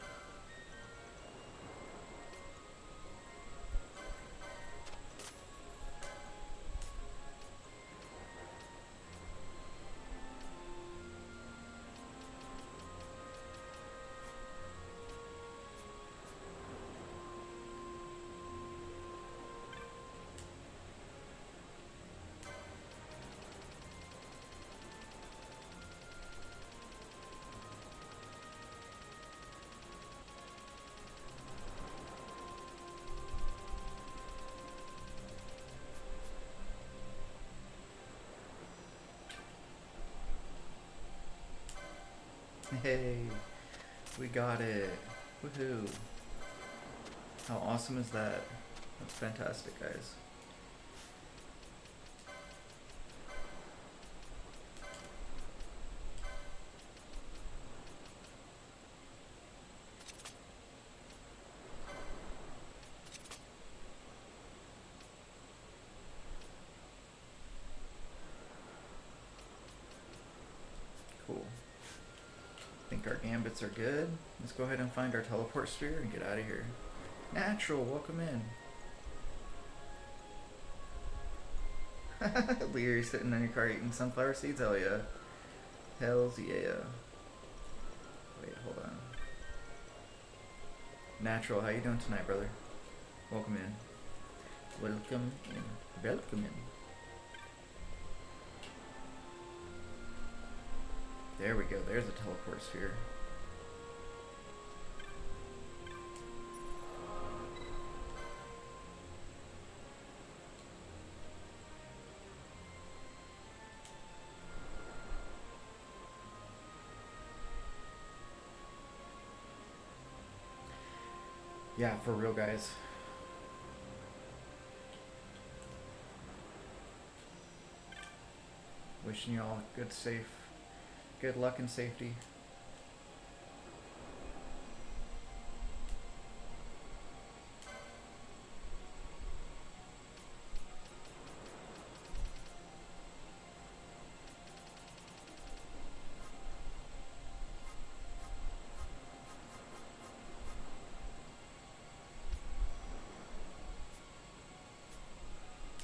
Hey, we got it. Woohoo. How awesome is that? That's fantastic, guys. Cool. Think our gambits are good. Let's go ahead and find our teleport sphere and get out of here. Natural, welcome in. Leary sitting on your car eating sunflower seeds? Hell yeah. Hells yeah. Wait, hold on. Natural, how you doing tonight, brother? Welcome in. Welcome in. Welcome in. There we go, there's a teleport sphere. Yeah, for real, guys. Wishing you all good luck and safety.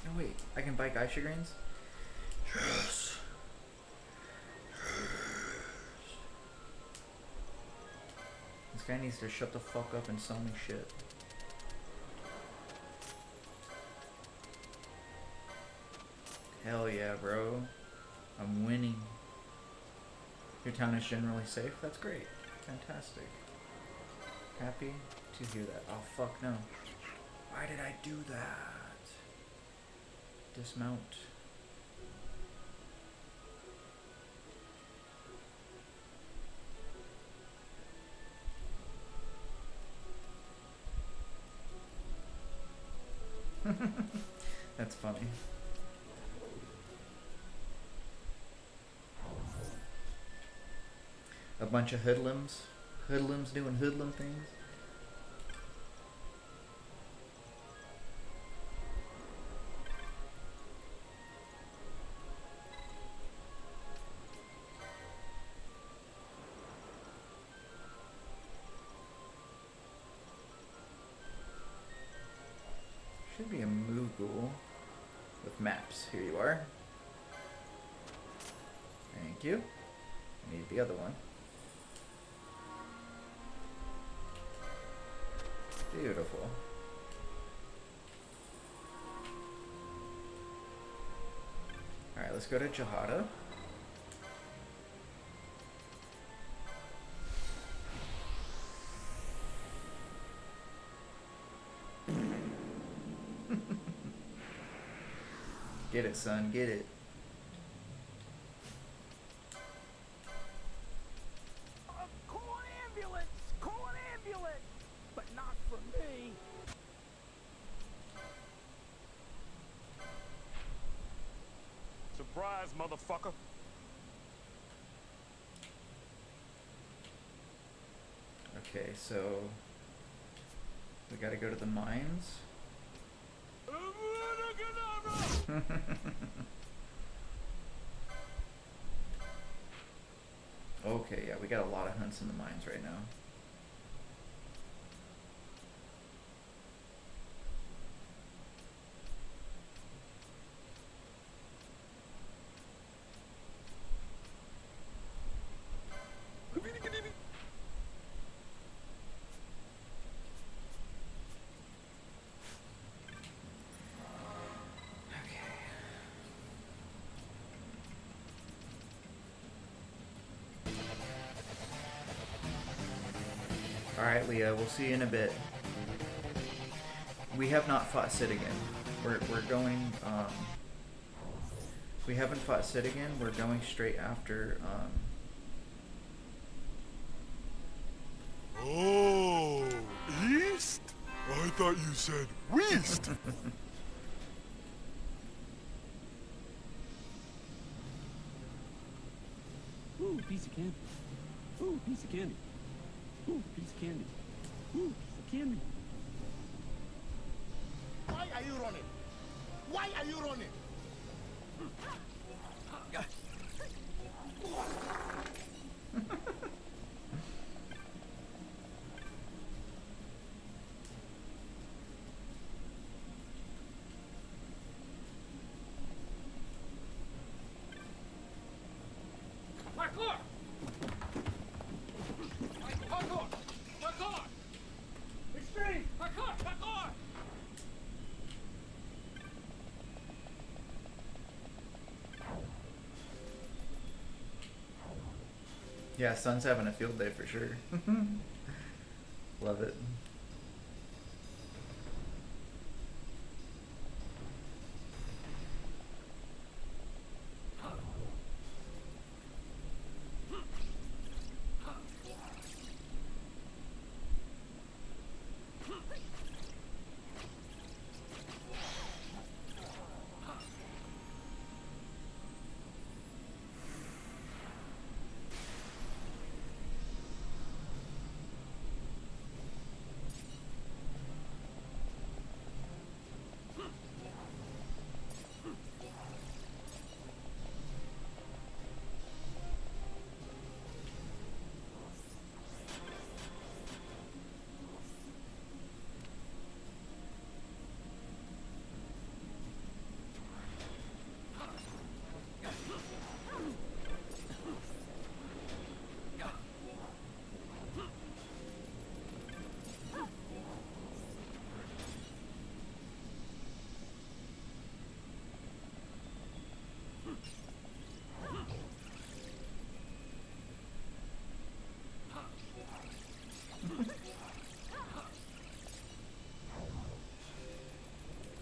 Oh wait, I can buy Geisha Greens? Yes. This guy needs to shut the fuck up and sell me shit. Hell yeah, bro. I'm winning. Your town is generally safe? That's great. Fantastic. Happy to hear that. Oh fuck no. Why did I do that? Dismount. That's funny. A bunch of hoodlums. Hoodlums doing hoodlum things. Should be a Moogle with maps. Here you are. Thank you. I need the other one. Beautiful. Alright, let's go to Jahada. Get it, son, get it. Call an ambulance! Call an ambulance! But not for me. Surprise, motherfucker. Okay, so we gotta go to the mines. Okay, yeah, we got a lot of hunts in the mines right now. Alright, Leah, we'll see you in a bit. We have not fought Sid again. We're going, we haven't fought Sid again. We're going straight after, Oh, east? I thought you said west. Ooh, piece of candy. Ooh, piece of candy. Ooh, piece of candy. Ooh, piece of candy. Why are you running? Why are you running? Parkour! Parkour! Parkour! Extreme! Parkour! Parkour! yeah, Sun's having a field day for sure. Love it.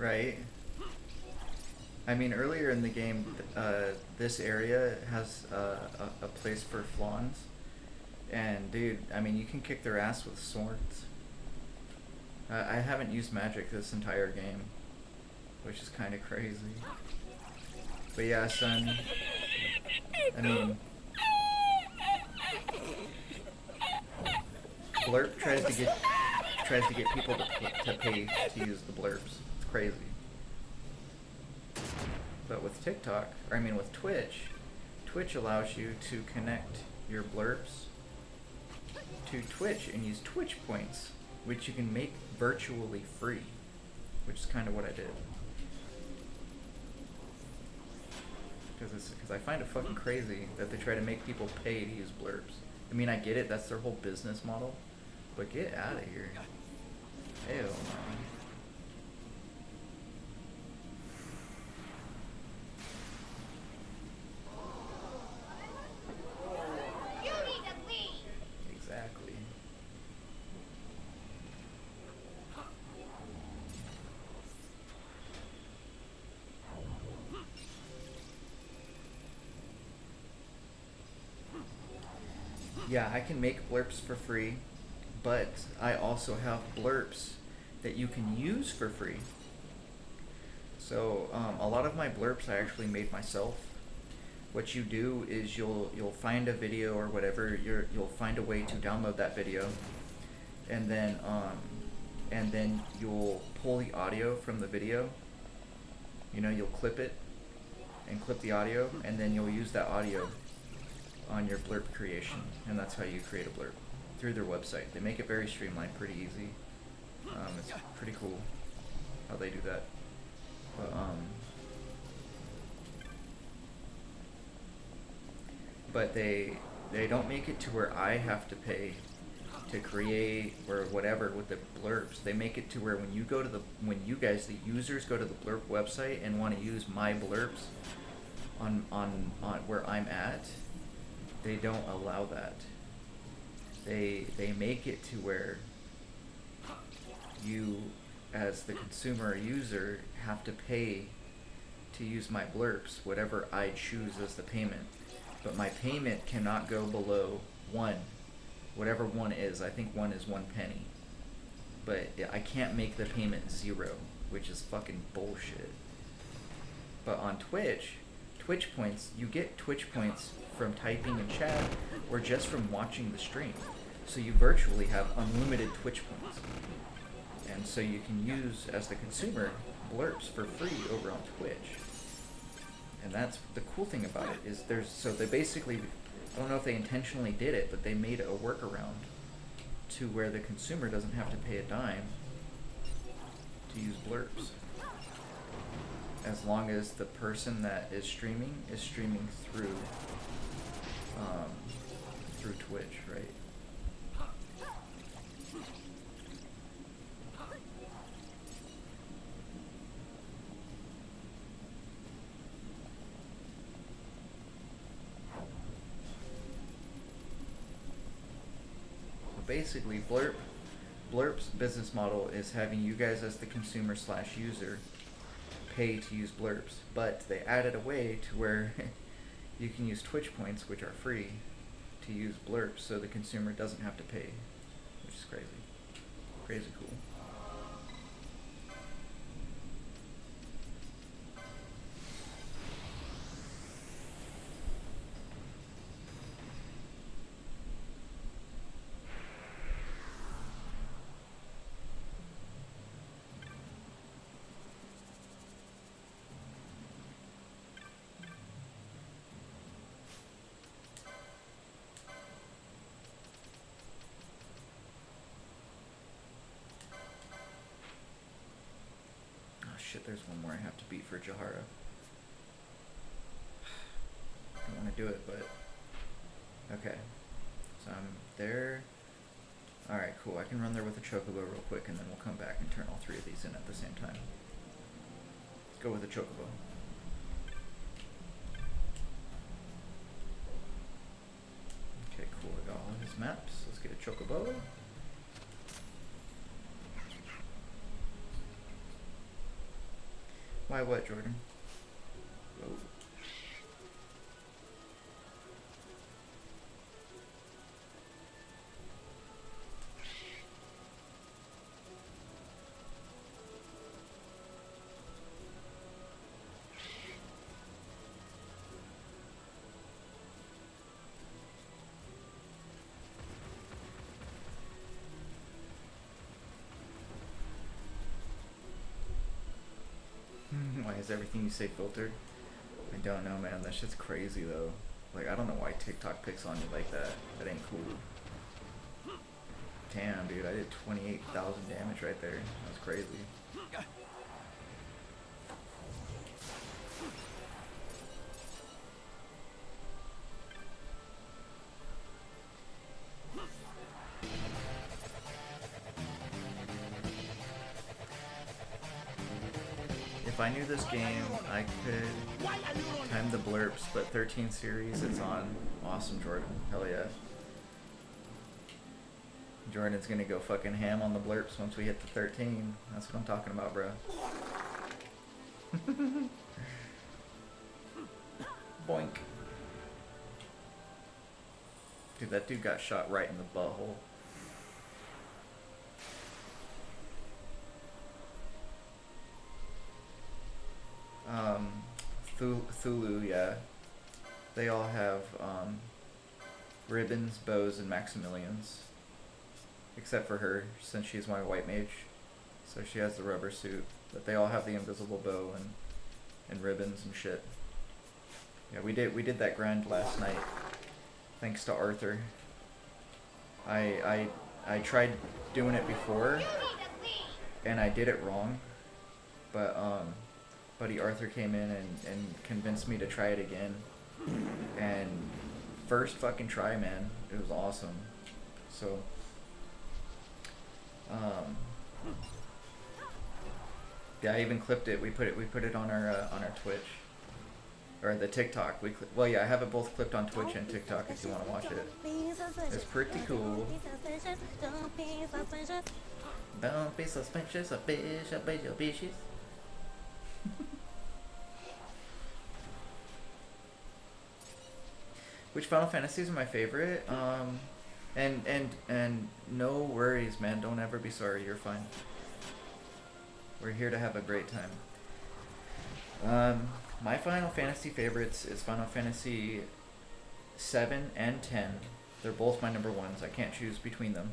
right? I mean, earlier in the game, this area has a place for flawns. And dude, I mean, you can kick their ass with swords. I haven't used magic this entire game, which is kind of crazy. But yeah, son, I mean, Blurp tries to get people to pay to use the blurps. It's crazy. But with TikTok, or I mean with Twitch, Twitch allows you to connect your blurps to Twitch and use Twitch points, which you can make virtually free, which is kind of what I did. Because I find it fucking crazy that they try to make people pay to use blurps. I mean, I get it, that's their whole business model, but get out of here. Hell no. Exactly. Yeah, I can make blurps for free, but I also have blurps that you can use for free. So a lot of my blurps I actually made myself. What you do is you'll find a video or whatever, you'll find a way to download that video, and then you'll pull the audio from the video. You know, you'll clip it and clip the audio, and then you'll use that audio on your blurp creation, and that's how you create a blurp through their website. They make it very streamlined, pretty easy. It's pretty cool how they do that. But they don't make it to where I have to pay to create or whatever with the blurps. They make it to where when you guys, the users, go to the blurp website and want to use my blurps on where I'm at, they don't allow that. They make it to where you, as the consumer or user, have to pay to use my blurps, whatever I choose as the payment. But my payment cannot go below 1, whatever 1 is. I think 1 is 1 penny. But I can't make the payment 0, which is fucking bullshit. But on Twitch points, you get Twitch points from typing in chat or just from watching the stream. So you virtually have unlimited Twitch points. And so you can use, as the consumer, blurps for free over on Twitch. And that's the cool thing about it, is they basically, I don't know if they intentionally did it, but they made a workaround to where the consumer doesn't have to pay a dime to use blurps. As long as the person that is streaming through Twitch, right? Basically, Blurp's business model is having you guys as the consumer / user pay to use blurps, but they added a way to where you can use Twitch points, which are free, to use blurps, so the consumer doesn't have to pay, which is crazy. Crazy cool. There's one more I have to beat for Jahara. I don't want to do it, but okay. So I'm there. Alright, cool. I can run there with a Chocobo real quick, and then we'll come back and turn all 3 of these in at the same time. Let's go with a Chocobo. Okay, cool. I got all of his maps. Let's get a Chocobo. Why what, Jordan? Oh. Why is everything you say filtered? I don't know, man. That shit's crazy, though. Like, I don't know why TikTok picks on you like that. That ain't cool. Damn, dude. I did 28,000 damage right there. That was crazy. If I knew this game, I could time the blurps, but 13 series, it's on. Awesome, Jordan. Hell yeah. Jordan's gonna go fucking ham on the blurps once we hit the 13. That's what I'm talking about, bro. Boink. Dude, that dude got shot right in the butthole. Thulu, yeah. They all have ribbons, bows, and Maximilians. Except for her, since she's my white mage. So she has the rubber suit. But they all have the invisible bow and ribbons and shit. Yeah, we did that grind last night. Thanks to Arthur. I tried doing it before and I did it wrong. But buddy Arthur came in and convinced me to try it again. And first fucking try, man, it was awesome. So yeah, I even clipped it. We put it on our Twitch or the TikTok. Well, yeah, I have it both clipped on Twitch and TikTok if you want to watch it. It's pretty cool. Don't be suspicious of bitches. Which Final Fantasies are my favorite? And no worries, man. Don't ever be sorry. You're fine. We're here to have a great time. My Final Fantasy favorites is Final Fantasy 7 and 10. They're both my number ones. I can't choose between them.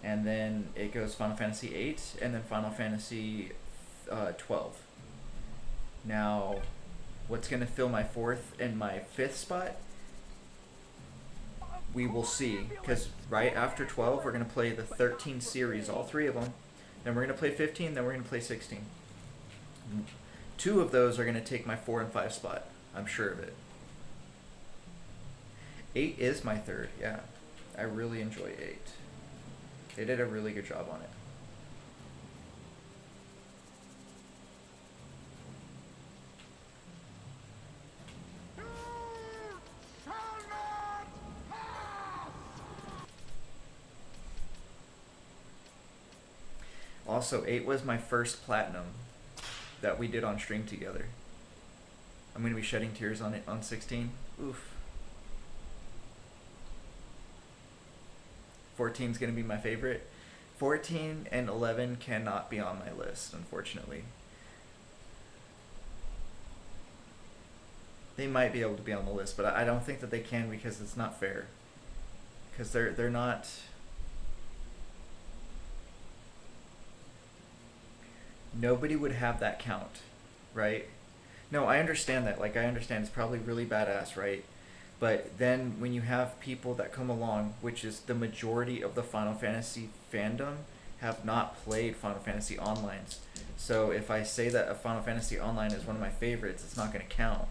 And then it goes Final Fantasy 8 and then Final Fantasy 12. Now, what's going to fill my 4th and my 5th spot? We will see, because right after 12 we're going to play the 13 series, all 3 of them. Then we're going to play 15, then we're going to play 16. 2 of those are going to take my 4 and 5 spot. I'm sure of it. 8 is my 3rd, yeah. I really enjoy 8. They did a really good job on it. Also, 8 was my first platinum that we did on stream together. I'm going to be shedding tears on it on 16. Oof. 14 is going to be my favorite. 14 and 11 cannot be on my list, unfortunately. They might be able to be on the list, but I don't think that they can because it's not fair. Because they're not... Nobody would have that count, right? No, I understand that. Like, I understand it's probably really badass, right? But then when you have people that come along, which is the majority of the Final Fantasy fandom, have not played Final Fantasy Onlines. So if I say that a Final Fantasy Online is one of my favorites, it's not going to count.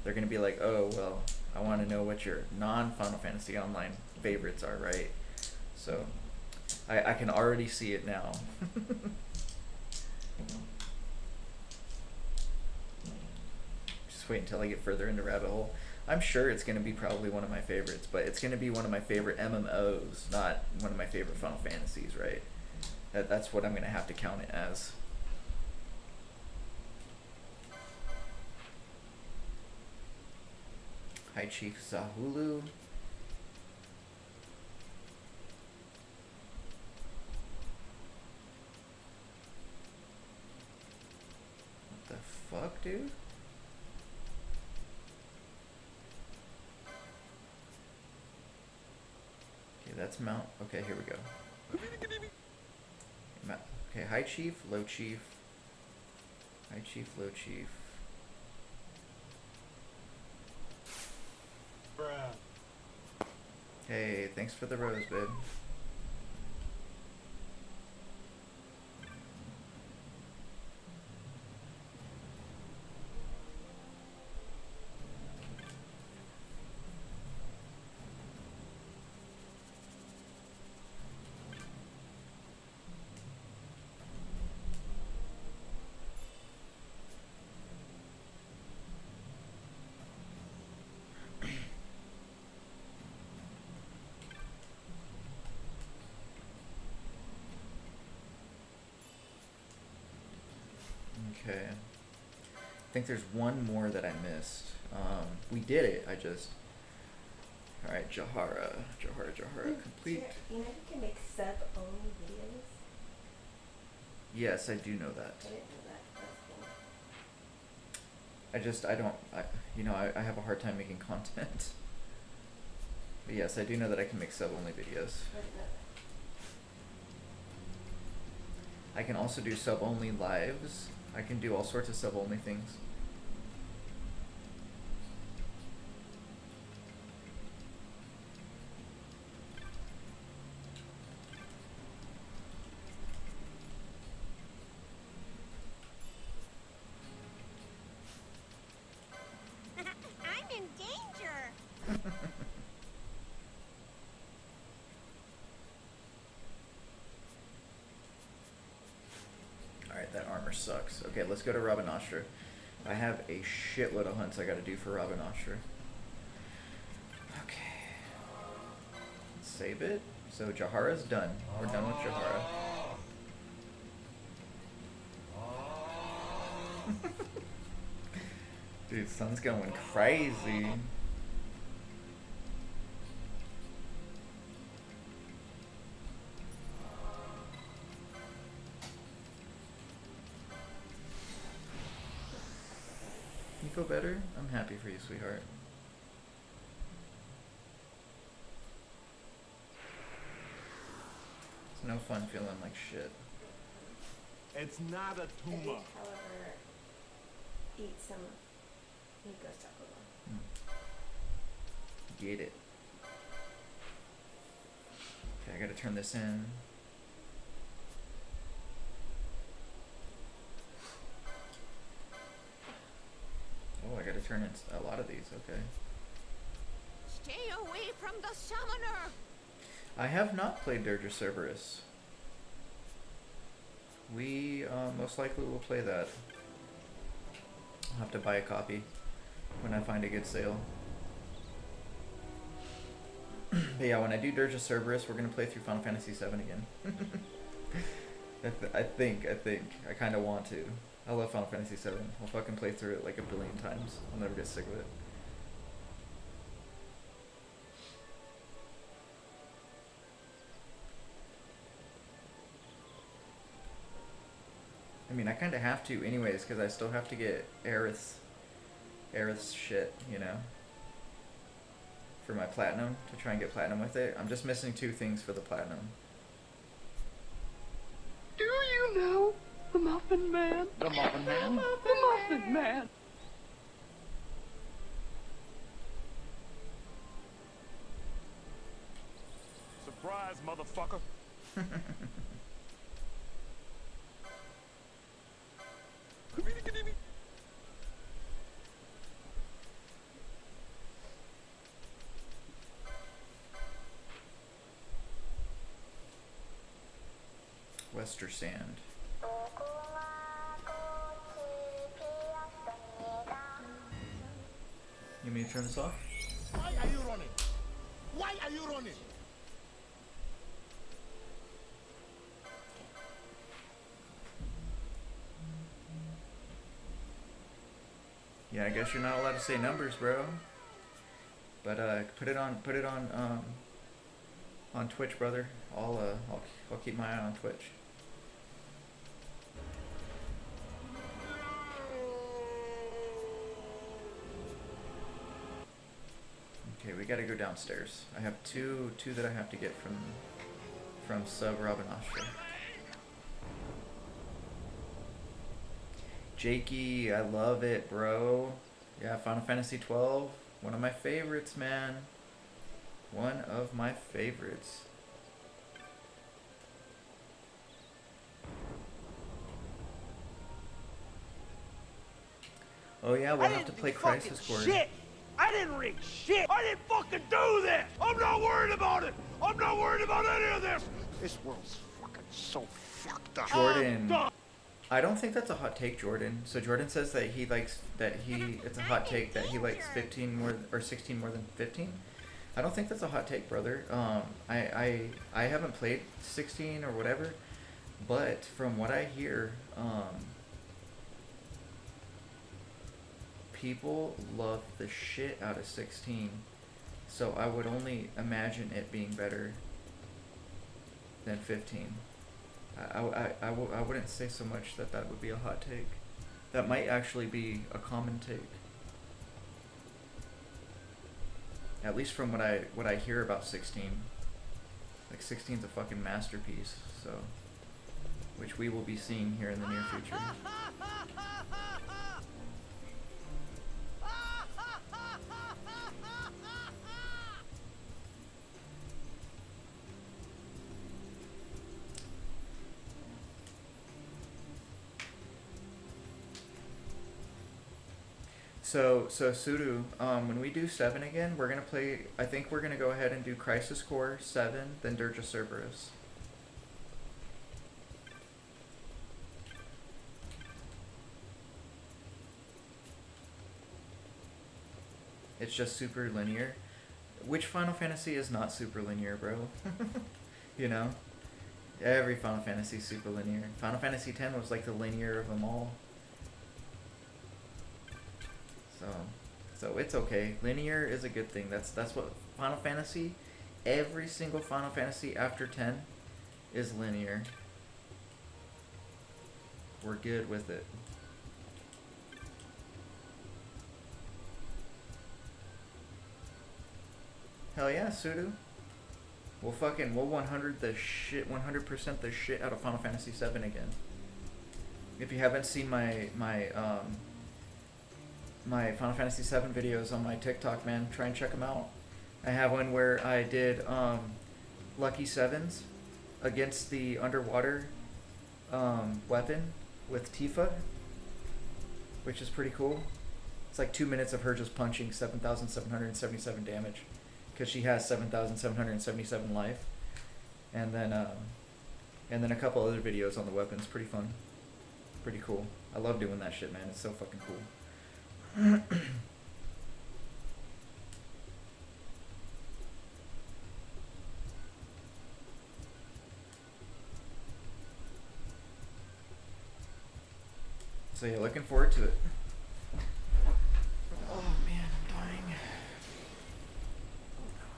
They're going to be like, oh, well, I want to know what your non-Final Fantasy Online favorites are, right? So I can already see it now. Just wait until I get further into rabbit hole. I'm sure it's going to be probably one of my favorites, but it's going to be one of my favorite MMOs, not one of my favorite Final Fantasies, right? That's what I'm going to have to count it as. High Chief Zahulu. What the fuck, dude? Okay, that's Mount. Okay, here we go. Okay, High Chief, Low Chief. High Chief, Low Chief. Bruh. Hey, thanks for the rose, babe. Okay. I think there's one more that I missed. We did it. I just. Alright, Jahara. Complete. You know you can make sub-only videos? Yes, I do know that. I didn't know that. That's cool. I don't, I have a hard time making content. But yes, I do know that I can make sub-only videos. I didn't know that. I can also do sub-only lives. I can do all sorts of sub-only things. I'm in danger. Alright, that armor sucks. Okay, let's go to Rabanastra. I have a shitload of hunts I gotta do for Rabanastra. Okay. Let's save it. So Jahara's done. We're done with Jahara. Dude, sun's going crazy. You feel better? I'm happy for you, sweetheart. It's no fun feeling like shit. It's not a I did, tumor. however, eat some Nico's Taco Bell. Get it. Okay, I gotta turn this in. Oh, I gotta turn in a lot of these, okay. Stay away from the summoner. I have not played Dirge Cerberus. We most likely will play that. I'll have to buy a copy when I find a good sale. But yeah, when I do Dirge Cerberus, we're gonna play through Final Fantasy VII again. I think. I kind of want to. I love Final Fantasy VII. I'll fucking play through it like a billion times. I'll never get sick of it. I mean, I kind of have to anyways, because I still have to get Aerith's shit, you know, for my platinum, to try and get platinum with it. I'm just missing 2 things for the platinum. Do you know the Muffin Man? The Muffin Man? The Muffin Man! Surprise, motherfucker. Wester Sand. You mean to turn this off? Why are you running? Why are you running? Yeah, I guess you're not allowed to say numbers, bro. But put it on Twitch, brother. I'll keep my eye on Twitch. Okay, we gotta go downstairs. I have two that I have to get from Sub Robin Astra. Jakey, I love it, bro. Yeah, Final Fantasy 12, one of my favorites, man. One of my favorites. Oh yeah, we'll have to play Crisis Core. Shit! I didn't rig shit! I didn't fucking do this! I'm not worried about it! I'm not worried about any of this! This world's fucking so fucked up. Jordan. I don't think that's a hot take, Jordan. So Jordan says that it's a hot take that he likes 15 more or 16 more than 15. I don't think that's a hot take, brother. I haven't played 16 or whatever, but from what I hear, people love the shit out of 16. So I would only imagine it being better than 15. I wouldn't say so much that would be a hot take. That might actually be a common take. At least from what I hear about 16. Like 16's a fucking masterpiece, so which we will be seeing here in the near future. So Sudu, when we do 7 again, we're gonna play. I think we're gonna go ahead and do Crisis Core 7, then Dirge of Cerberus. It's just super linear. Which Final Fantasy is not super linear, bro? You know, every Final Fantasy is super linear. Final Fantasy X was like the linear of them all. So it's okay. Linear is a good thing. That's what Final Fantasy, every single Final Fantasy after 10 is linear. We're good with it. Hell yeah, Sudu. We'll 100% the shit out of Final Fantasy 7 again. If you haven't seen my Final Fantasy 7 videos on my TikTok, man, try and check them out. I have one where I did Lucky Sevens against the underwater weapon with Tifa, which is pretty cool. It's like 2 minutes of her just punching 7,777 damage because she has 7,777 life, and then a couple other videos on the weapons. Pretty fun, pretty cool. I love doing that shit, man. It's so fucking cool. So yeah, looking forward to it. Oh man, I'm dying.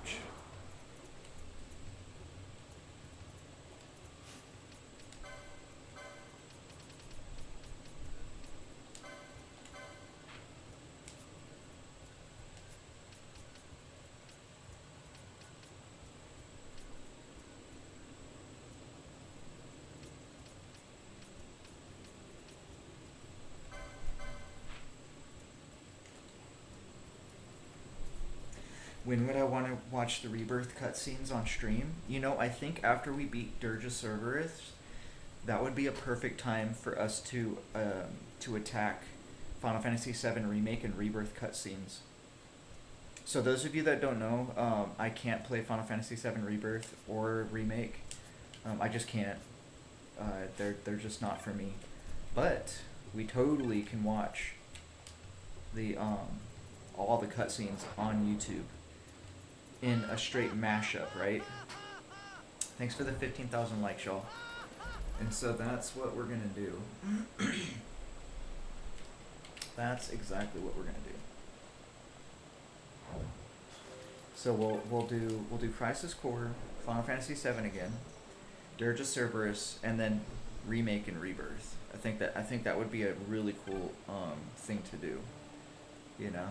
Ouch. When would I want to watch the Rebirth cutscenes on stream? You know, I think after we beat Dirge of Cerberus, that would be a perfect time for us to attack Final Fantasy VII Remake and Rebirth cutscenes. So those of you that don't know, I can't play Final Fantasy VII Rebirth or Remake. I just can't. They're just not for me. But we totally can watch the all the cutscenes on YouTube in a straight mashup, right? Thanks for the 15,000 likes, y'all. And so that's what we're gonna do. That's exactly what we're gonna do. So we'll do Crisis Core, Final Fantasy VII again, Dirge of Cerberus, and then remake and rebirth. I think that would be a really cool thing to do. You know.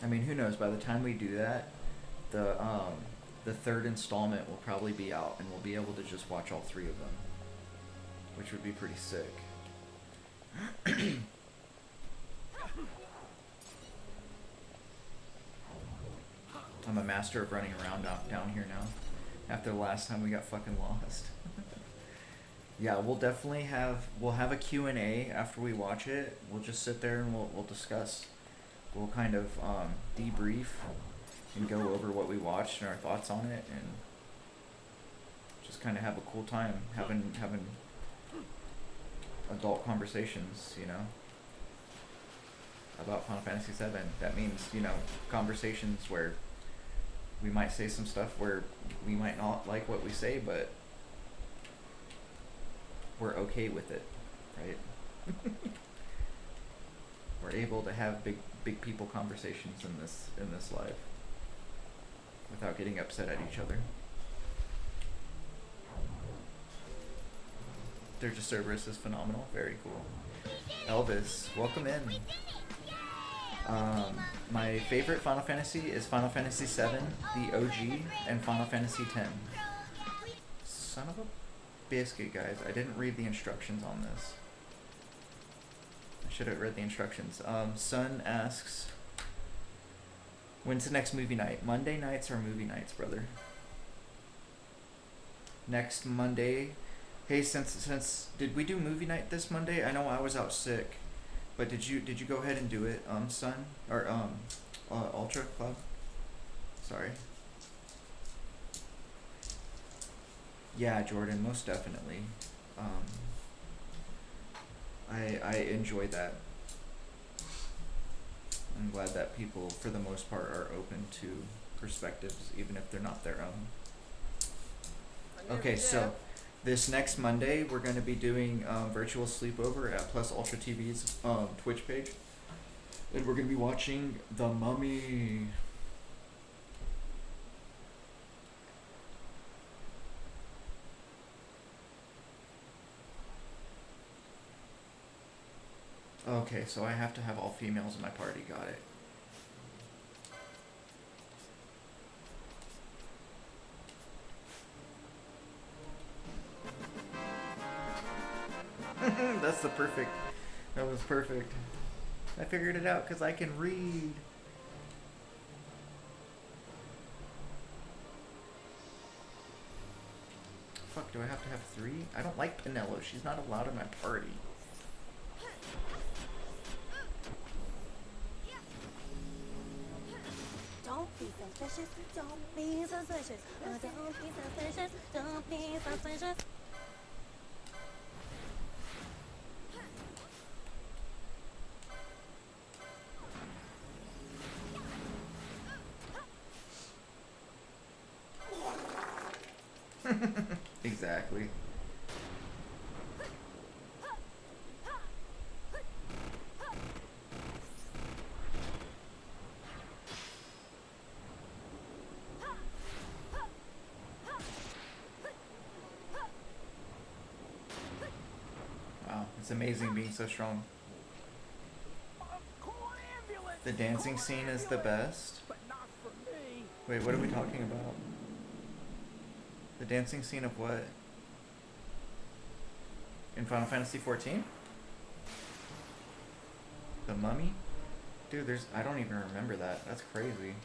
I mean, who knows? By the time we do that, the third installment will probably be out, and we'll be able to just watch all three of them, which would be pretty sick. I'm a master of running around down here now. After the last time we got fucking lost. Yeah, we'll definitely have a Q&A after we watch it. We'll just sit there and we'll discuss. We'll kind of debrief and go over what we watched and our thoughts on it, and just kind of have a cool time having adult conversations, you know, about Final Fantasy VII. That means, you know, conversations where we might say some stuff where we might not like what we say, but we're okay with it, right? We're able to have big people conversations in this life without getting upset at each other. Dirge of Cerberus is phenomenal. Very cool. Elvis, welcome in. My favorite Final Fantasy is Final Fantasy VII, the OG, and Final Fantasy X. Son of a biscuit, guys. I didn't read the instructions on this. I should have read the instructions. Sun asks, when's the next movie night? Monday nights are movie nights, brother. Next Monday. Hey, since did we do movie night this Monday? I know I was out sick, but did you go ahead and do it, Sun, or Ultra Club? Sorry. Yeah, Jordan, most definitely. I enjoy that. I'm glad that people, for the most part, are open to perspectives, even if they're not their own. Okay, so this next Monday, we're going to be doing virtual sleepover at Plus Ultra TV's Twitch page. And we're going to be watching The Mummy. Okay, so I have to have all females in my party. Got it. That's the perfect. That was perfect. I figured it out because I can read. Fuck, do I have to have 3? I don't like Pinello. She's not allowed in my party. Don't be suspicious, don't be suspicious, don't be suspicious, don't be suspicious. Exactly. Wow, it's amazing being so strong. The dancing scene is the best. Wait, what are we talking about? The dancing scene of what? In Final Fantasy XIV? The Mummy? Dude, I don't even remember that. That's crazy.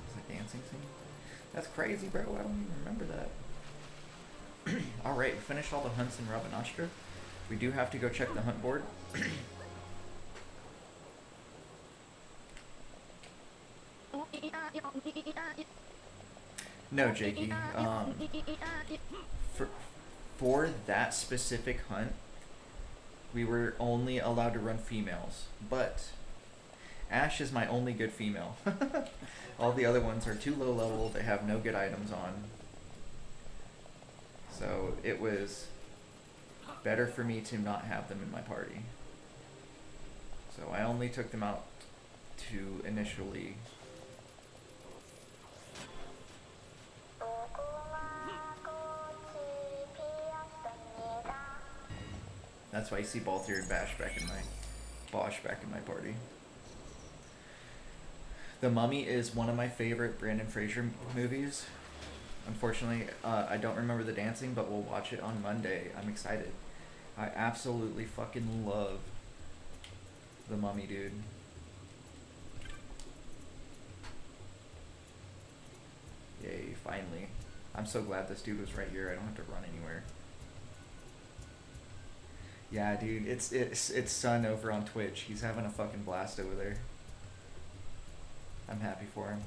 Is it dancing scene? That's crazy, bro. I don't even remember that. Alright, we finished all the hunts in Rabanastra. We do have to go check the hunt board. No, Jakey. For that specific hunt, we were only allowed to run females. But Ash is my only good female. All the other ones are too low level. They have no good items on. So it was better for me to not have them in my party. So I only took them out to initially. That's why you see Balthier and Bosch back in my party. The Mummy is one of my favorite Brandon Fraser movies. Unfortunately, I don't remember the dancing, but we'll watch it on Monday. I'm excited. I absolutely fucking love The Mummy, dude. Yay, finally. I'm so glad this dude was right here. I don't have to run anywhere. Yeah, dude, it's Son over on Twitch. He's having a fucking blast over there. I'm happy for him.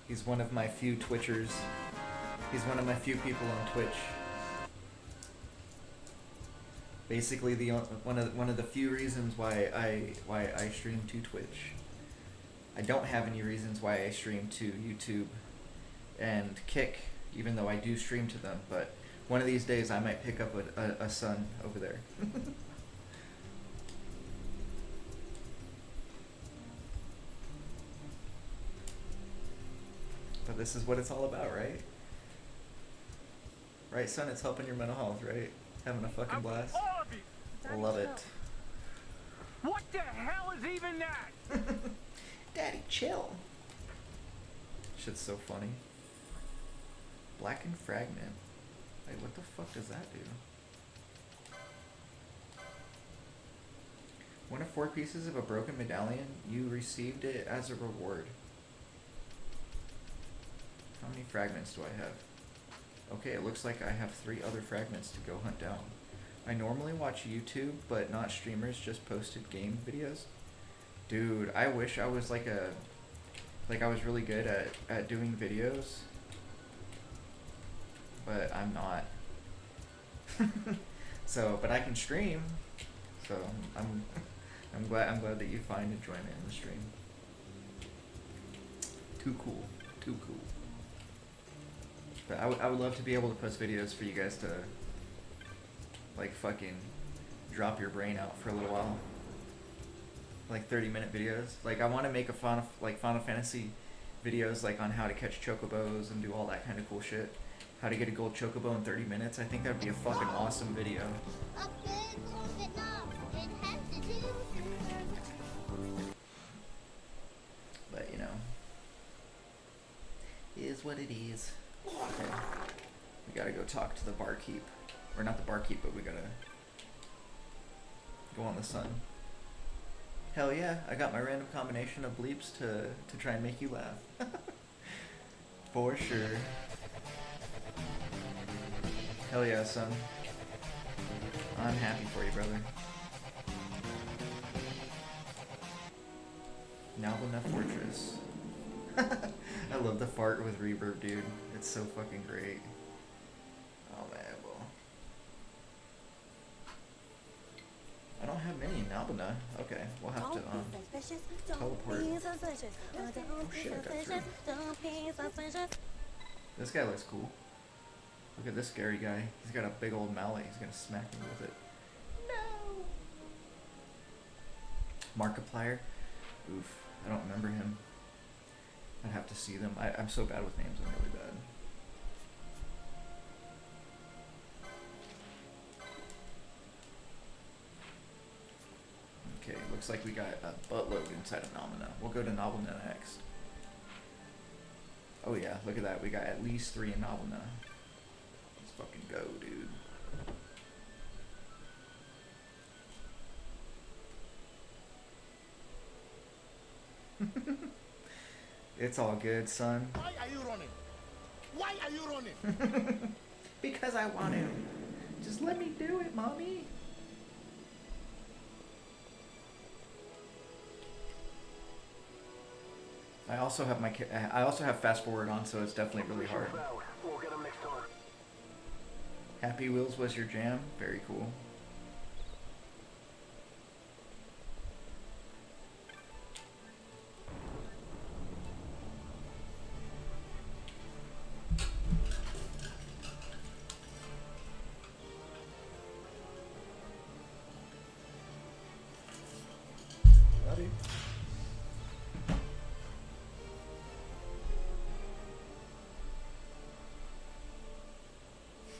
He's one of my few Twitchers. He's one of my few people on Twitch. Basically, one of the few reasons why I stream to Twitch. I don't have any reasons why I stream to YouTube and Kick, even though I do stream to them. But one of these days, I might pick up a Son over there. But this is what it's all about, right? Right, Son? It's helping your mental health, right? Having a fucking blast. Love it. What the hell is even that? Daddy, chill. Shit's so funny. Blackened fragment. Wait, what the fuck does that do? 1 of 4 pieces of a broken medallion. You received it as a reward. How many fragments do I have? Okay, it looks like I have 3 other fragments to go hunt down. I normally watch YouTube, but not streamers, just posted game videos. Dude, I wish I was like I was really good at doing videos, but I'm not. So, but I can stream. So I'm glad that you find enjoyment in the stream. Too cool. Too cool. But I would love to be able to post videos for you guys to like fucking drop your brain out for a little while. Like 30-minute videos. Like I want to make a Final Fantasy videos like on how to catch chocobos and do all that kind of cool shit. How to get a gold chocobo in 30 minutes. I think that would be a fucking awesome video. But you know, it is what it is. Okay. We gotta go talk to the barkeep. Or not the barkeep, but we gotta go on the Sun. Hell yeah, I got my random combination of bleeps to try and make you laugh. For sure. Hell yeah, Son. I'm happy for you, brother. Nalbana Fortress. I love the fart with reverb, dude. It's so fucking great. Oh man, well. I don't have many in Nalbana. Okay, we'll have to teleport. Oh shit, I got 3. This guy looks cool. Look at this scary guy. He's got a big old mallet. He's gonna smack me with it. No! Markiplier? Oof. I don't remember him. I'd have to see them. I'm so bad with names. I'm really bad. Okay, looks like we got a buttload inside of Nomina. We'll go to Novelna next. Oh yeah, look at that. We got at least 3 in Novelna. Let's fucking go, dude. It's all good, Son. Why are you running? Why are you running? Because I want to. Just let me do it, Mommy. I also have fast forward on, so it's definitely really hard. We'll get him next time. Happy Wheels was your jam? Very cool.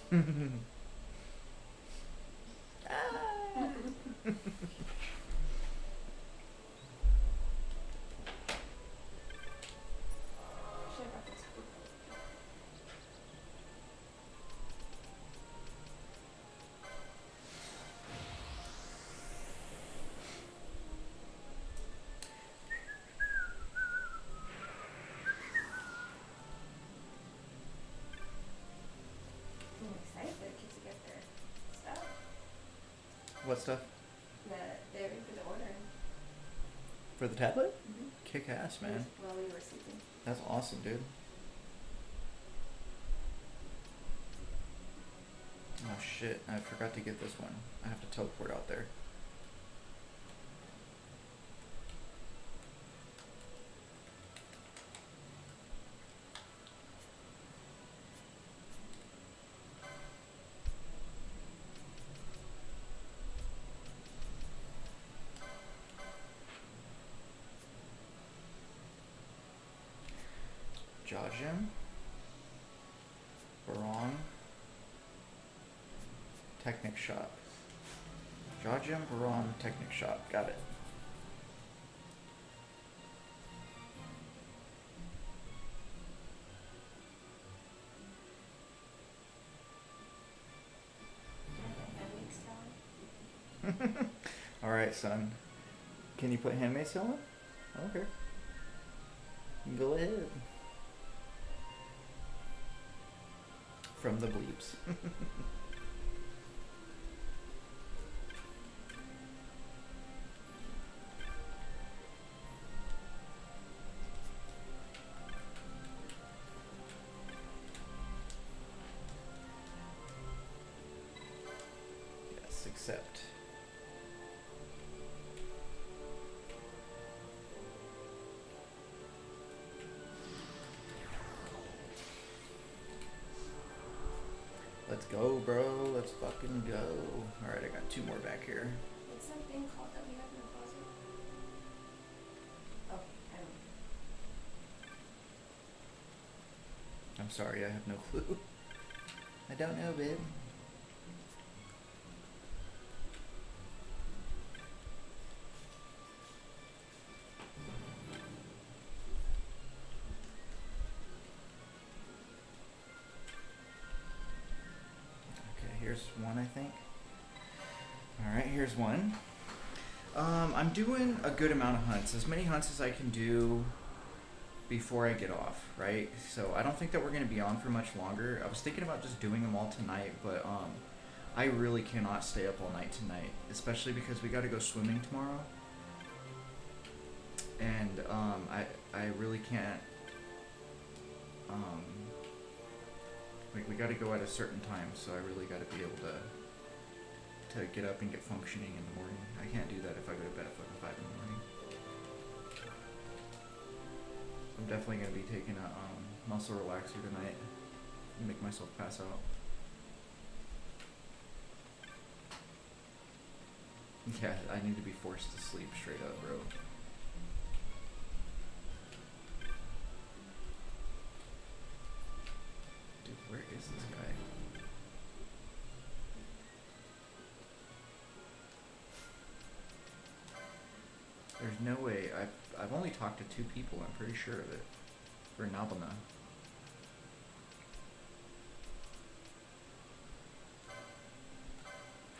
Should've brought the taco. I'm excited for the kids to get their stuff. What stuff? They're for the order. For the tablet? Mm-hmm. Kick ass, man. While we were sleeping. That's awesome, dude. Oh shit, I forgot to get this one. I have to teleport out there. Jajim, Barong, Technic Shop. Jajim, Barong, Technic Shop. Got it. Alright, son. Can you put Handmaid's Tale on? I don't care. Go ahead. From the bleeps. Yes, accept. Let's go, bro. Let's fucking go. Alright, I got 2 more back here. What's that thing called that we have in the closet? Oh, I don't know. I'm sorry, I have no clue. I don't know, babe. Here's one, I think. Alright, here's one. I'm doing a good amount of hunts. As many hunts as I can do before I get off, right? So I don't think that we're going to be on for much longer. I was thinking about just doing them all tonight, but I really cannot stay up all night tonight. Especially because we got to go swimming tomorrow. And I really can't... we got to go at a certain time, so I really got to be able to get up and get functioning in the morning. I can't do that if I go to bed at fucking 5 in the morning. I'm definitely going to be taking a muscle relaxer tonight and make myself pass out. Yeah, I need to be forced to sleep straight up, bro. Dude, where is this guy? There's no way. I've only talked to 2 people, I'm pretty sure of it. For Nabana.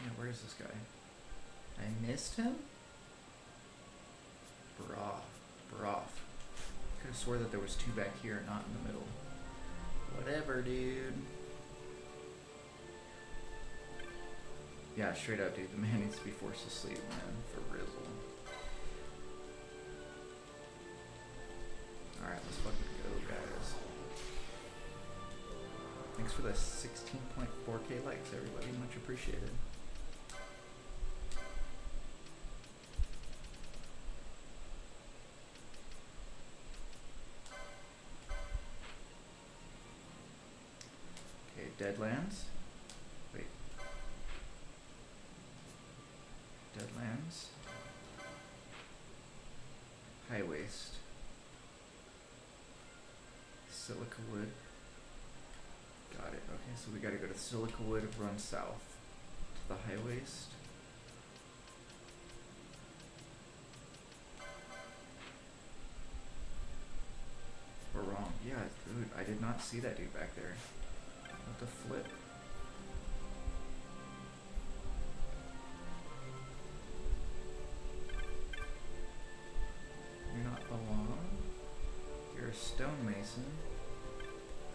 Yeah, where is this guy? I missed him? Broth. Could have swore that there was 2 back here, not in the middle. Whatever, dude. Yeah, straight up, dude. The man needs to be forced to sleep, man. For rizzle. Alright, let's fucking go, guys. Thanks for the 16.4k likes, everybody. Much appreciated. Okay, Deadlands. Wait. Deadlands. High waist. Silica wood. Got it. Okay, so we gotta go to Silica Wood, run south to the high waste. We're wrong. Yeah, dude, I did not see that dude back there. What the flip? You're not belong. You're a stonemason.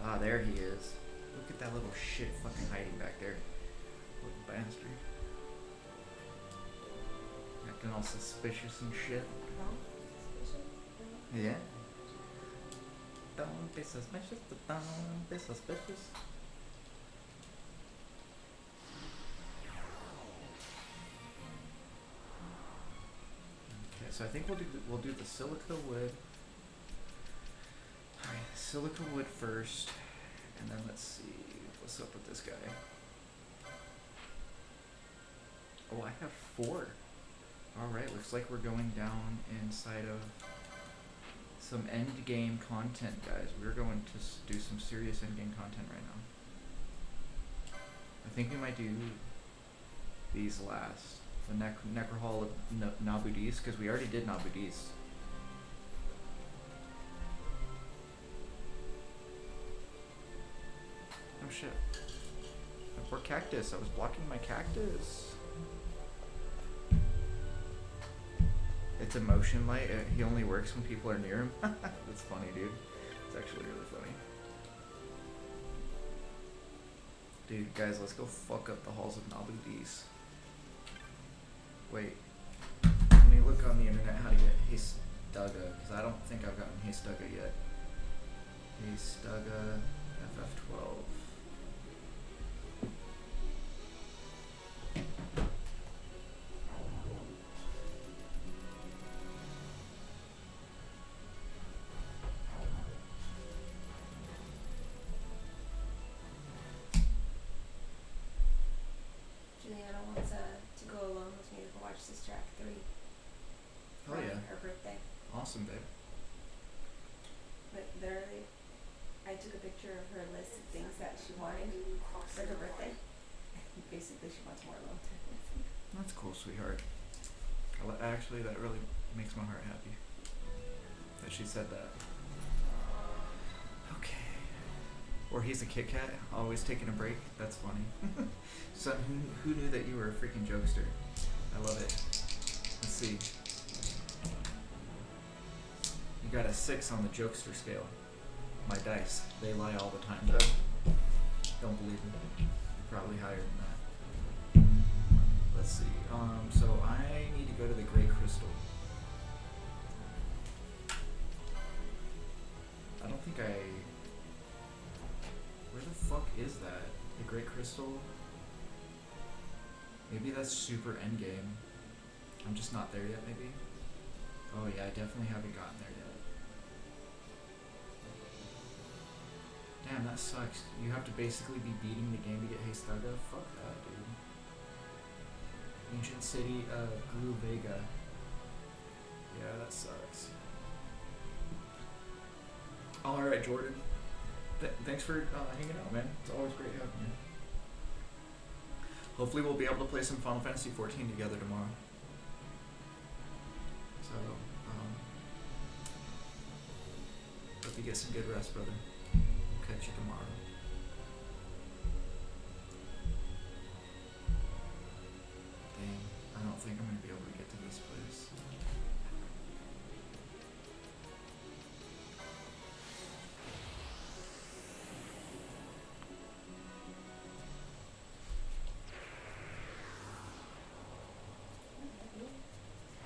Ah, there he is. Look at that little shit fucking hiding back there. Little bastard. Acting all suspicious and shit. Yeah. Don't be suspicious, don't be suspicious. Okay, so I think we'll do the silica wood. Alright, silica wood first, and then let's see what's up with this guy. Oh, I have 4. Alright, looks like we're going down inside of some end game content, guys. We're going to do some serious end game content right now. I think we might do these last. The Necro Hall of Nabudis, because we already did Nabudis. Oh shit. My poor cactus. I was blocking my cactus. It's a motion light. He only works when people are near him. That's funny, dude. It's actually really funny. Dude, guys, let's go fuck up the halls of Nabudis. Wait. Let me look on the internet how to get Hastedaga, because I don't think I've gotten Hastedaga yet. Hastedaga FF12. Juliana wants to go along with me to watch this track 3. Oh yeah. Her birthday. Awesome, babe. But literally, I took a picture of her list of things that she wanted for her birthday. Basically, she wants more alone time. That's cool, sweetheart. Actually, that really makes my heart happy that she said that. Okay. Or he's a Kit Kat, always taking a break. That's funny. So who knew that you were a freaking jokester? I love it. Let's see. You got a 6 on the jokester scale. My dice, they lie all the time though. Don't believe me. You're probably higher than that. Let's see. So I need to go to the Grey Crystal. I don't think I... Where the fuck is that? The Grey Crystal? Maybe that's super endgame. I'm just not there yet, maybe? Oh yeah, I definitely haven't gotten there yet. Damn, that sucks. You have to basically be beating the game to get Hastedaga? Fuck that, dude. Ancient City of Gru Vega. Yeah, that sucks. Alright, Jordan. Thanks for hanging out, man. It's always great having you. Hopefully we'll be able to play some Final Fantasy 14 together tomorrow. So, hope you get some good rest, brother. We'll catch you tomorrow. Dang, I don't think I'm going to be able to get to this place.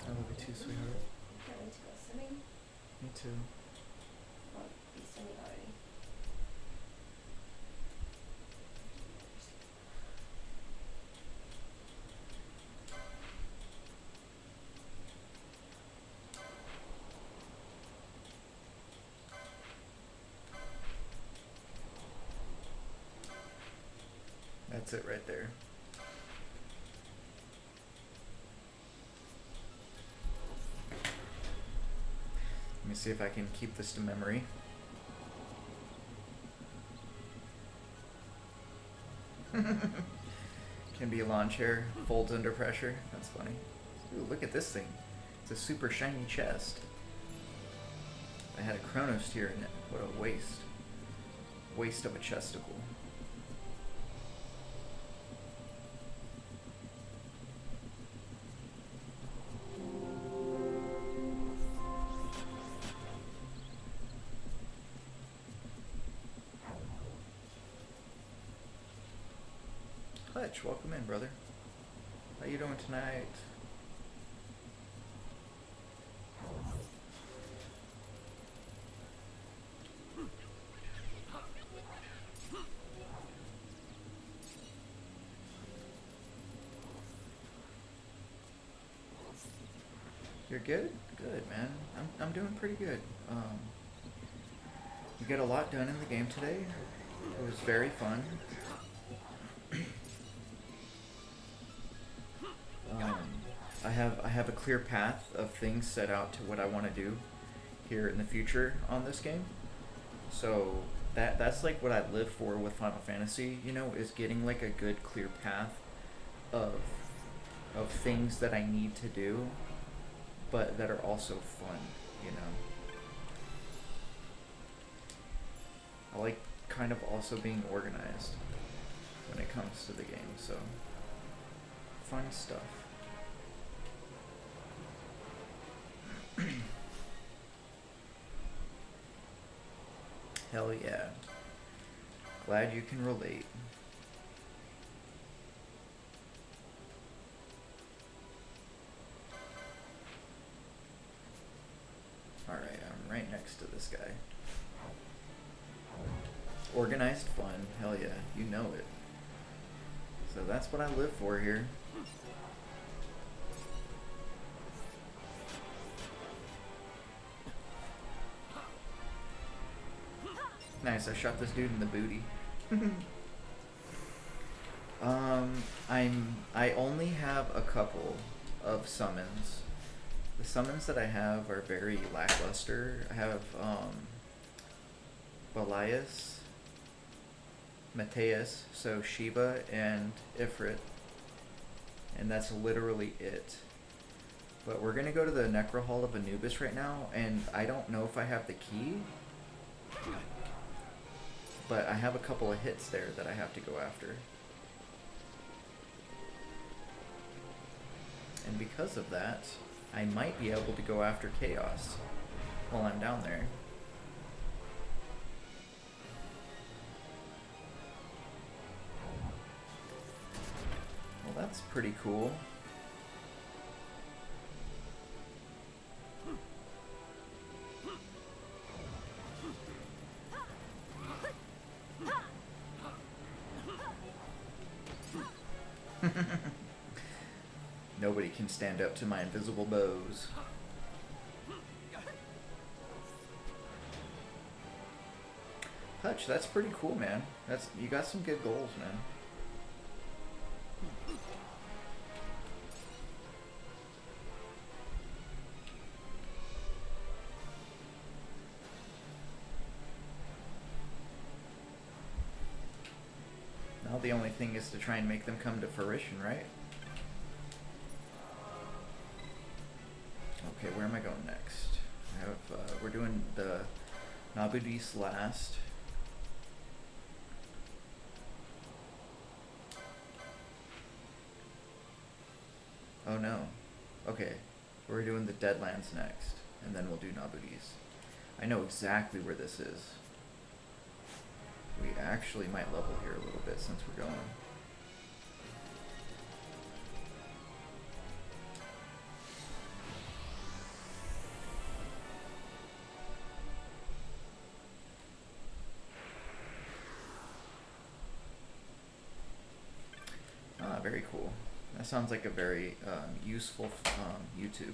I love you too, sweetheart. Can't wait to go swimming. Me too. Well, be swimming already. That's it right there. Let me see if I can keep this to memory. Can be a lawn chair, folds under pressure. That's funny. Ooh, look at this thing. It's a super shiny chest. I had a Chronos tier in it. What a waste. Waste of a chesticle. Hutch, welcome in, brother. How you doing tonight? You're good? Good, man. I'm doing pretty good. You get a lot done in the game today. It was very fun. I have a clear path of things set out to what I want to do here in the future on this game. So that's like what I live for with Final Fantasy, you know, is getting like a good clear path of things that I need to do, but that are also fun, you know. I like kind of also being organized when it comes to the game, so fun stuff. Hell yeah. Glad you can relate. Alright, I'm right next to this guy. Organized fun, hell yeah, you know it. So that's what I live for here. Nice, I shot this dude in the booty. I only have a couple of summons. The summons that I have are very lackluster. I have Belias, Mateus, so Shiva and Ifrit, and that's literally it. But we're gonna go to the Necro Hall of Anubis right now, and I don't know if I have the key, but I have a couple of hits there that I have to go after. And because of that, I might be able to go after Chaos while I'm down there. Well, that's pretty cool. Nobody can stand up to my invisible bows. Hutch, that's pretty cool, man. You got some good goals, man. Now the only thing is to try and make them come to fruition, right? Okay, where am I going next? I have, we're doing the Nabudis last. Oh no. Okay, we're doing the Deadlands next, and then we'll do Nabudis. I know exactly where this is. We actually might level here a little bit since we're going. Ah, very cool. That sounds like a very useful YouTube.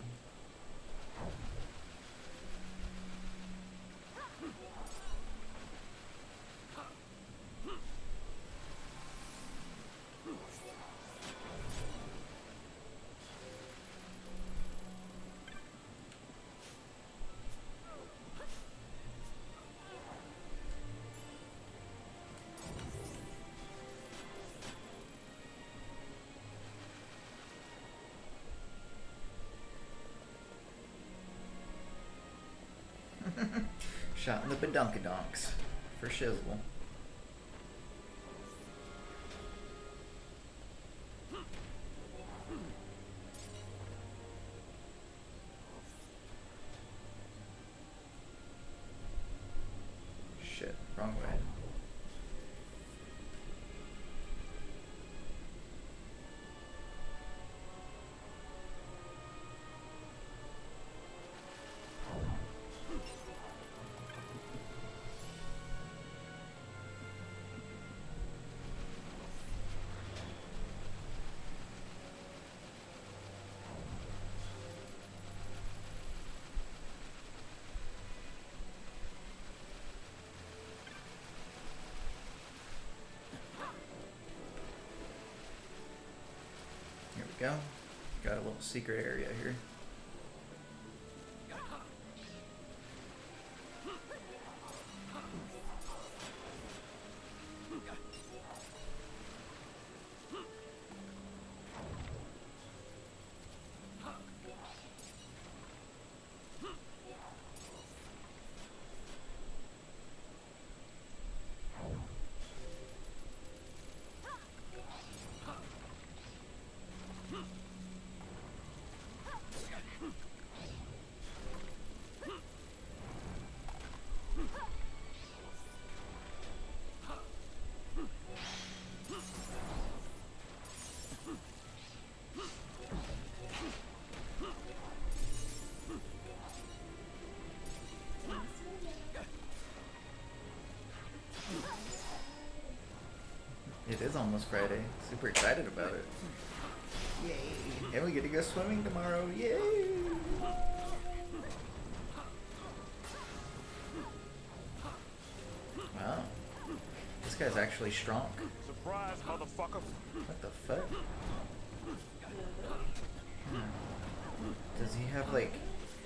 Shot in the badunkadonks for shizzle. Shit, wrong way. Go. Got a little secret area here. It is almost Friday. Super excited about it. Yay! And we get to go swimming tomorrow. Yay! Wow. This guy's actually strong. Surprise, motherfucker. What the fuck? Does he have like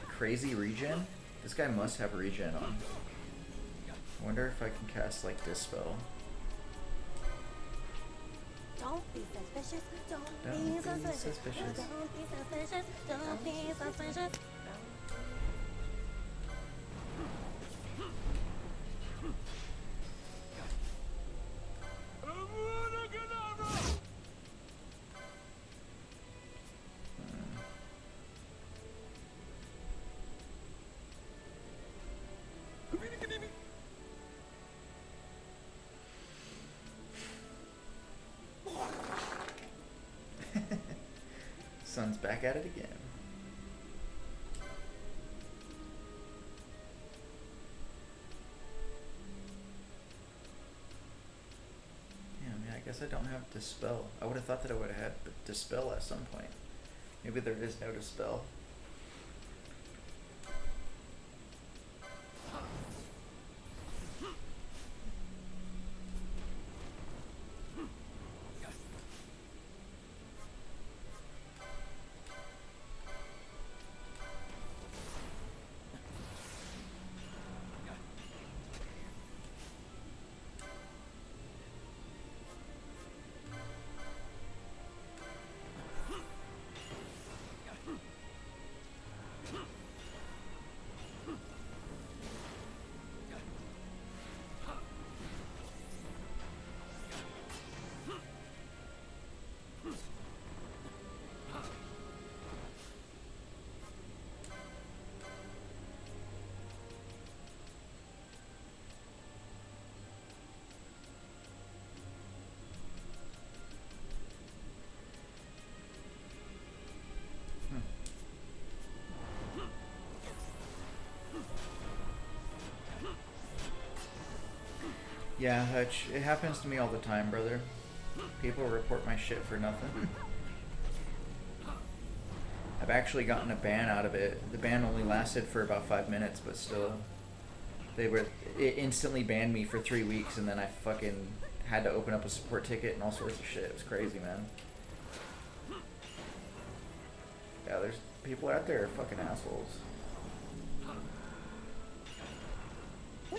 crazy regen? This guy must have regen on. I wonder if I can cast like Dispel. Don't be suspicious. Don't Don't be suspicious. suspicious. Don't be suspicious. Don't be suspicious. Sun's back at it again. Yeah, I mean, I guess I don't have Dispel. I would have thought that I would have had Dispel at some point. Maybe there is no Dispel. Yeah, Hutch, it happens to me all the time, brother. People report my shit for nothing. I've actually gotten a ban out of it. The ban only lasted for about 5 minutes, but still. It instantly banned me for 3 weeks, and then I fucking had to open up a support ticket and all sorts of shit. It was crazy, man. Yeah, there's people out there are fucking assholes. No,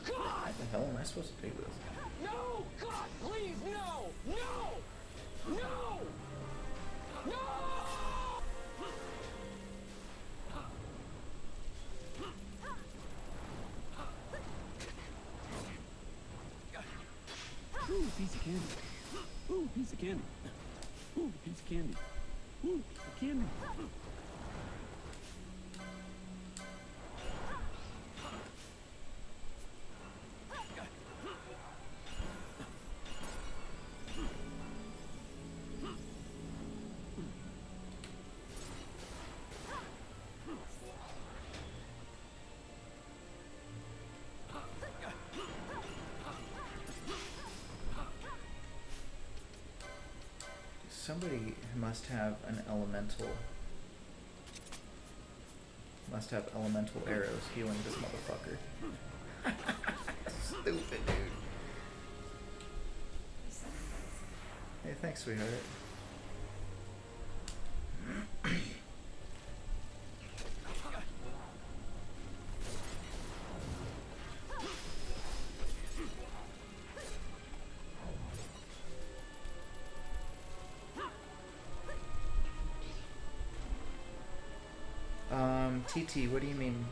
God! How the hell am I supposed to do this? No, God, please, no! No! No! No! Ooh, piece of candy. Ooh, piece of candy. Ooh, piece of candy. Ooh, piece of candy. Somebody must have an elemental. Must have elemental arrows healing this motherfucker. Stupid dude. Hey, thanks, sweetheart. TT, what do you mean?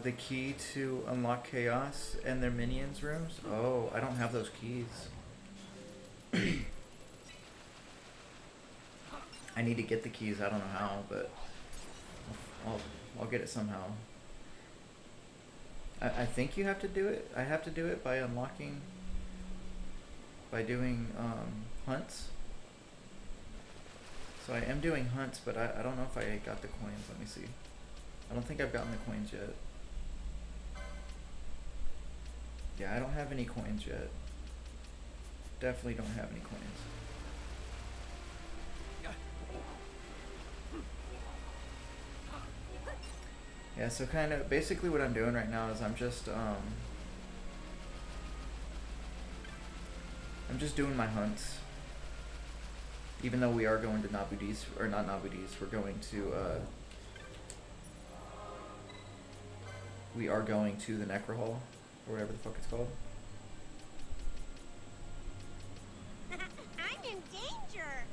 The key to unlock Chaos and their minions rooms? Oh, I don't have those keys. I need to get the keys, I don't know how, but I'll get it somehow. I think you have to do it. I have to do it by unlocking, by doing hunts. So I am doing hunts, but I don't know if I got the coins. Let me see. I don't think I've gotten the coins yet. Yeah, I don't have any coins yet. Definitely don't have any coins. Yeah, so kind of basically what I'm doing right now is I'm just doing my hunts. Even though we are going to Nabudis, or not Nabudis, we're going to we are going to the Necro Hall, or whatever the fuck it's called. I'm in danger.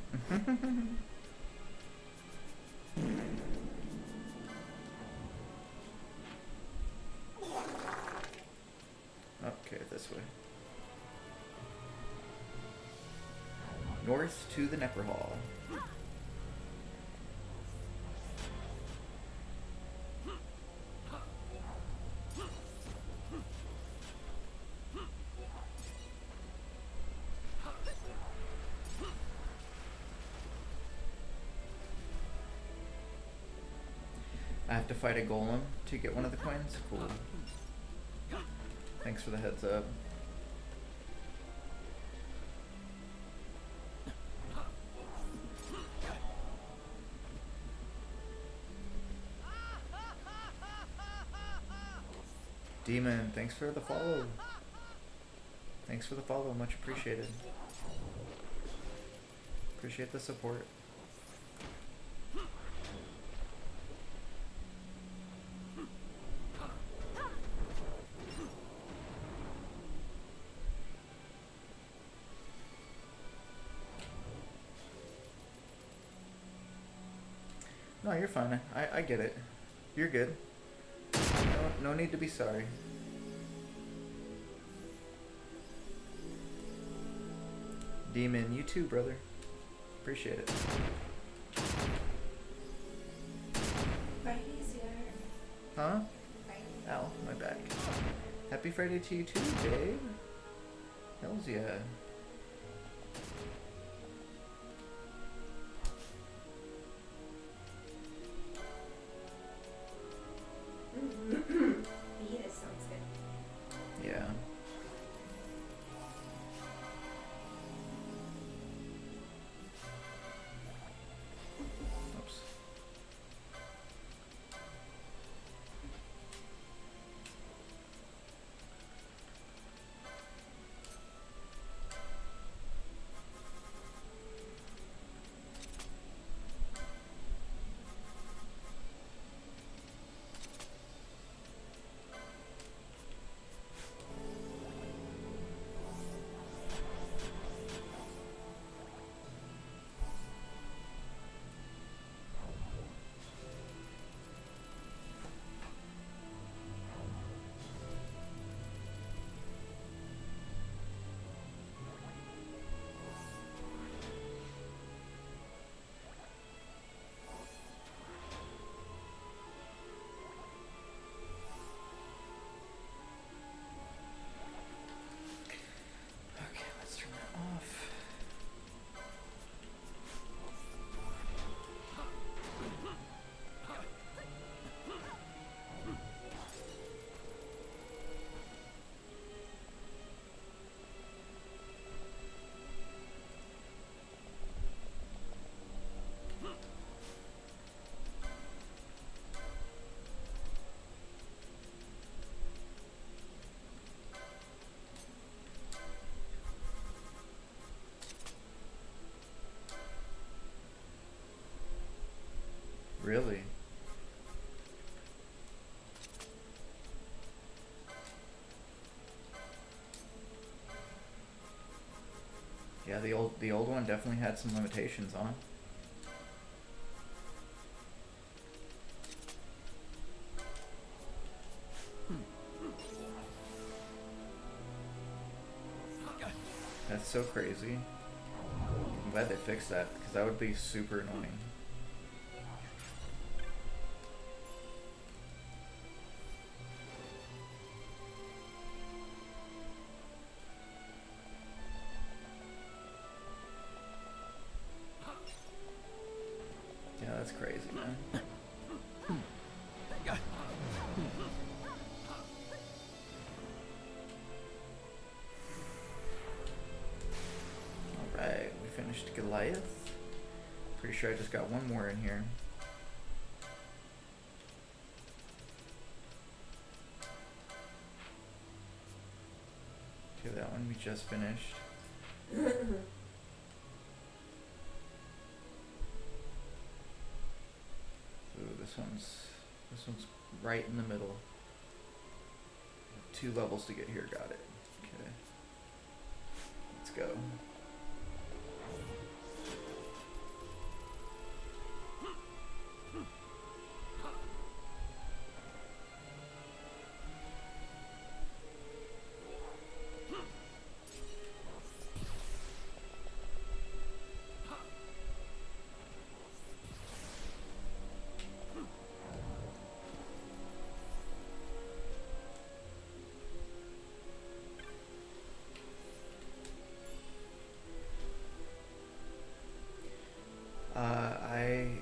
Okay, this way. North to the Necro Hall. I have to fight a golem to get one of the coins? Cool. Thanks for the heads up. Demon, thanks for the follow. Thanks for the follow, much appreciated. Appreciate the support. No, you're fine. I get it. You're good. No need to be sorry. Demon, you too, brother. Appreciate it. Friday's here. Huh? Friday. Ow, my back. Happy Friday to you too, Dave. Hells yeah. Fajita sounds good. Yeah. Oops. Yeah, the old one definitely had some limitations on it. That's so crazy. I'm glad they fixed that, because that would be super annoying. Yeah, that's crazy, man. Alright, we finished Goliath. Pretty sure I just got one more in here. Okay, that one we just finished. Ooh, this one's right in the middle. 2 levels to get here, got it. Okay. Let's go.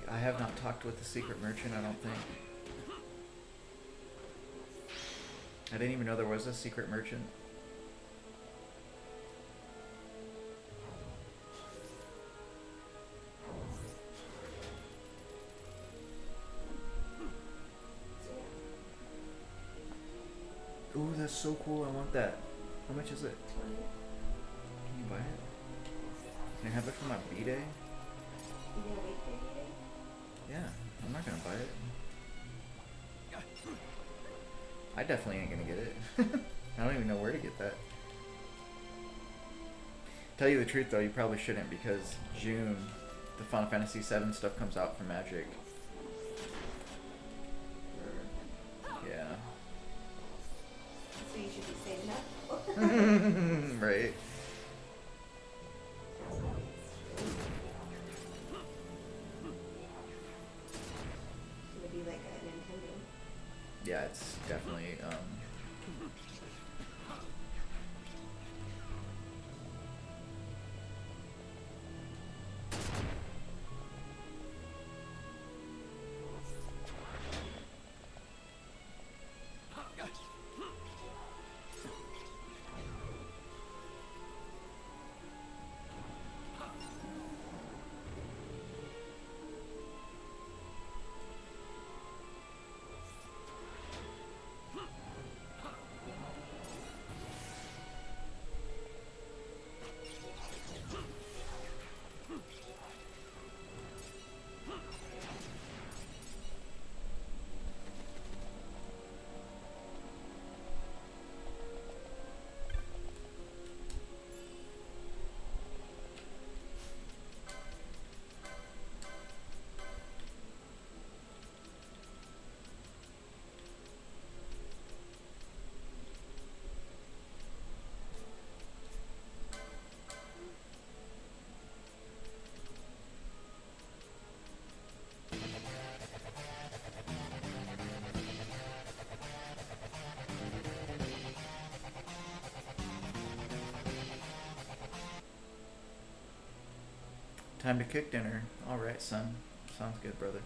I have not talked with the secret merchant, I don't think. I didn't even know there was a secret merchant. Ooh, that's so cool, I want that. How much is it? 20. Can you buy it? Can I have it for my B-Day? You gonna wait for your day? Yeah, I'm not gonna buy it. I definitely ain't gonna get it. I don't even know where to get that. Tell you the truth though, you probably shouldn't, because June, the Final Fantasy VII stuff comes out for Magic. Yeah. So you should be saving up. Right. Maybe like a Nintendo. Yeah, it's definitely time to cook dinner. Alright, son. Sounds good, brother.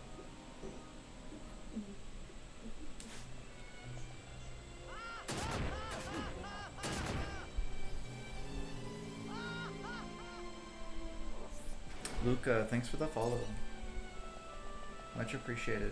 Luca, thanks for the follow. Much appreciated.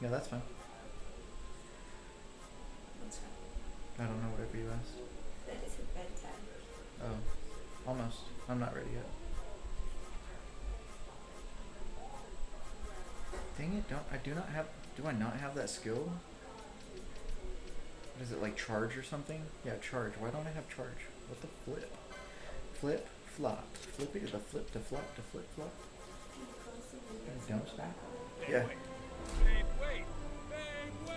Yeah, that's fine. What's wrong? I don't know, whatever you asked. That is a bedtime. Oh, almost. I'm not ready yet. Dang it, do I not have that skill? What is it, like charge or something? Yeah, charge. Why don't I have charge? What the flip? Flip, flop. Flip it to the flip to flop to flip flop. Don't stop. Yeah. Babe, wait! Babe, wait!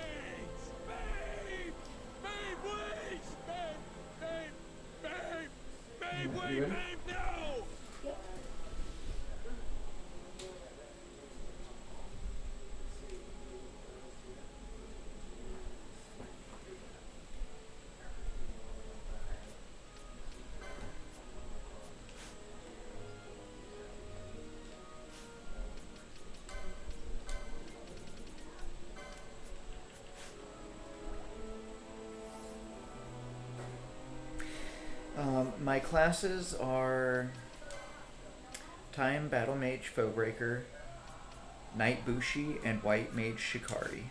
Babe! Babe, wait! Babe! Babe! Babe, wait! Babe, no! My classes are Time Battle Mage Foebreaker, Knight Bushi, and White Mage Shikari.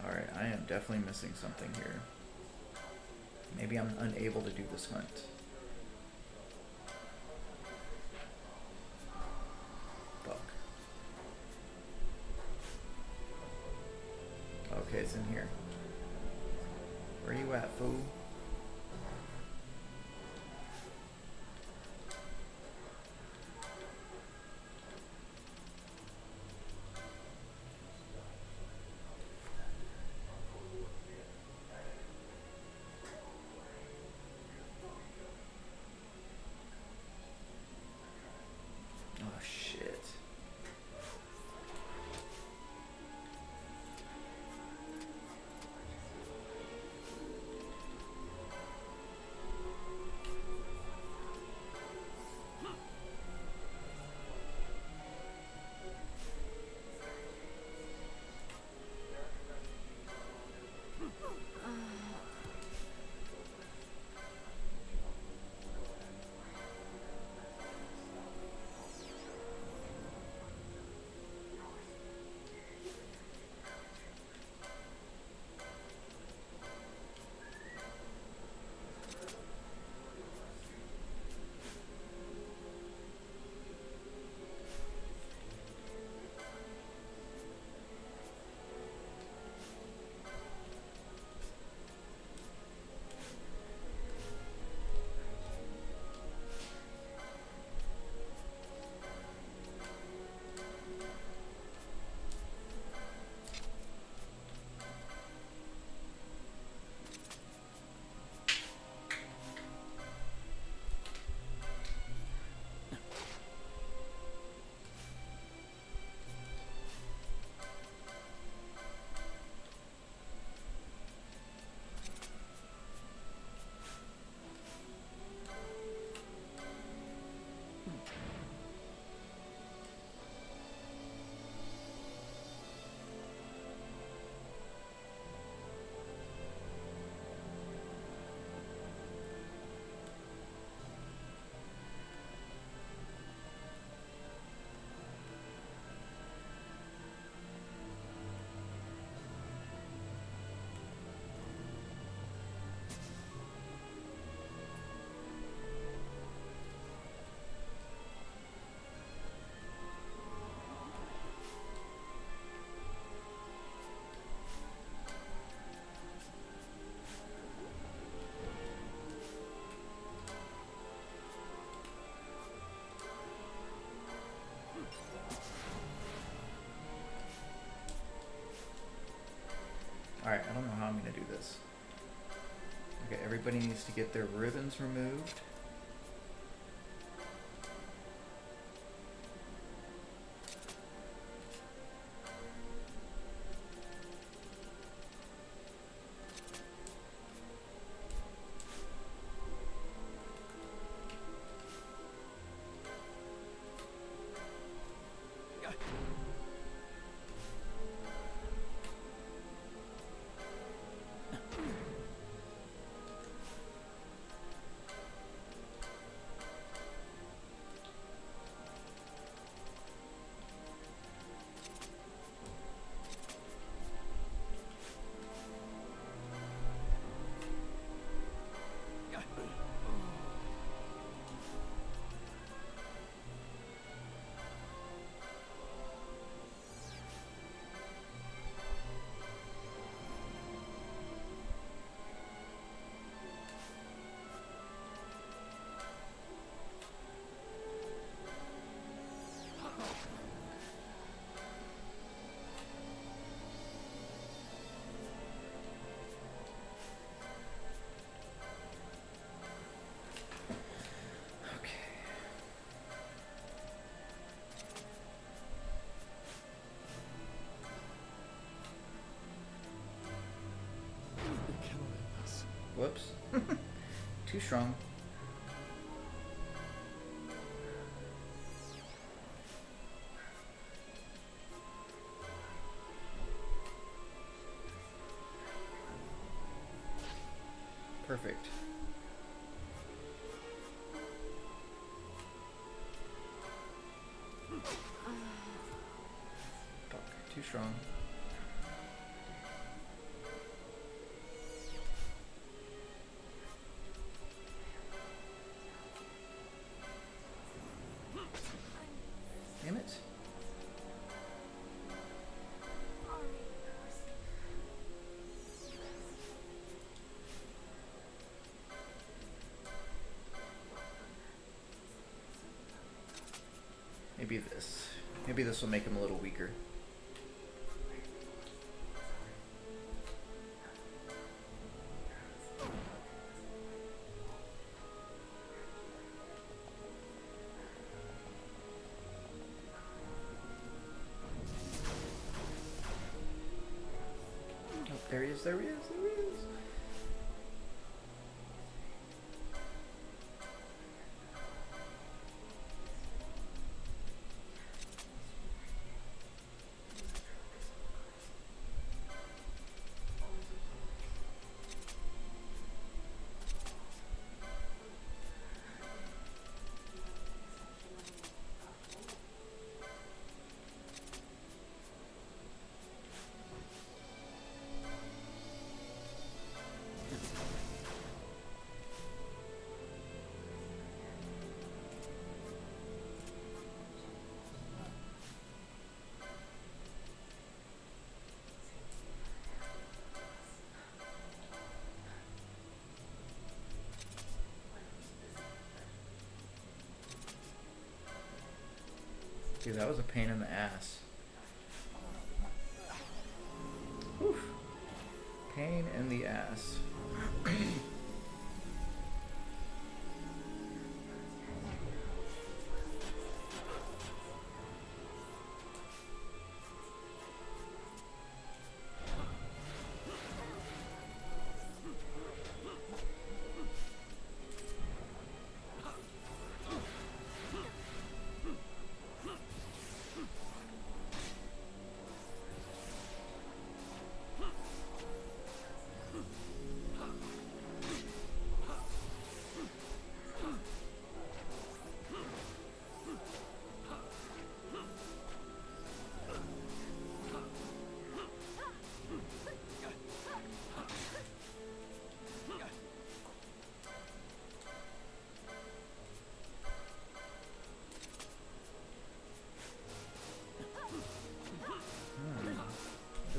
Alright, I am definitely missing something here. Maybe I'm unable to do this hunt. Fuck. Okay, it's in here. Where you at, fool? Oh, shit. Alright, I don't know how I'm going to do this. Okay, everybody needs to get their ribbons removed. Whoops. Too strong. Perfect. Fuck, too strong. Damn it. Maybe this. Maybe this will make him a little weaker. Oh, there he is, there he is, there he is. Dude, that was a pain in the ass. Whew. Pain in the ass.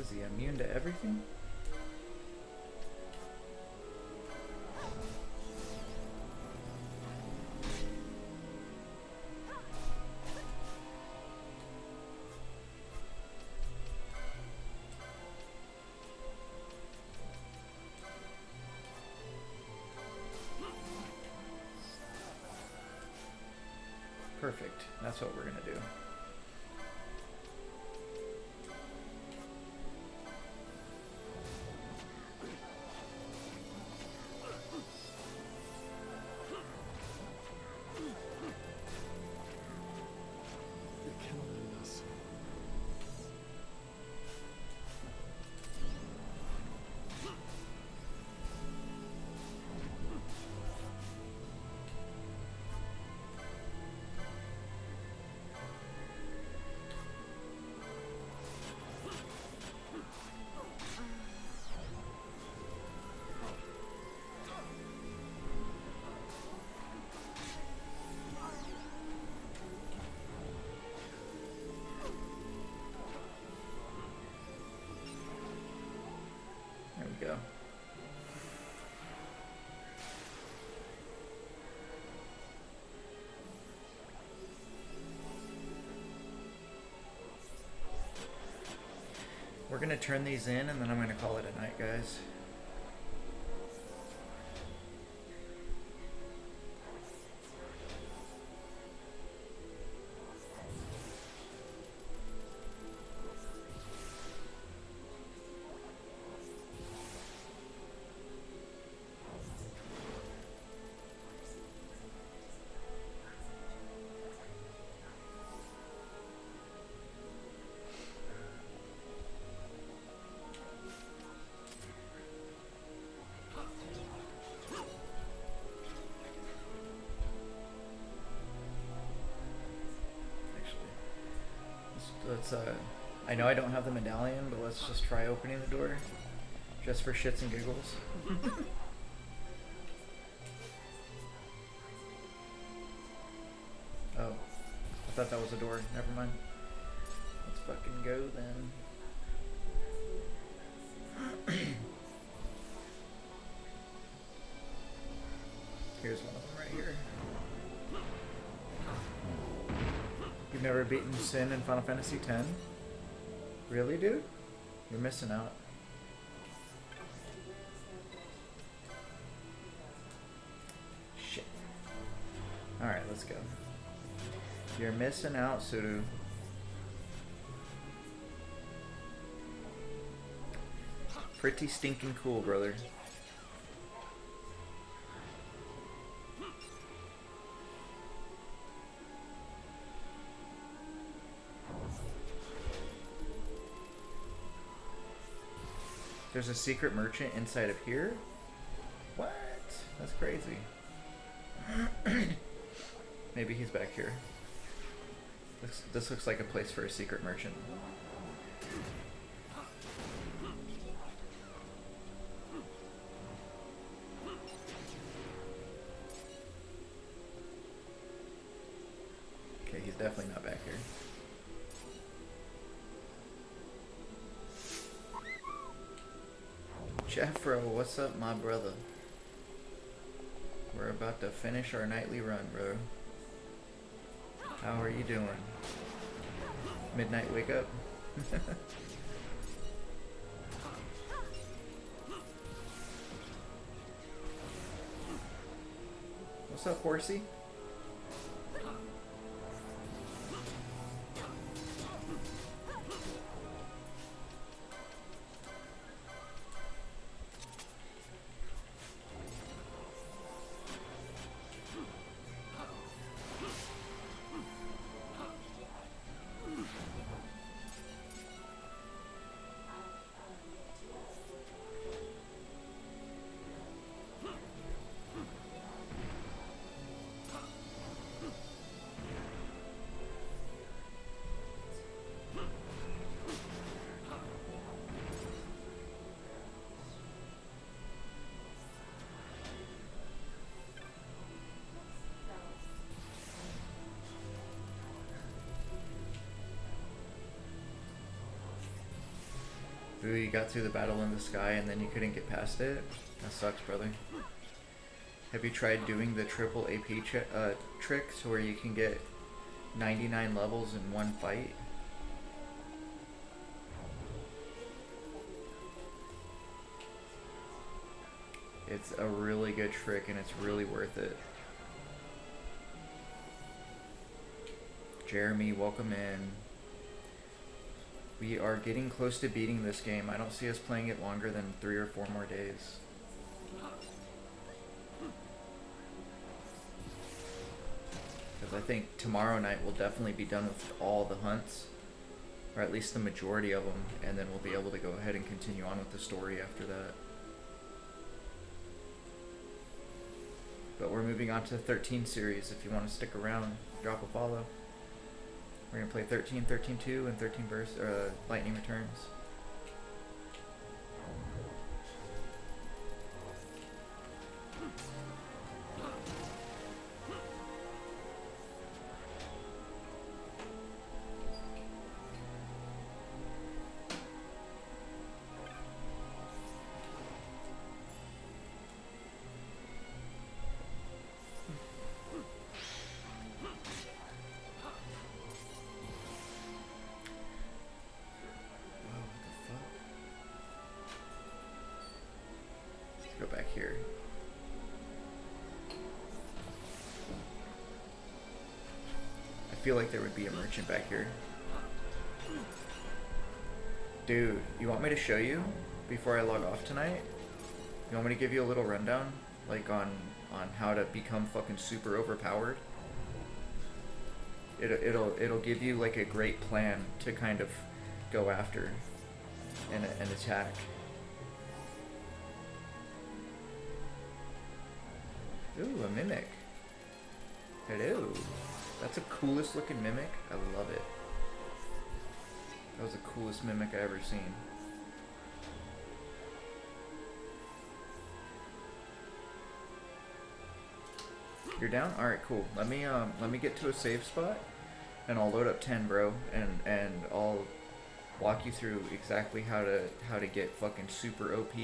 Is he immune to everything? Perfect. That's what we're gonna do. There we go. We're gonna turn these in and then I'm gonna call it a night, guys. Let's I know I don't have the medallion, but let's just try opening the door. Just for shits and giggles. Oh. I thought that was a door. Never mind. Let's fucking go then. Here's one of them right here. You've never beaten Sin in Final Fantasy X? Really, dude? You're missing out. Shit. Alright, let's go. You're missing out, Suru. Pretty stinking cool, brother. There's a secret merchant inside of here? What? That's crazy. Maybe he's back here. This looks like a place for a secret merchant. Okay, he's definitely not back here. Jeffro, what's up, my brother? We're about to finish our nightly run, bro. How are you doing? Midnight wake up? What's up, horsey? Ooh, you got through the battle in the sky and then you couldn't get past it? That sucks, brother. Have you tried doing the triple AP tricks where you can get 99 levels in one fight? It's a really good trick and it's really worth it. Jeremy, welcome in. We are getting close to beating this game. I don't see us playing it longer than 3 or 4 more days. Because I think tomorrow night we'll definitely be done with all the hunts. Or at least the majority of them. And then we'll be able to go ahead and continue on with the story after that. But we're moving on to the 13 series. If you want to stick around, drop a follow. We're going to play 13, 13-2, and 13 Lightning Returns. Go back here. I feel like there would be a merchant back here. Dude, you want me to show you before I log off tonight? You want me to give you a little rundown? Like on how to become fucking super overpowered? It'll give you like a great plan to kind of go after and attack. Ooh, a mimic. Hello. That's the coolest looking mimic. I love it. That was the coolest mimic I ever seen. You're down? Alright, cool. Let me get to a save spot and I'll load up 10, bro, and I'll walk you through exactly how to get fucking super OP.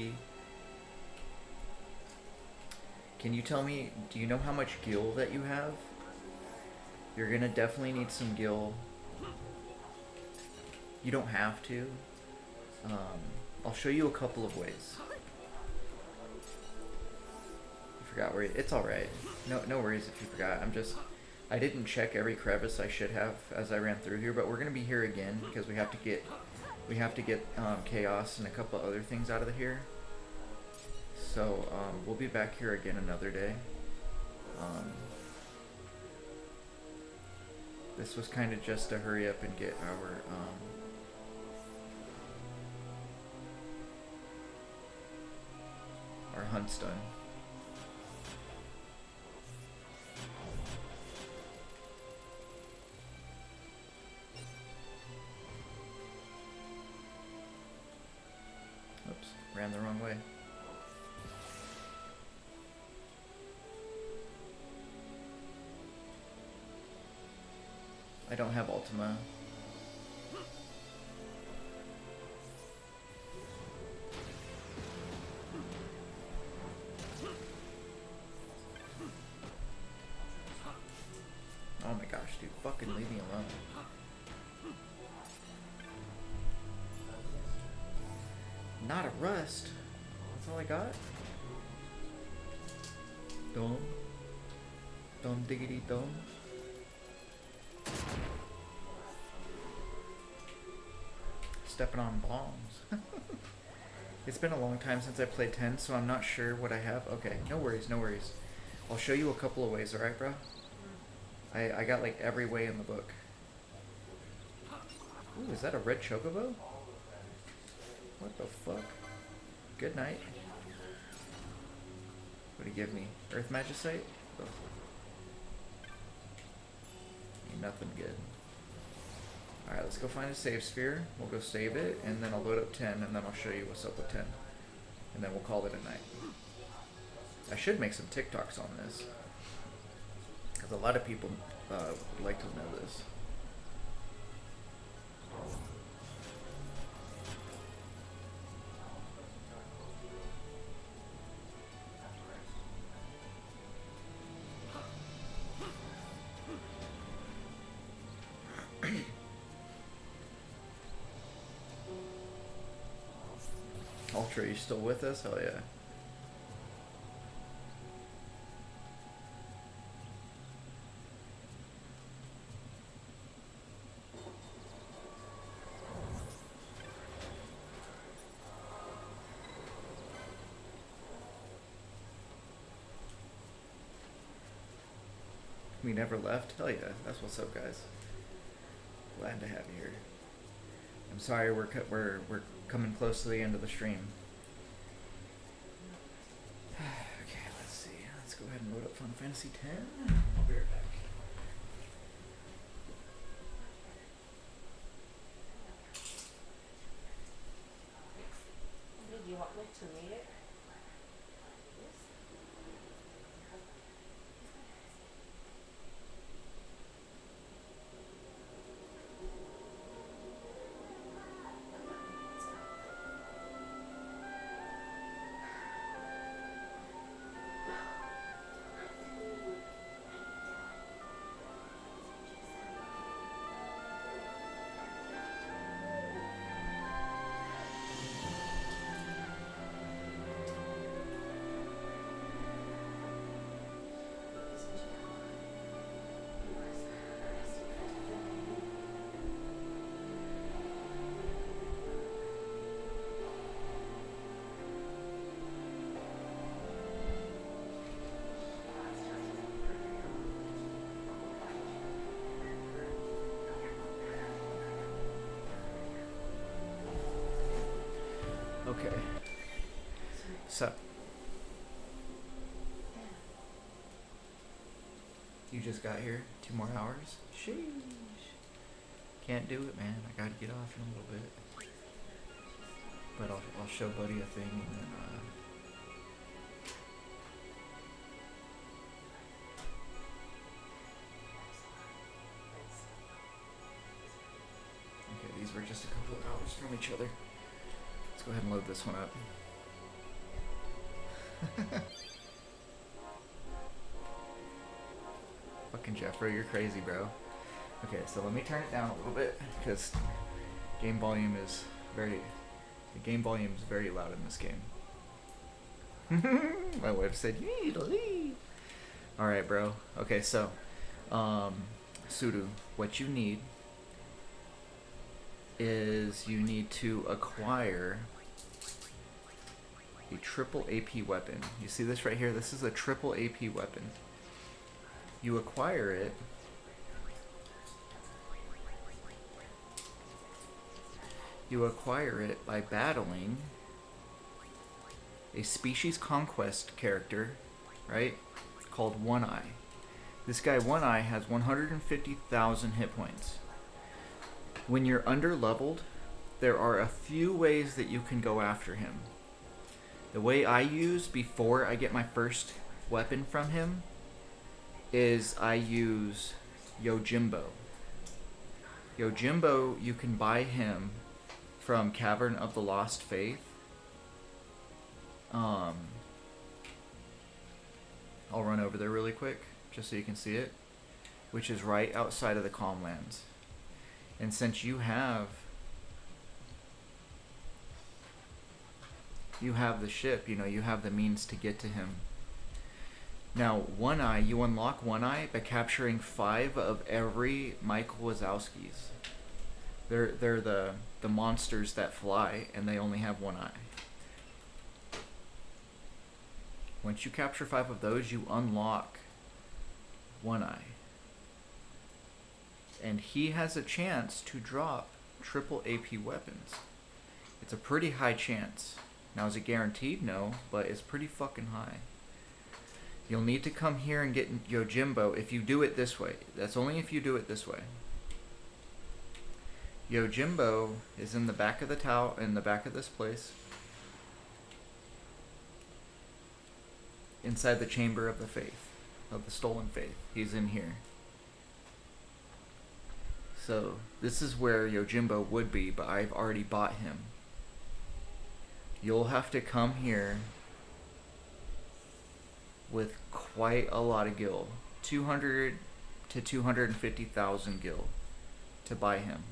Can you tell me, do you know how much gil that you have? You're gonna definitely need some gil. You don't have to. I'll show you a couple of ways. I forgot where it's alright. No worries if you forgot. I didn't check every crevice I should have as I ran through here, but we're gonna be here again because we have to get chaos and a couple other things out of here. So we'll be back here again another day. This was kind of just to hurry up and get our hunts done. Oops, ran the wrong way. I don't have Ultima. Oh my gosh, dude, fucking leave me alone. Not a rust. That's all I got. Dome. Dome diggity dome. Stepping on bombs. It's been a long time since I played 10, so I'm not sure what I have. Okay, no worries, no worries. I'll show you a couple of ways, alright, bro? I got like every way in the book. Ooh, is that a red chocobo? What the fuck? Good night. What do you give me? Earth Magicite? Oh. Ain't nothing good. Alright, let's go find a save sphere. We'll go save it, and then I'll load up 10, and then I'll show you what's up with 10. And then we'll call it a night. I should make some TikToks on this. Because a lot of people would like to know this. Ultra, you still with us? Hell yeah. We never left? Hell yeah. That's what's up, guys. Glad to have you here. I'm sorry we're coming close to the end of the stream. Okay, let's see. Let's go ahead and load up Final Fantasy X. I'll be right back. Do you want me to read it? Okay. So. You just got here? 2 more hours? Sheesh. Can't do it, man. I gotta get off in a little bit. But I'll show Buddy a thing and then okay, these were just a couple of hours from each other. Let's go ahead and load this one up. Fucking Jeffro, you're crazy, bro. Okay, so let me turn it down a little bit because the game volume is very loud in this game. My wife said you need to leave. All right, bro. Okay, so Sudu, what you need is you need to acquire a triple AP weapon. You see this right here? This is a triple AP weapon. You acquire it by battling a species conquest character, right? Called One Eye. This guy One Eye has 150,000 hit points. When you're under leveled, there are a few ways that you can go after him. The way I use before I get my first weapon from him is I use Yojimbo. Yojimbo, you can buy him from Cavern of the Lost Faith. I'll run over there really quick just so you can see it, which is right outside of the Calmlands. And since you have the ship, you know, you have the means to get to him. Now, One Eye, you unlock One Eye by capturing 5 of every Mike Wazowski's. They're the monsters that fly, and they only have one eye. Once you capture 5 of those, you unlock One Eye. And he has a chance to drop triple AP weapons. It's a pretty high chance. Now, is it guaranteed? No, but it's pretty fucking high. You'll need to come here and get Yojimbo if you do it this way. That's only if you do it this way. Yojimbo is in the back of the tower, in the back of this place. Inside the Chamber of the Faith, of the Stolen Faith. He's in here. So, this is where Yojimbo would be, but I've already bought him. You'll have to come here with quite a lot of gil. 200 to 250,000 gil to buy him.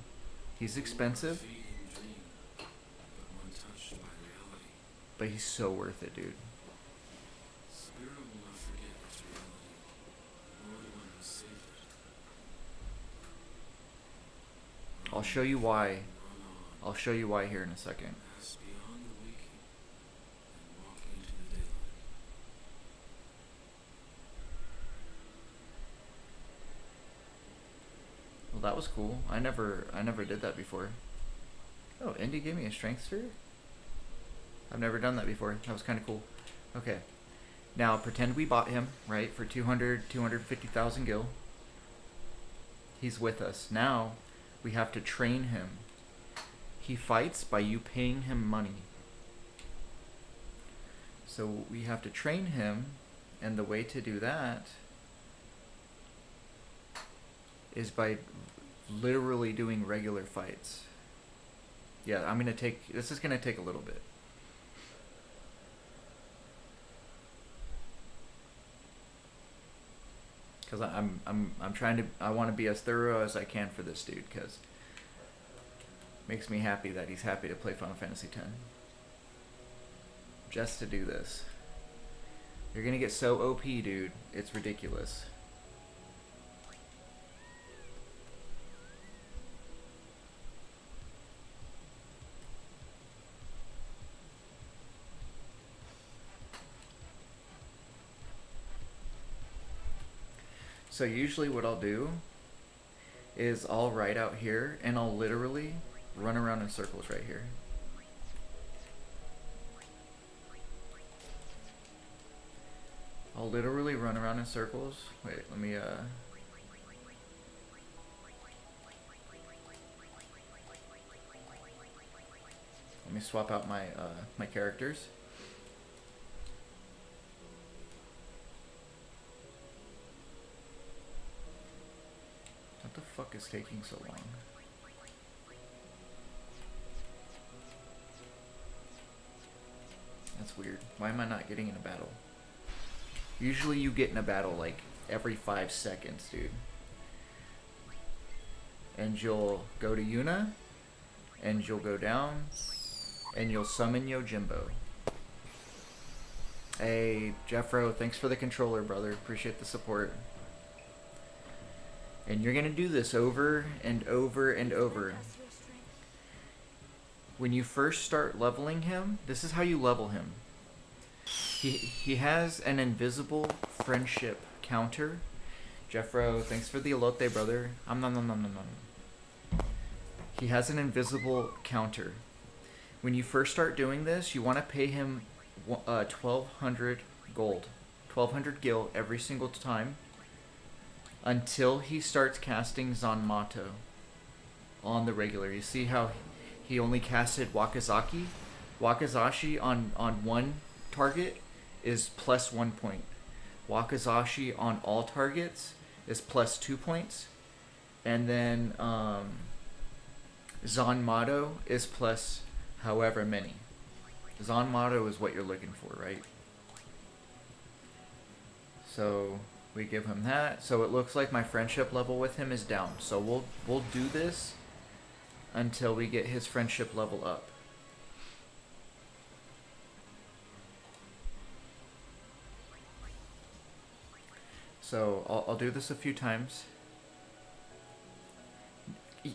He's expensive, but he's so worth it, dude. I'll show you why. I'll show you why here in a second. Well, that was cool. I never did that before. Oh, Indy gave me a strength sphere? I've never done that before. That was kind of cool. Okay. Now, pretend we bought him, right, for 250,000 gil. He's with us. Now, we have to train him. He fights by you paying him money. So, we have to train him, and the way to do that is by literally doing regular fights. Yeah, this is gonna take a little bit. Cause I want to be as thorough as I can for this dude, cause it makes me happy that he's happy to play Final Fantasy X. Just to do this. You're gonna get so OP, dude, it's ridiculous. So usually what I'll do is I'll ride out here and I'll literally run around in circles right here. I'll literally run around in circles. Wait, let me Let me swap out my my characters. What the fuck is taking so long? That's weird. Why am I not getting in a battle? Usually you get in a battle like every 5 seconds, dude. And you'll go to Yuna, and you'll go down, and you'll summon Yojimbo. Hey, Jeffro, thanks for the controller, brother. Appreciate the support. And you're gonna do this over and over and over. When you first start leveling him, this is how you level him. He has an invisible friendship counter. Jeffro, thanks for the elote, brother. He has an invisible counter. When you first start doing this, you want to pay him 1,200 gold, 1,200 gil every single time until he starts casting Zanmato on the regular. You see how he only casted Wakazaki? Wakazashi on one target is plus 1 point. Wakazashi on all targets is plus 2 points. And then Zanmato is plus however many. Zanmato is what you're looking for, right? So we give him that. So it looks like my friendship level with him is down. So we'll do this until we get his friendship level up. So I'll do this a few times.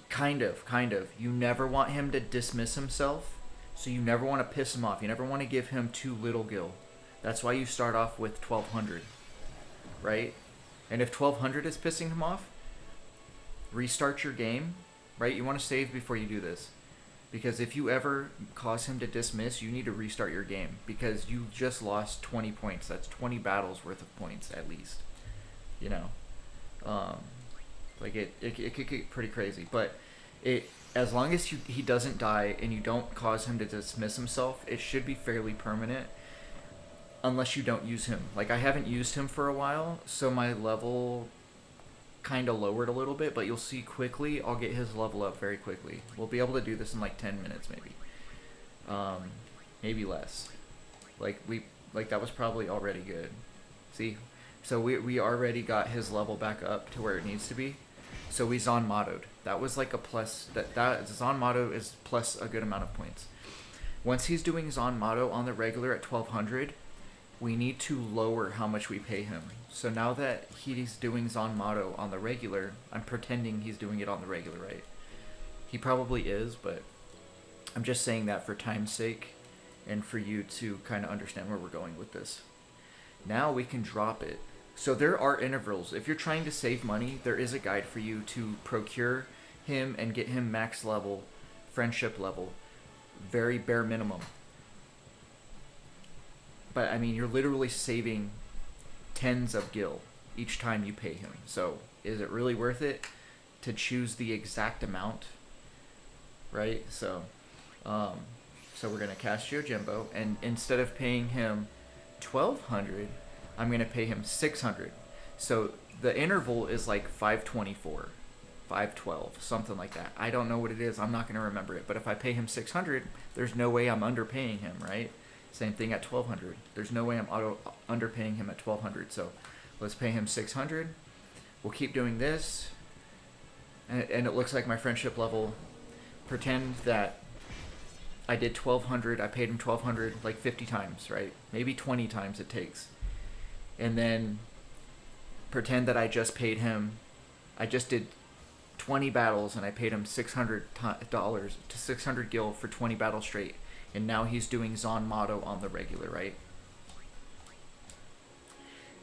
Kind of. You never want him to dismiss himself. So you never want to piss him off. You never want to give him too little gil. That's why you start off with 1,200. Right? And if 1,200 is pissing him off, restart your game. Right? You want to save before you do this. Because if you ever cause him to dismiss, you need to restart your game. Because you just lost 20 points. That's 20 battles worth of points at least. You know? Like it could get pretty crazy. But as long as he doesn't die and you don't cause him to dismiss himself, it should be fairly permanent. Unless you don't use him. Like, I haven't used him for a while, so my level kind of lowered a little bit, but you'll see quickly, I'll get his level up very quickly. We'll be able to do this in like 10 minutes maybe. Maybe less. Like that was probably already good. See? So we already got his level back up to where it needs to be. So we Zanmato'd. That was like a plus. That Zanmato is plus a good amount of points. Once he's doing Zanmato on the regular at 1,200, we need to lower how much we pay him. So now that he's doing Zanmato on the regular, I'm pretending he's doing it on the regular, right? He probably is, but I'm just saying that for time's sake and for you to kind of understand where we're going with this. Now we can drop it. So there are intervals. If you're trying to save money, there is a guide for you to procure him and get him max level, friendship level, very bare minimum. But I mean, you're literally saving tens of gil each time you pay him. So is it really worth it to choose the exact amount? Right? So we're gonna cast Yojimbo, and instead of paying him 1,200, I'm gonna pay him 600. So the interval is like 524, 512, something like that. I don't know what it is. I'm not gonna remember it. But if I pay him 600, there's no way I'm underpaying him, right? Same thing at 1,200. There's no way I'm underpaying him at 1,200. So let's pay him 600. We'll keep doing this. And it looks like my friendship level. Pretend that I did 1,200. I paid him 1,200 like 50 times, right? Maybe 20 times it takes. And then pretend that I just paid him. I just did 20 battles and I paid him $600 to 600 gil for 20 battles straight. And now he's doing Zanmato on the regular, right?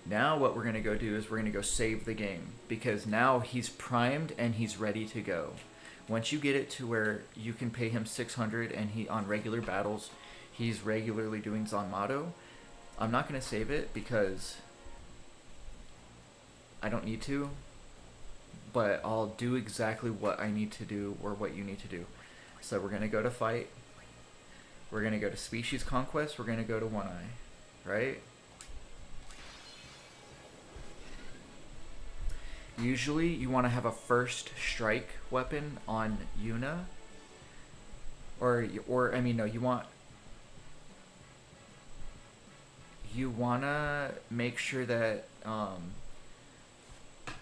Now what we're going to go do is we're going to go save the game. Because now he's primed and he's ready to go. Once you get it to where you can pay him 600 and he on regular battles, he's regularly doing Zanmato. I'm not going to save it because I don't need to. But I'll do exactly what I need to do or what you need to do. So we're going to go to fight. We're going to go to Species Conquest. We're going to go to One Eye, right? Usually you want to have a first strike weapon on Yuna. Or I mean, no, you want to make sure that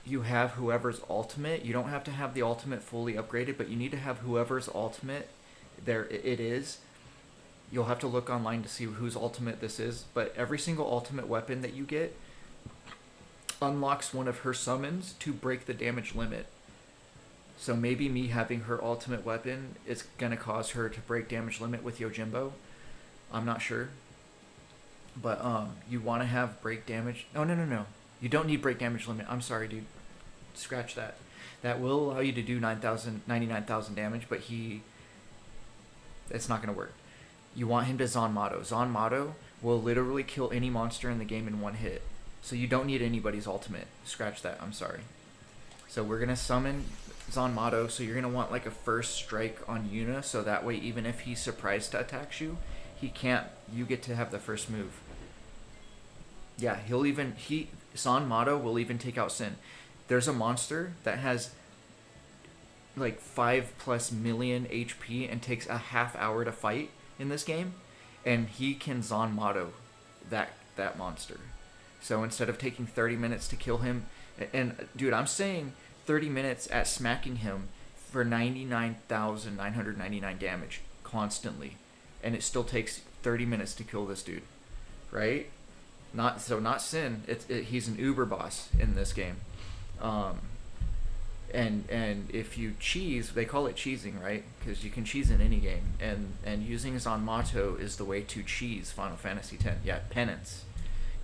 you have whoever's ultimate. You don't have to have the ultimate fully upgraded, but you need to have whoever's ultimate. There it is. You'll have to look online to see whose ultimate this is, but every single ultimate weapon that you get unlocks one of her summons to break the damage limit. So maybe me having her ultimate weapon is going to cause her to break damage limit with Yojimbo. I'm not sure. But you want to have break damage. Oh, no. You don't need break damage limit. I'm sorry, dude. Scratch that. That will allow you to do 99,000 damage, but it's not going to work. You want him to Zanmato. Zanmato will literally kill any monster in the game in one hit. So you don't need anybody's ultimate. Scratch that. I'm sorry. So we're going to summon Zanmato. So you're going to want like a first strike on Yuna. So that way, even if he surprise attacks you, he can't. You get to have the first move. Yeah, Zanmato will even take out Sin. There's a monster that has like 5+ million HP and takes a half hour to fight in this game, and he can Zanmato that monster. So instead of taking 30 minutes to kill him, and dude, I'm saying 30 minutes at smacking him for 99,999 damage constantly, and it still takes 30 minutes to kill this dude, right? Not Sin. He's an uber boss in this game. And if you cheese, they call it cheesing, right? Because you can cheese in any game, and using Zanmato is the way to cheese Final Fantasy X. Yeah, Penance.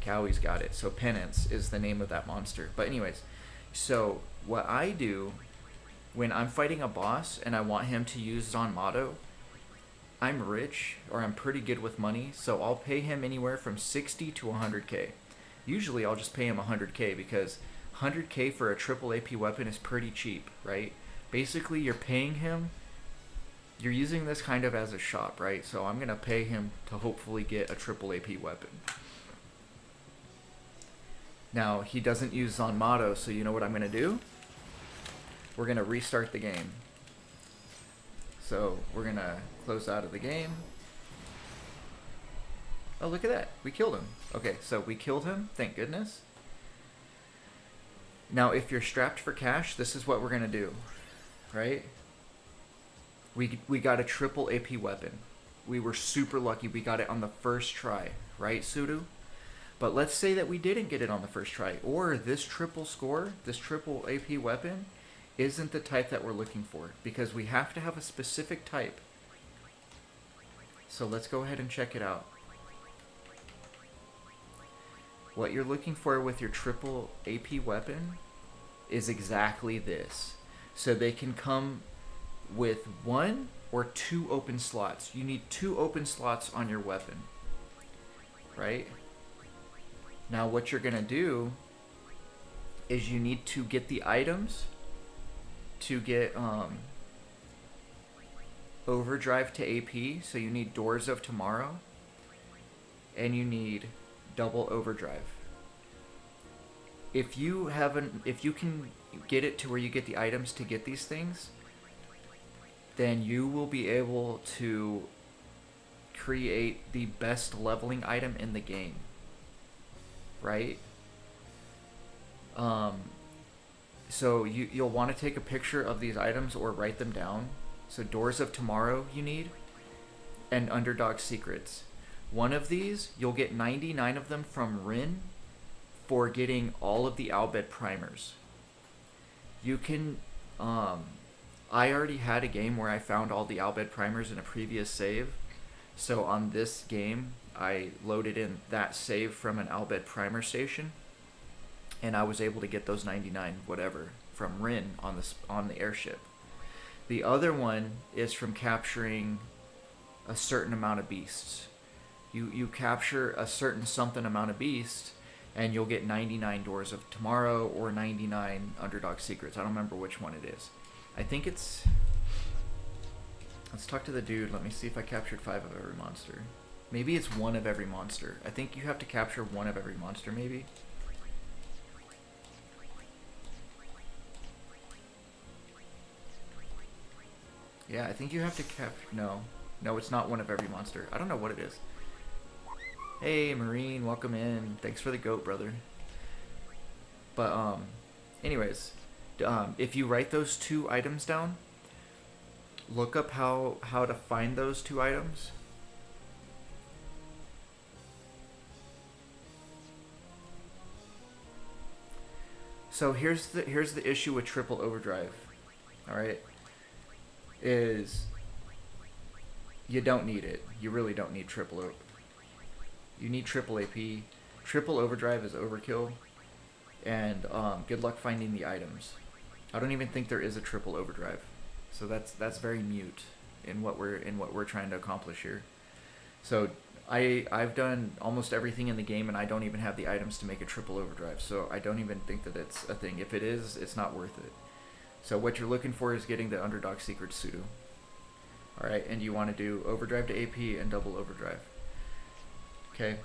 Cowie's got it. So Penance is the name of that monster. But anyways, so what I do when I'm fighting a boss and I want him to use Zanmato, I'm rich, or I'm pretty good with money, so I'll pay him anywhere from 60 to 100k. Usually I'll just pay him 100k because 100k for a triple AP weapon is pretty cheap, right? Basically, you're paying him, you're using this kind of as a shop, right? So I'm going to pay him to hopefully get a triple AP weapon. Now, he doesn't use Zanmato, so you know what I'm going to do? We're going to restart the game. So we're going to close out of the game. Oh, look at that. We killed him. Okay, so we killed him. Thank goodness. Now, if you're strapped for cash, this is what we're going to do, right? We got a triple AP weapon. We were super lucky. We got it on the first try, right, Sudu? But let's say that we didn't get it on the first try, or this triple score, this triple AP weapon, isn't the type that we're looking for, because we have to have a specific type. So let's go ahead and check it out. What you're looking for with your triple AP weapon is exactly this. So they can come with 1 or 2 open slots. You need 2 open slots on your weapon, right? Now what you're gonna do is you need to get the items to get overdrive to AP. So you need Doors of Tomorrow, and you need double overdrive. If you can get it to where you get the items to get these things, then you will be able to create the best leveling item in the game, right? So you'll want to take a picture of these items or write them down. So Doors of Tomorrow you need, and Underdog Secrets. One of these, you'll get 99 of them from Rin for getting all of the Albed primers. You can, I already had a game where I found all the Albed primers in a previous save. So on this game, I loaded in that save from an Albed primer station, and I was able to get those 99 whatever from Rin on the airship. The other one is from capturing a certain amount of beasts. You capture a certain something amount of beasts, and you'll get 99 Doors of Tomorrow or 99 Underdog Secrets. I don't remember which one it is. I think it's Let's talk to the dude. Let me see if I captured 5 of every monster. Maybe it's 1 of every monster. I think you have to capture 1 of every monster, maybe. Yeah, I think you have to no. No, it's not 1 of every monster. I don't know what it is. Hey, Marine, welcome in. Thanks for the goat, brother. But, anyways, if you write those 2 items down, look up how to find those 2 items. So here's the issue with triple overdrive. All right, is you don't need it. You really don't need you need triple AP. Triple overdrive is overkill, and good luck finding the items. I don't even think there is a triple overdrive, so that's very mute in what we're trying to accomplish here. So I've done almost everything in the game, and I don't even have the items to make a triple overdrive, so I don't even think that it's a thing. If it is, it's not worth it. So what you're looking for is getting the underdog secret pseudo. Alright, and you want to do overdrive to AP and double overdrive. Okay.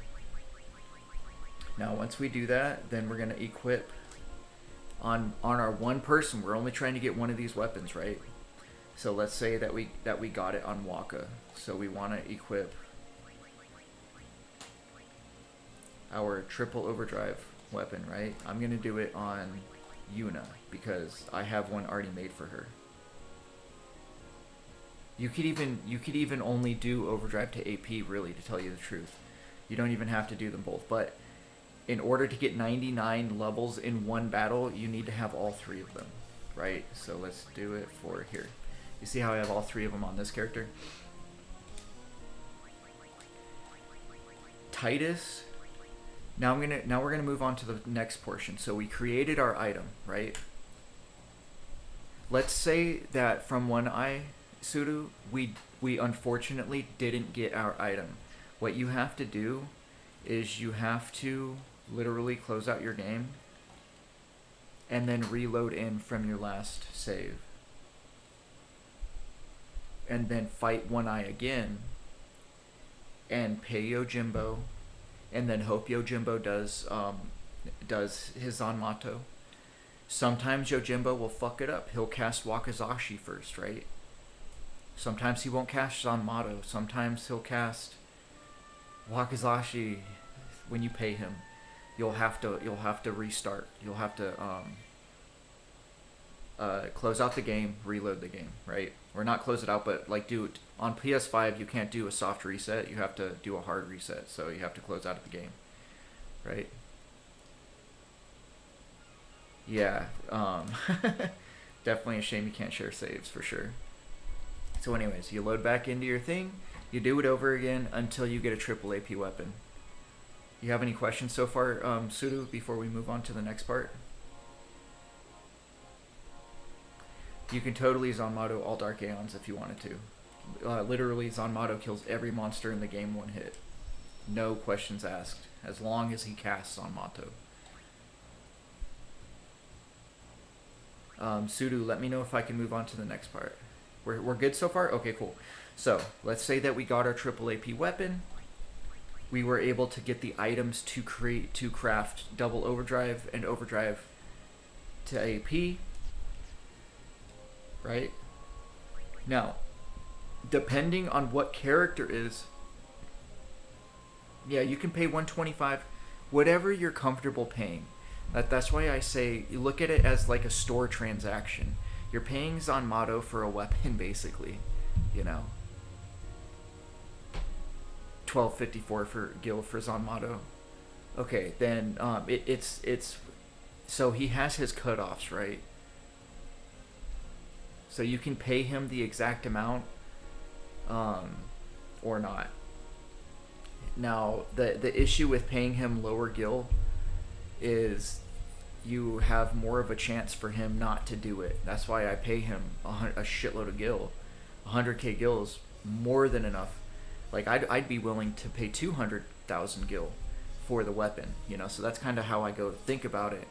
Now once we do that, then we're going to equip on our 1 person. We're only trying to get 1 of these weapons, right? So let's say that we got it on Waka. So we want to equip our triple overdrive weapon, right? I'm gonna do it on Yuna because I have one already made for her. You could even only do overdrive to AP, really, to tell you the truth. You don't even have to do them both. But in order to get 99 levels in 1 battle, you need to have all 3 of them, right? So let's do it for here. You see how I have all 3 of them on this character? Titus. Now we're gonna move on to the next portion. So we created our item, right? Let's say that from One Eye Sudu, we unfortunately didn't get our item. What you have to do is you have to literally close out your game and then reload in from your last save. And then fight One Eye again and pay Yojimbo, and then hope Yojimbo does his Zanmato. Sometimes Yojimbo will fuck it up. He'll cast Wakizashi first, right? Sometimes he won't cast Zanmato. Sometimes he'll cast Wakizashi when you pay him. You'll have to restart. You'll have to close out the game, reload the game, right? Or not close it out, but like do it on PS5. You can't do a soft reset. You have to do a hard reset. So you have to close out of the game, right? Yeah, definitely a shame you can't share saves for sure. So anyways, you load back into your thing, you do it over again until you get a triple AP weapon. You have any questions so far, Sudu, before we move on to the next part? You can totally Zanmato all Dark Aeons if you wanted to. Literally, Zanmato kills every monster in the game 1 hit. No questions asked, as long as he casts Zanmato. Sudu, let me know if I can move on to the next part. We're good so far? Okay, cool. So, let's say that we got our triple AP weapon. We were able to get the items to craft double overdrive and overdrive to AP. Right? Now, depending on what character is, yeah, you can pay 125, whatever you're comfortable paying. That's why I say you look at it as like a store transaction. You're paying Zanmato for a weapon, basically, you know. 1254 for Gil for Zanmato. Okay, then it's so he has his cutoffs, right? So you can pay him the exact amount, or not. Now the issue with paying him lower Gil is you have more of a chance for him not to do it. That's why I pay him a shitload of Gil. 100k Gil is more than enough. Like I'd be willing to pay 200,000 Gil for the weapon, you know. So that's kind of how I go to think about it,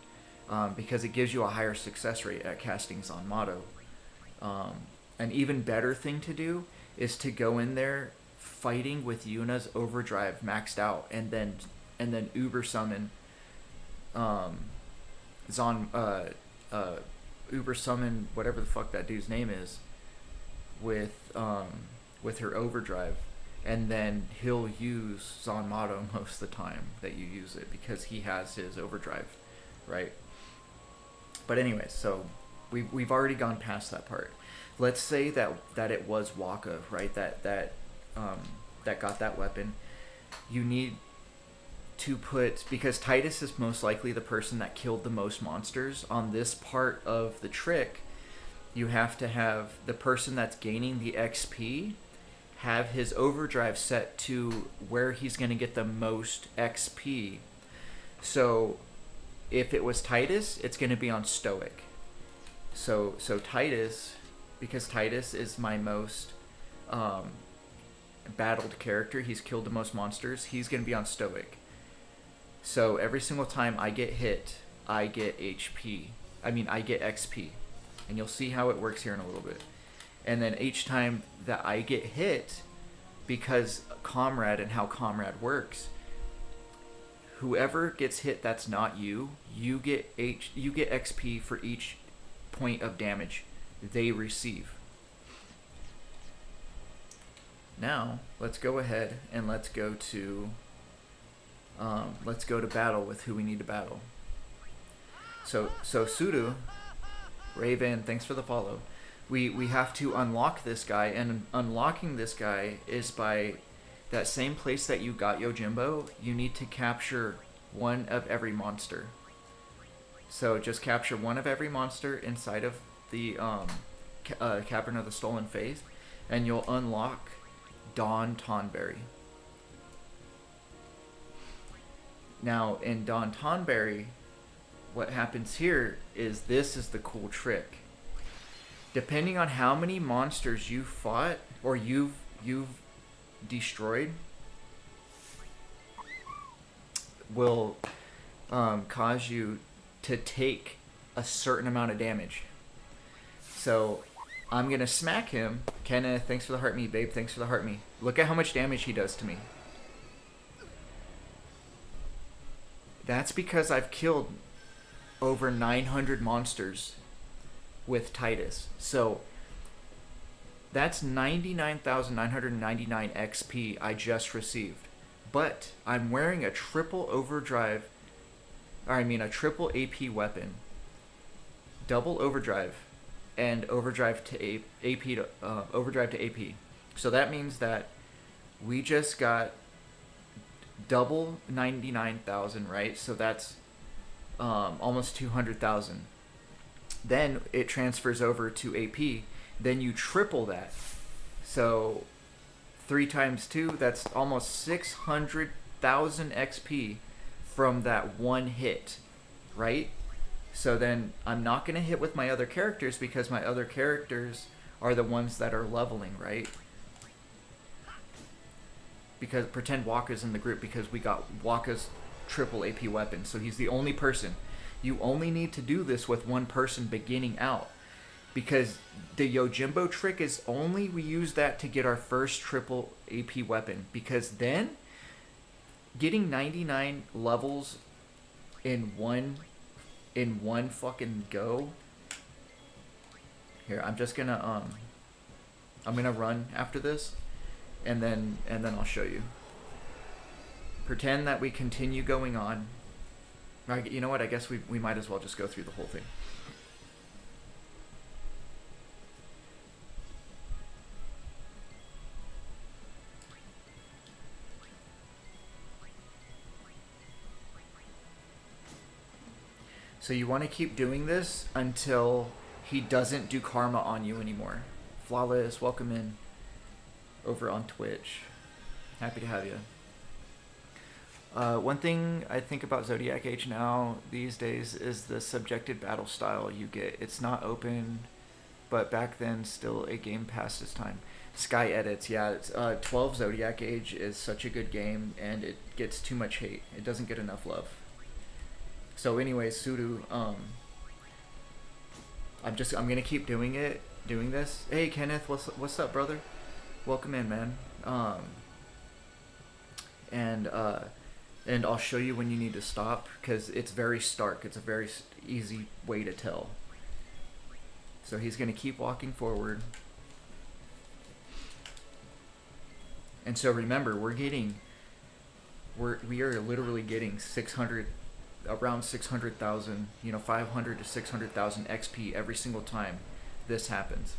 because it gives you a higher success rate at casting Zanmato. An even better thing to do is to go in there fighting with Yuna's overdrive maxed out, and then uber summon uber summon whatever the fuck that dude's name is with her overdrive, and then he'll use Zanmato most of the time that you use it because he has his overdrive, right? But anyway, so we've already gone past that part. Let's say that it was Waka, right? That got that weapon. You need to put, because Titus is most likely the person that killed the most monsters on this part of the trick. You have to have the person that's gaining the XP have his overdrive set to where he's going to get the most XP. So if it was Titus, it's going to be on Stoic. So Titus, because Titus is my most battled character, he's killed the most monsters, he's going to be on Stoic. So every single time I get hit, I get HP. I mean, I get XP. And you'll see how it works here in a little bit. And then each time that I get hit, because Comrade and how Comrade works, whoever gets hit that's not you, you get XP for each point of damage they receive. Now, let's go ahead and let's go to battle with who we need to battle. So Sudu, Raven, thanks for the follow. We have to unlock this guy, and unlocking this guy is by that same place that you got Yojimbo. You need to capture one of every monster. So just capture one of every monster inside of the Cavern of the Stolen Faith, and you'll unlock Dawn Tonberry. Now in Dawn Tonberry, what happens here is this is the cool trick. Depending on how many monsters you fought or you've destroyed, will cause you to take a certain amount of damage. So I'm gonna smack him. Kenneth, thanks for the heart me. Babe, thanks for the heart me. Look at how much damage he does to me. That's because I've killed over 900 monsters with Titus. So that's 99,999 XP I just received. But I'm wearing a triple overdrive, a triple AP weapon, double overdrive, and overdrive to overdrive to AP. So that means that we just got double 99,000, right? So that's almost 200,000. Then it transfers over to AP. Then you triple that. So 3 times 2, that's almost 600,000 XP from that one hit, right? So then I'm not going to hit with my other characters because my other characters are the ones that are leveling, right? Because pretend Waka's in the group because we got Waka's triple AP weapon. So he's the only person. You only need to do this with one person beginning out. Because the Yojimbo trick is only we use that to get our first triple AP weapon. Because then getting 99 levels in one fucking go. Here, I'm just gonna I'm gonna run after this, and then I'll show you. Pretend that we continue going on. You know what? I guess we might as well just go through the whole thing. So you want to keep doing this until he doesn't do karma on you anymore. Flawless, welcome in over on Twitch. Happy to have you. One thing I think about Zodiac Age now these days is the subjected battle style you get. It's not open, but back then still a game past its time. Sky edits, yeah. It's, 12 Zodiac Age is such a good game, and it gets too much hate. It doesn't get enough love. So anyways, Sudu, I'm gonna keep doing this. Hey Kenneth, what's up, brother? Welcome in, man. And I'll show you when you need to stop, because it's very stark. It's a very easy way to tell. So he's going to keep walking forward. And so remember, we are literally getting 600, around 600,000, 500 to 600,000 XP every single time this happens.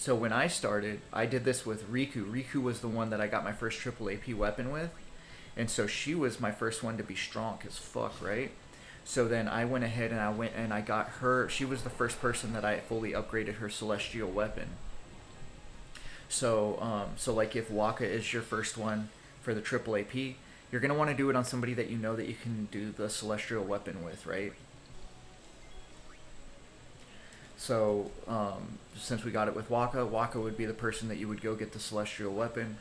So when I started, I did this with Riku. Riku was the one that I got my first triple AP weapon with. And so she was my first one to be strong as fuck, right? So then I went ahead and I got her. She was the first person that I fully upgraded her celestial weapon. So like if Waka is your first one for the triple AP, you're going to want to do it on somebody that you know that you can do the celestial weapon with, right? So, since we got it with Waka, Waka would be the person that you would go get the celestial weapon.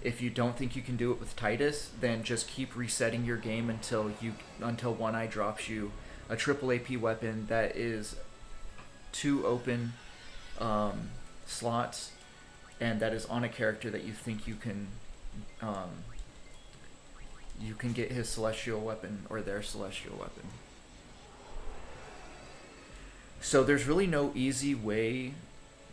If you don't think you can do it with Titus, then just keep resetting your game until One Eye drops you a triple AP weapon that is 2 open slots, and that is on a character that you think you can get his celestial weapon or their celestial weapon. So there's really no easy way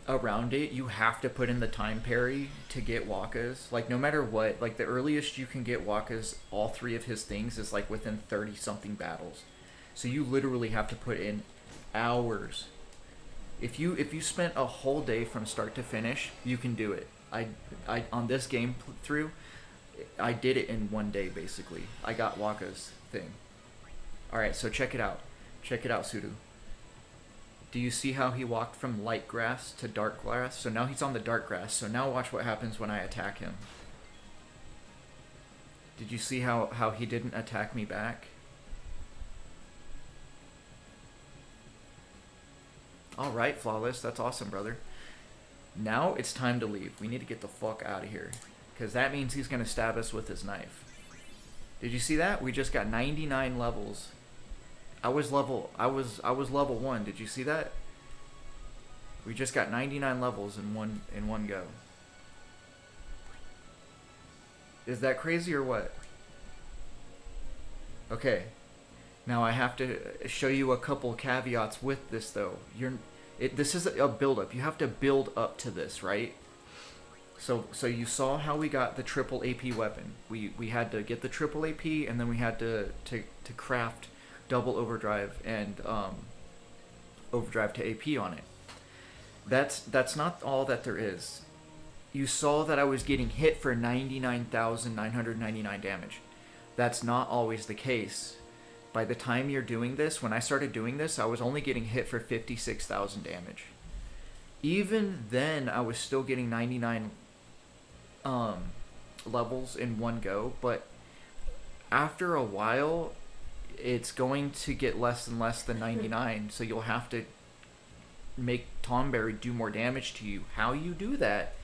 around it. You have to put in the time parry to get Waka's. Like, no matter what, like the earliest you can get Waka's, all 3 of his things, is like within 30 something battles. So you literally have to put in hours. If you spent a whole day from start to finish, you can do it. I on this game through, I did it in 1 day basically. I got Waka's thing. All right, so check it out. Check it out, Sudu. Do you see how he walked from light grass to dark grass? So now he's on the dark grass. So now watch what happens when I attack him. Did you see how he didn't attack me back? Alright, Flawless. That's awesome, brother. Now it's time to leave. We need to get the fuck out of here. Because that means he's going to stab us with his knife. Did you see that? We just got 99 levels. I was level 1. Did you see that? We just got 99 levels in one go. Is that crazy or what? Okay. Now I have to show you a couple caveats with this though. This is a build up. You have to build up to this, right? So you saw how we got the triple AP weapon. We had to get the triple AP, and then we had to craft double overdrive and overdrive to AP on it. That's not all that there is. You saw that I was getting hit for 99,999 damage. That's not always the case. By the time you're doing this, when I started doing this, I was only getting hit for 56,000 damage. Even then, I was still getting 99 levels in one go, but after a while, it's going to get less and less than 99, so you'll have to make Tomberry do more damage to you. How you do that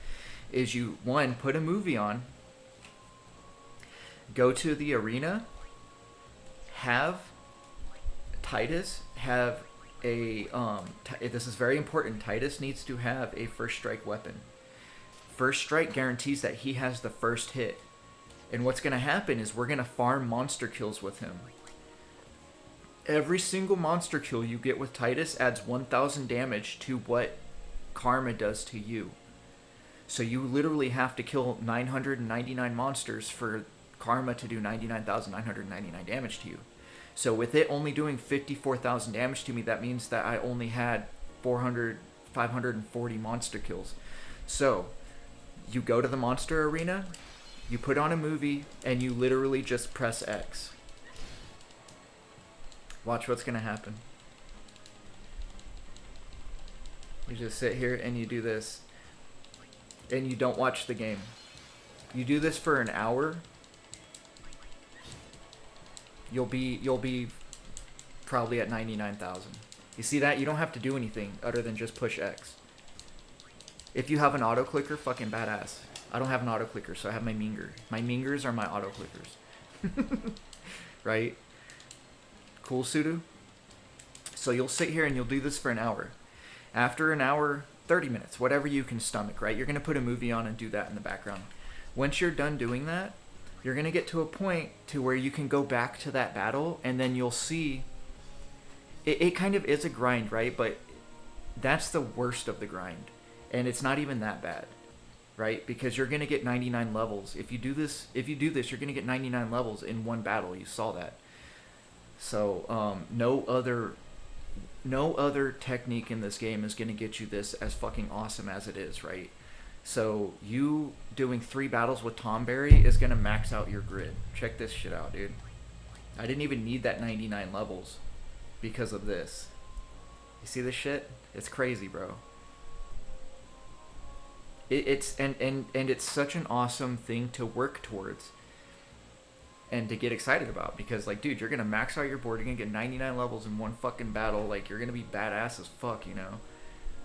is you, 1, put a movie on, go to the arena, have Titus have a, this is very important, Titus needs to have a first strike weapon. First strike guarantees that he has the first hit. And what's going to happen is we're going to farm monster kills with him. Every single monster kill you get with Titus adds 1,000 damage to what Karma does to you. So you literally have to kill 999 monsters for Karma to do 99,999 damage to you. So with it only doing 54,000 damage to me, that means that I only had 540 monster kills. So you go to the monster arena, you put on a movie, and you literally just press X. Watch what's gonna happen. You just sit here and you do this, and you don't watch the game. You do this for an hour. You'll be probably at 99,000. You see that? You don't have to do anything other than just push X. If you have an auto clicker, fucking badass. I don't have an auto clicker, so I have my Minger. My Mingers are my auto clickers. Right? Cool, Sudu? So you'll sit here and you'll do this for an hour. After an hour, 30 minutes, whatever you can stomach, right? You're going to put a movie on and do that in the background. Once you're done doing that, you're going to get to a point to where you can go back to that battle, and then you'll see it kind of is a grind, right? But that's the worst of the grind, and it's not even that bad, right? Because you're going to get 99 levels. If you do this, you're going to get 99 levels in one battle. You saw that. So no other technique in this game is going to get you this as fucking awesome as it is, right? So you doing 3 battles with Tomberry is going to max out your grid. Check this shit out, dude. I didn't even need that 99 levels because of this. You see this shit? It's crazy, bro. It's such an awesome thing to work towards and to get excited about, because like, dude, you're gonna max out your board, you're gonna get 99 levels in one fucking battle, like you're gonna be badass as fuck, you know?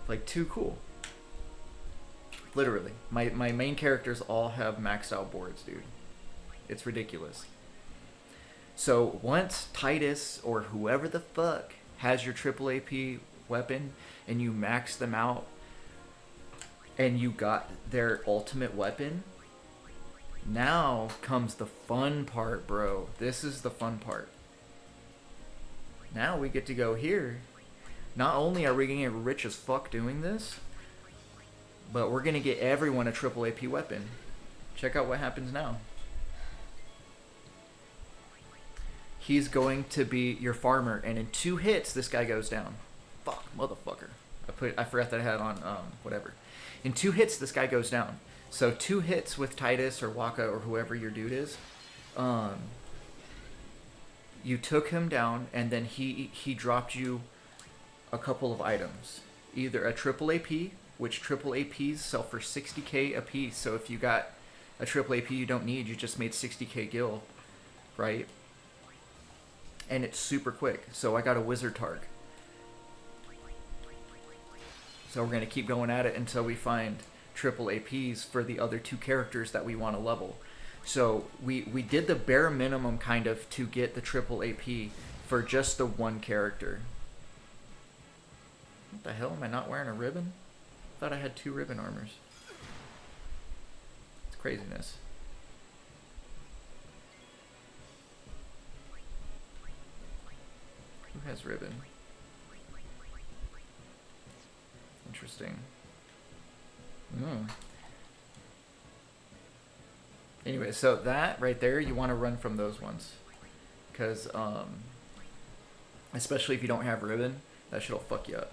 Like, too cool. Literally. My main characters all have maxed out boards, dude. It's ridiculous. So once Titus or whoever the fuck has your triple AP weapon and you max them out and you got their ultimate weapon, now comes the fun part, bro. This is the fun part. Now we get to go here. Not only are we going to get rich as fuck doing this, but we're going to get everyone a triple AP weapon. Check out what happens now. He's going to be your farmer, and in 2 hits, this guy goes down. Fuck, motherfucker. I forgot that I had on, whatever. In 2 hits, this guy goes down. So 2 hits with Titus or Waka or whoever your dude is, you took him down, and then he dropped you a couple of items. Either a triple AP, which triple APs sell for 60k a piece. So if you got a triple AP you don't need, you just made 60k gil, right? And it's super quick. So I got a Wizard Targ. So we're going to keep going at it until we find triple APs for the other 2 characters that we want to level. So we did the bare minimum kind of to get the triple AP for just the 1 character. What the hell? Am I not wearing a ribbon? I thought I had 2 ribbon armors. It's craziness. Who has ribbon? Interesting. Anyway, so that right there, you want to run from those ones, because especially if you don't have ribbon, that shit'll fuck you up.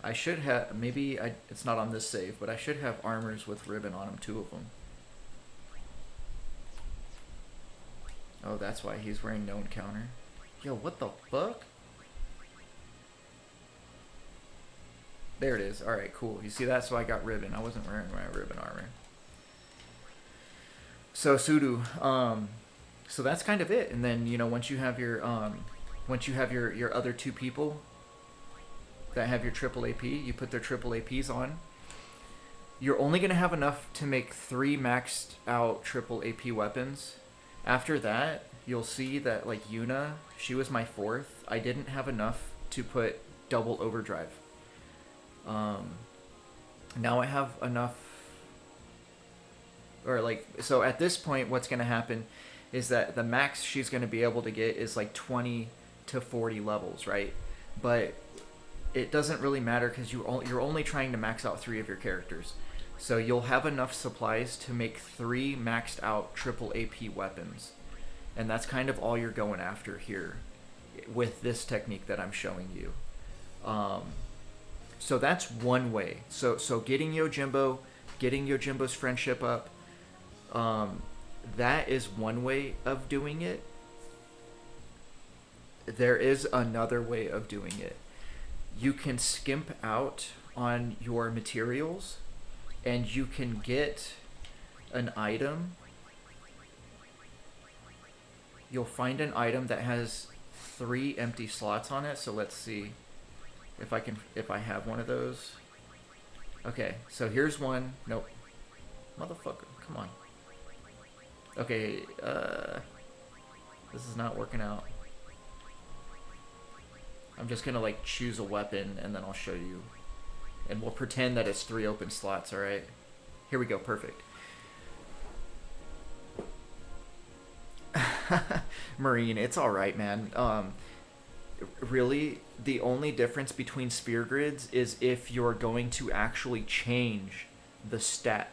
I should have, it's not on this save, but I should have armors with ribbon on them, 2 of them. Oh, that's why he's wearing no encounter. Yo, what the fuck? There it is. Alright, cool. You see that? So I got ribbon. I wasn't wearing my ribbon armor. So Sudu, so that's kind of it. And then, you know, once you have your other 2 people that have your triple AP, you put their triple APs on. You're only gonna have enough to make 3 maxed out triple AP weapons. After that, you'll see that like Yuna, she was my 4th. I didn't have enough to put double overdrive. Now I have enough, or like, so at this point what's going to happen is that the max she's going to be able to get is like 20 to 40 levels, right? But it doesn't really matter because you're only trying to max out 3 of your characters. So you'll have enough supplies to make 3 maxed out triple AP weapons. And that's kind of all you're going after here with this technique that I'm showing you. So that's one way. So getting Yojimbo's friendship up, that is one way of doing it. There is another way of doing it. You can skimp out on your materials, and you can get an item. You'll find an item that has 3 empty slots on it. So let's see if I have one of those. Okay, so here's one. Nope. Motherfucker, come on. Okay, this is not working out. I'm just gonna like choose a weapon and then I'll show you. And we'll pretend that it's 3 open slots, alright? Here we go, perfect. Marine, it's alright, man. Really, the only difference between sphere grids is if you're going to actually change the stat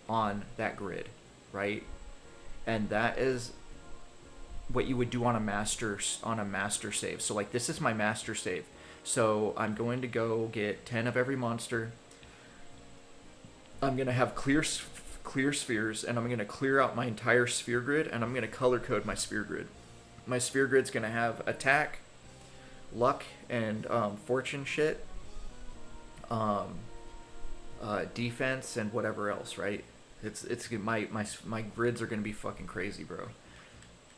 on that grid, right? And that is what you would do on a master save. So like this is my master save. So I'm going to go get 10 of every monster. I'm going to have clear spheres, and I'm going to clear out my entire sphere grid, and I'm going to color code my sphere grid. My sphere grid's going to have attack, luck, and fortune shit, defense, and whatever else, right? It's my grids are going to be fucking crazy, bro.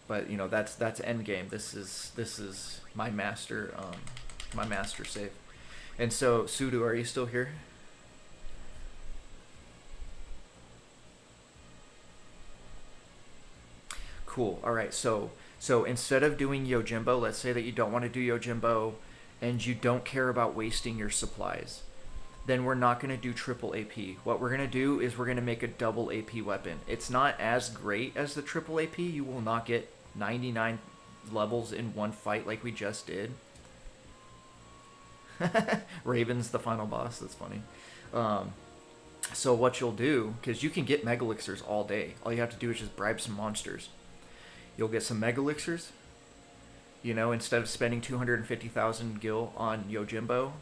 But you know that's end game. This is my master save. And so Sudu, are you still here? Cool. All right. So instead of doing Yojimbo, let's say that you don't want to do Yojimbo and you don't care about wasting your supplies, then we're not going to do triple AP. What we're going to do is we're going to make a double AP weapon. It's not as great as the triple AP. You will not get 99 levels in one fight like we just did. Raven's the final boss. That's funny. So what you'll do, because you can get Mega Elixirs all day. All you have to do is just bribe some monsters. You'll get some Mega Elixirs. You know, instead of spending 250,000 gil on Yojimbo,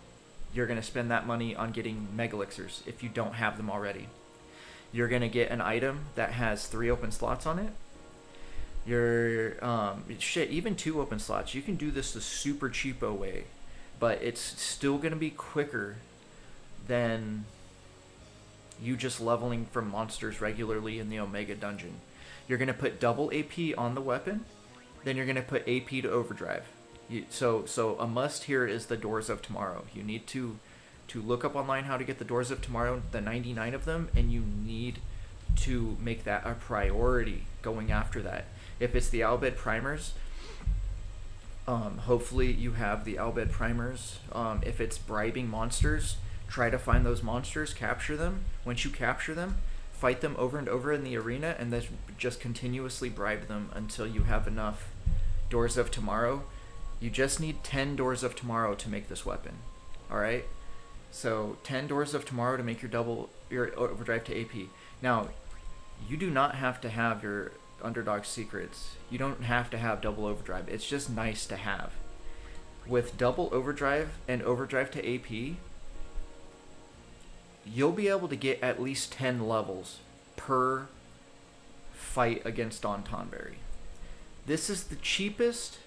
you're going to spend that money on getting Mega Elixirs if you don't have them already. You're going to get an item that has 3 open slots on it. Even 2 open slots. You can do this the super cheapo way, but it's still going to be quicker than you just leveling from monsters regularly in the Omega dungeon. You're going to put double AP on the weapon, then you're going to put AP to overdrive. So a must here is the Doors of Tomorrow. You need to look up online how to get the Doors of Tomorrow, the 99 of them, and you need to make that a priority going after that. If it's the Albed Primers, hopefully you have the Albed Primers. If it's bribing monsters, try to find those monsters, capture them. Once you capture them, fight them over and over in the arena, and then just continuously bribe them until you have enough Doors of Tomorrow. You just need 10 Doors of Tomorrow to make this weapon. Alright? So 10 Doors of Tomorrow to make your overdrive to AP. Now, you do not have to have your underdog secrets. You don't have to have double overdrive. It's just nice to have. With double overdrive and overdrive to AP, you'll be able to get at least 10 levels per fight against Don Tonberry. This is the cheapest,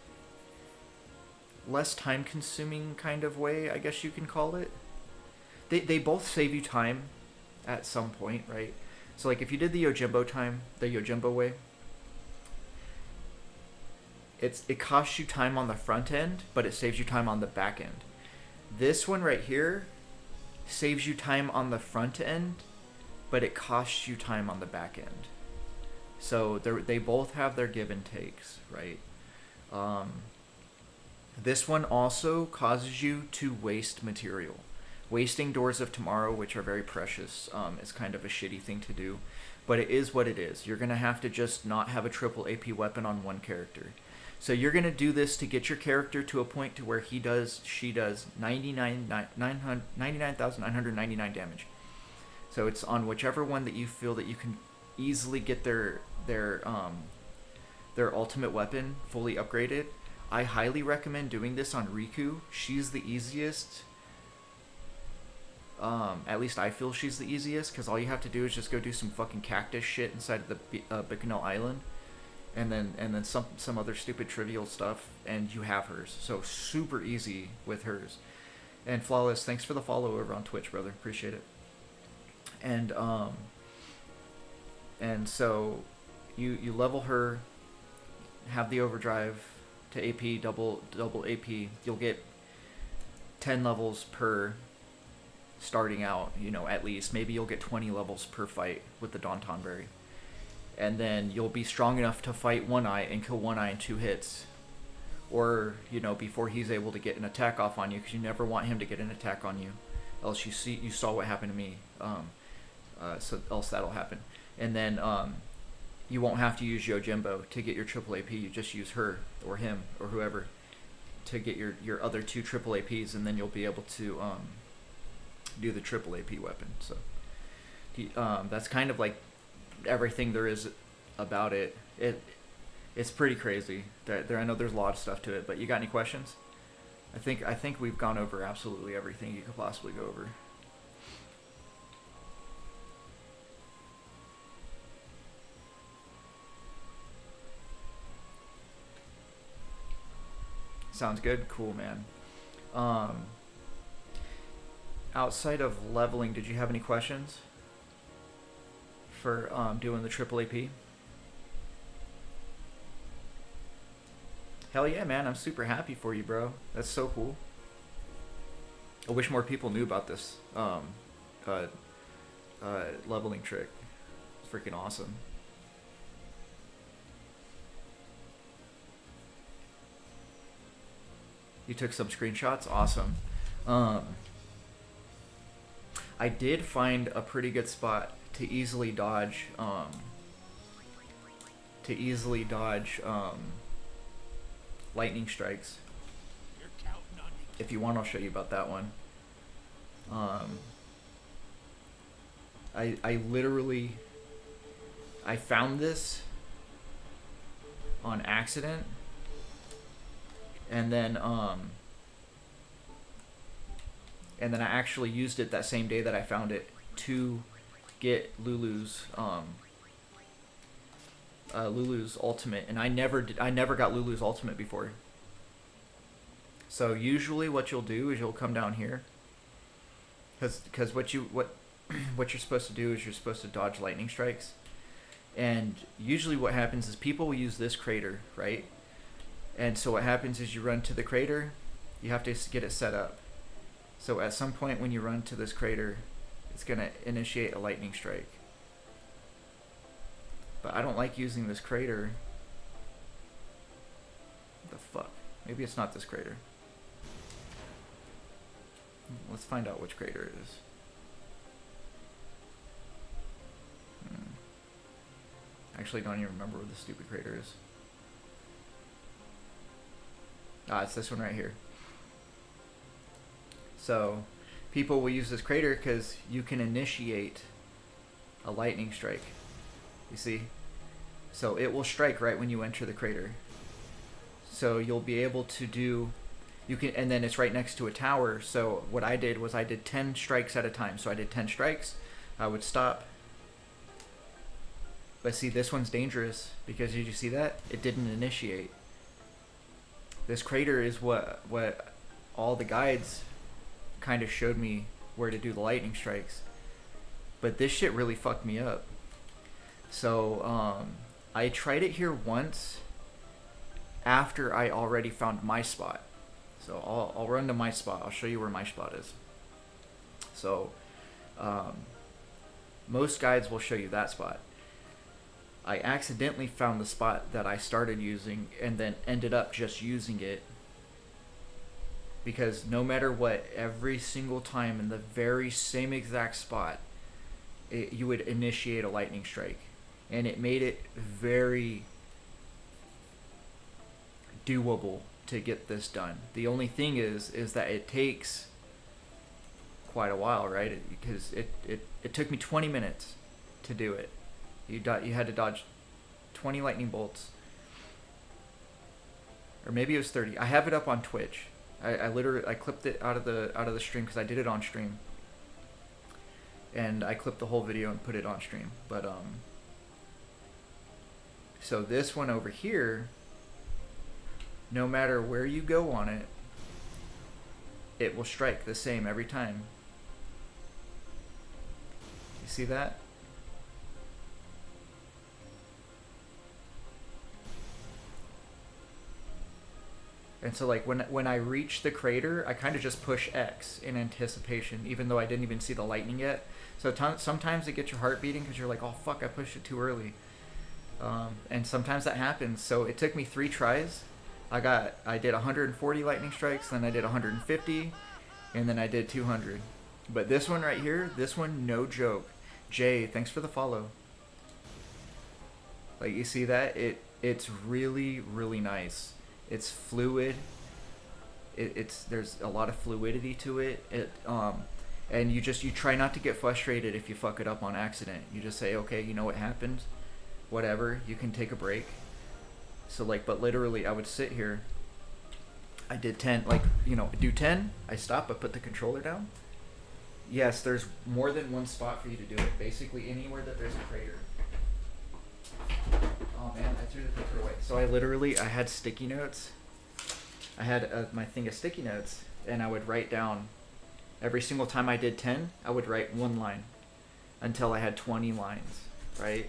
less time consuming kind of way, I guess you can call it. They both save you time at some point, right? So like if you did the Yojimbo way, it costs you time on the front end, but it saves you time on the back end. This one right here saves you time on the front end, but it costs you time on the back end. So they both have their give and takes, right? This one also causes you to waste material. Wasting Doors of Tomorrow, which are very precious, is kind of a shitty thing to do, but it is what it is. You're going to have to just not have a triple AP weapon on one character. So you're going to do this to get your character to a point to where she does 99,999 damage. So it's on whichever one that you feel that you can easily get their ultimate weapon fully upgraded. I highly recommend doing this on Riku. She's the easiest. At least I feel she's the easiest, because all you have to do is just go do some fucking cactus shit inside of the Bikanel Island, and then some other stupid trivial stuff, and you have hers. So super easy with hers. And Flawless, thanks for the follow over on Twitch, brother. Appreciate it. And so you level her, have the overdrive to AP, double AP. You'll get 10 levels per starting out, at least. Maybe you'll get 20 levels per fight with the Don Tonberry. And then you'll be strong enough to fight One Eye and kill One Eye in 2 hits. or you know, before he's able to get an attack off on you, because you never want him to get an attack on you, else you saw what happened to me. So else that'll happen, and then you won't have to use Yojimbo to get your triple AP. You just use her or him or whoever to get your other 2 triple APs, and then you'll be able to do the triple AP weapon. So that's kind of like everything there is about it. It's pretty crazy. I know there's a lot of stuff to it, but you got any questions? I think we've gone over absolutely everything you could possibly go over. Sounds good. Cool, man. Outside of leveling, did you have any questions for doing the triple AP? Hell yeah, man. I'm super happy for you, bro. That's so cool. I wish more people knew about this leveling trick. It's freaking awesome. You took some screenshots? Awesome. I did find a pretty good spot to easily dodge lightning strikes. If you want, I'll show you about that one. I literally found this on accident, and then I actually used it that same day that I found it to get Lulu's Lulu's ultimate, and I never got Lulu's ultimate before. So usually what you'll do is you'll come down here, because what you're supposed to do is you're supposed to dodge lightning strikes, and usually what happens is people will use this crater, right? And so what happens is you run to the crater, you have to get it set up. So at some point when you run to this crater, it's gonna initiate a lightning strike. But I don't like using this crater. What the fuck? Maybe it's not this crater. Let's find out which crater it is. Actually, don't even remember where the stupid crater is. Ah, it's this one right here. So, people will use this crater because you can initiate a lightning strike. You see? So it will strike right when you enter the crater. So you'll be able to do, and then it's right next to a tower. So what I did was I did 10 strikes at a time. So I did 10 strikes, I would stop. But see, this one's dangerous because did you see that? It didn't initiate. This crater is what all the guides kind of showed me where to do the lightning strikes. But this shit really fucked me up. So I tried it here once after I already found my spot. So I'll run to my spot. I'll show you where my spot is. So most guides will show you that spot. I accidentally found the spot that I started using and then ended up just using it, because no matter what, every single time in the very same exact spot, you would initiate a lightning strike, and it made it very doable to get this done. The only thing is that it takes quite a while, right? Because it took me 20 minutes to do it. You had to dodge 20 lightning bolts, or maybe it was 30. I have it up on Twitch. I literally clipped it out of the stream because I did it on stream, and I clipped the whole video and put it on stream. But so this one over here, no matter where you go on it, it will strike the same every time. You see that? And so like when I reach the crater, I kind of just push X in anticipation, even though I didn't even see the lightning yet. So sometimes it gets your heart beating because you're like, oh fuck, I pushed it too early. And sometimes that happens. So it took me 3 tries. I did 140 lightning strikes, then I did 150, and then I did 200. But this one right here, this one, no joke. Jay, thanks for the follow. Like, you see that? It's really, really nice. It's fluid. There's a lot of fluidity to it. And you try not to get frustrated if you fuck it up on accident. You just say, okay, you know what happened? Whatever, you can take a break. So like, but literally I would sit here, I did 10, like, you know, do 10, I stop, I put the controller down. Yes, there's more than one spot for you to do it. Basically anywhere that there's a crater. Oh man, I threw the paper away. So I had sticky notes. I had my thing of sticky notes, and I would write down, every single time I did 10, I would write one line until I had 20 lines, right?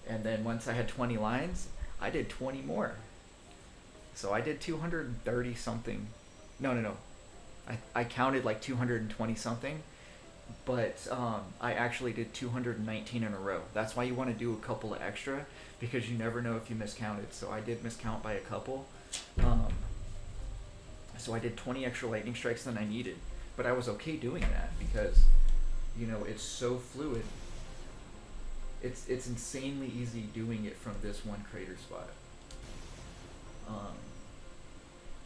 And then once I had 20 lines, I did 20 more. So I did 230 something. No. I counted like 220 something, but I actually did 219 in a row. That's why you want to do a couple of extra, because you never know if you miscounted. So I did miscount by a couple. So I did 20 extra lightning strikes than I needed. But I was okay doing that because, you know, it's so fluid. It's insanely easy doing it from this one crater spot.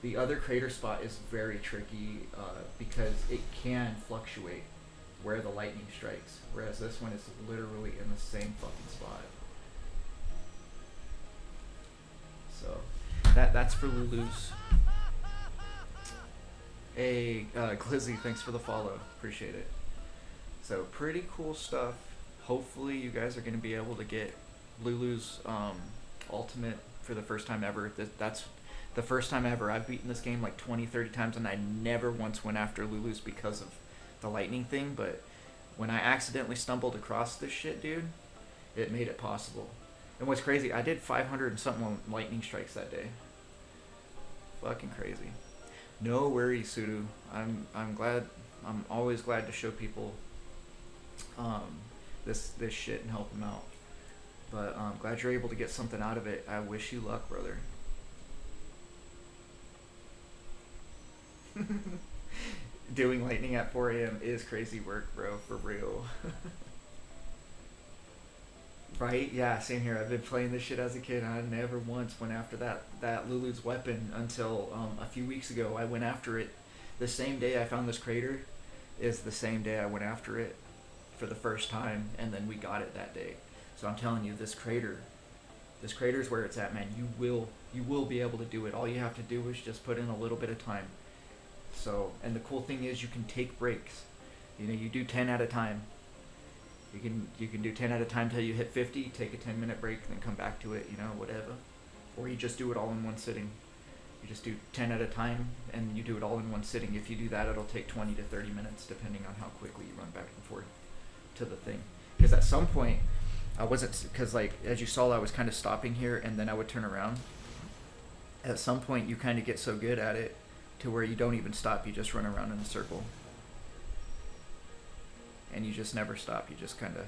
The other crater spot is very tricky because it can fluctuate where the lightning strikes, whereas this one is literally in the same fucking spot. So that's for Lulu's. Hey, Glizzy, thanks for the follow. Appreciate it. So pretty cool stuff. Hopefully you guys are going to be able to get Lulu's Ultimate for the first time ever. That's the first time ever. I've beaten this game like 20-30 times and I never once went after Lulu's because of the lightning thing, but when I accidentally stumbled across this shit, dude, it made it possible. And what's crazy, I did 500 and something lightning strikes that day. Fucking crazy. No worries, Sudu. I'm glad. I'm always glad to show people this shit and help them out. But I'm glad you're able to get something out of it. I wish you luck, brother. Doing lightning at 4 a.m. is crazy work, bro. For real. Right? Yeah, same here. I've been playing this shit as a kid. I never once went after that Lulu's weapon until a few weeks ago. I went after it. The same day I found this crater is the same day I went after it for the first time, and then we got it that day. So I'm telling you, this crater is where it's at, man. You will be able to do it. All you have to do is just put in a little bit of time. So, and the cool thing is you can take breaks. You know, you do 10 at a time. You can do 10 at a time till you hit 50, take a 10-minute break, and then come back to it, you know, whatever. Or you just do it all in one sitting. You just do 10 at a time, and you do it all in one sitting. If you do that, it'll take 20 to 30 minutes, depending on how quickly you run back and forth to the thing. Because at some point, I wasn't, because like, as you saw, I was kind of stopping here, and then I would turn around. At some point, you kind of get so good at it to where you don't even stop, you just run around in a circle. And you just never stop, you just kind of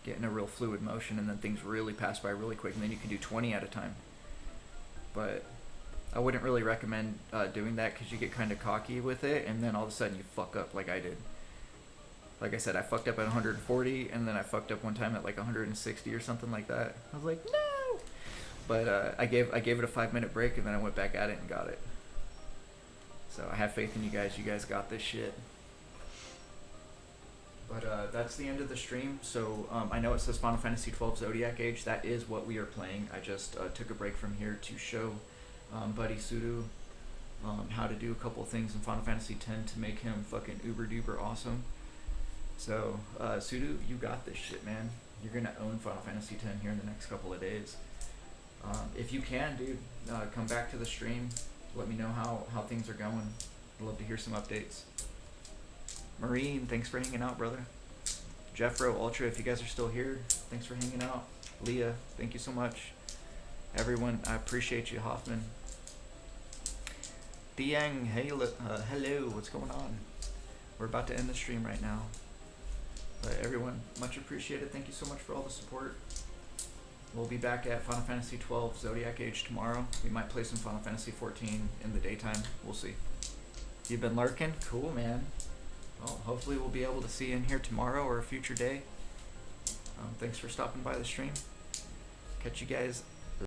get in a real fluid motion, and then things really pass by really quick, and then you can do 20 at a time. But I wouldn't really recommend doing that, because you get kind of cocky with it, and then all of a sudden you fuck up like I did. Like I said, I fucked up at 140, and then I fucked up one time at like 160 or something like that. I was like, no! But I gave it a 5-minute break, and then I went back at it and got it. So I have faith in you guys. You guys got this shit. But that's the end of the stream. So I know it says Final Fantasy XII Zodiac Age. That is what we are playing. I just took a break from here to show Buddy Sudo how to do a couple things in Final Fantasy X to make him fucking uber duper awesome. So Sudo, you got this shit, man. You're gonna own Final Fantasy X here in the next couple of days. If you can, dude, come back to the stream. Let me know how things are going. I'd love to hear some updates. Marine, thanks for hanging out, brother. Jeffro, Ultra, if you guys are still here, thanks for hanging out. Leah, thank you so much. Everyone, I appreciate you. Hoffman. Diang, hey, hello, what's going on? We're about to end the stream right now. But everyone, much appreciated. Thank you so much for all the support. We'll be back at Final Fantasy 12 Zodiac Age tomorrow. We might play some Final Fantasy 14 in the daytime. We'll see. You've been lurking? Cool, man. Well, hopefully we'll be able to see you in here tomorrow or a future day. Thanks for stopping by the stream. Catch you guys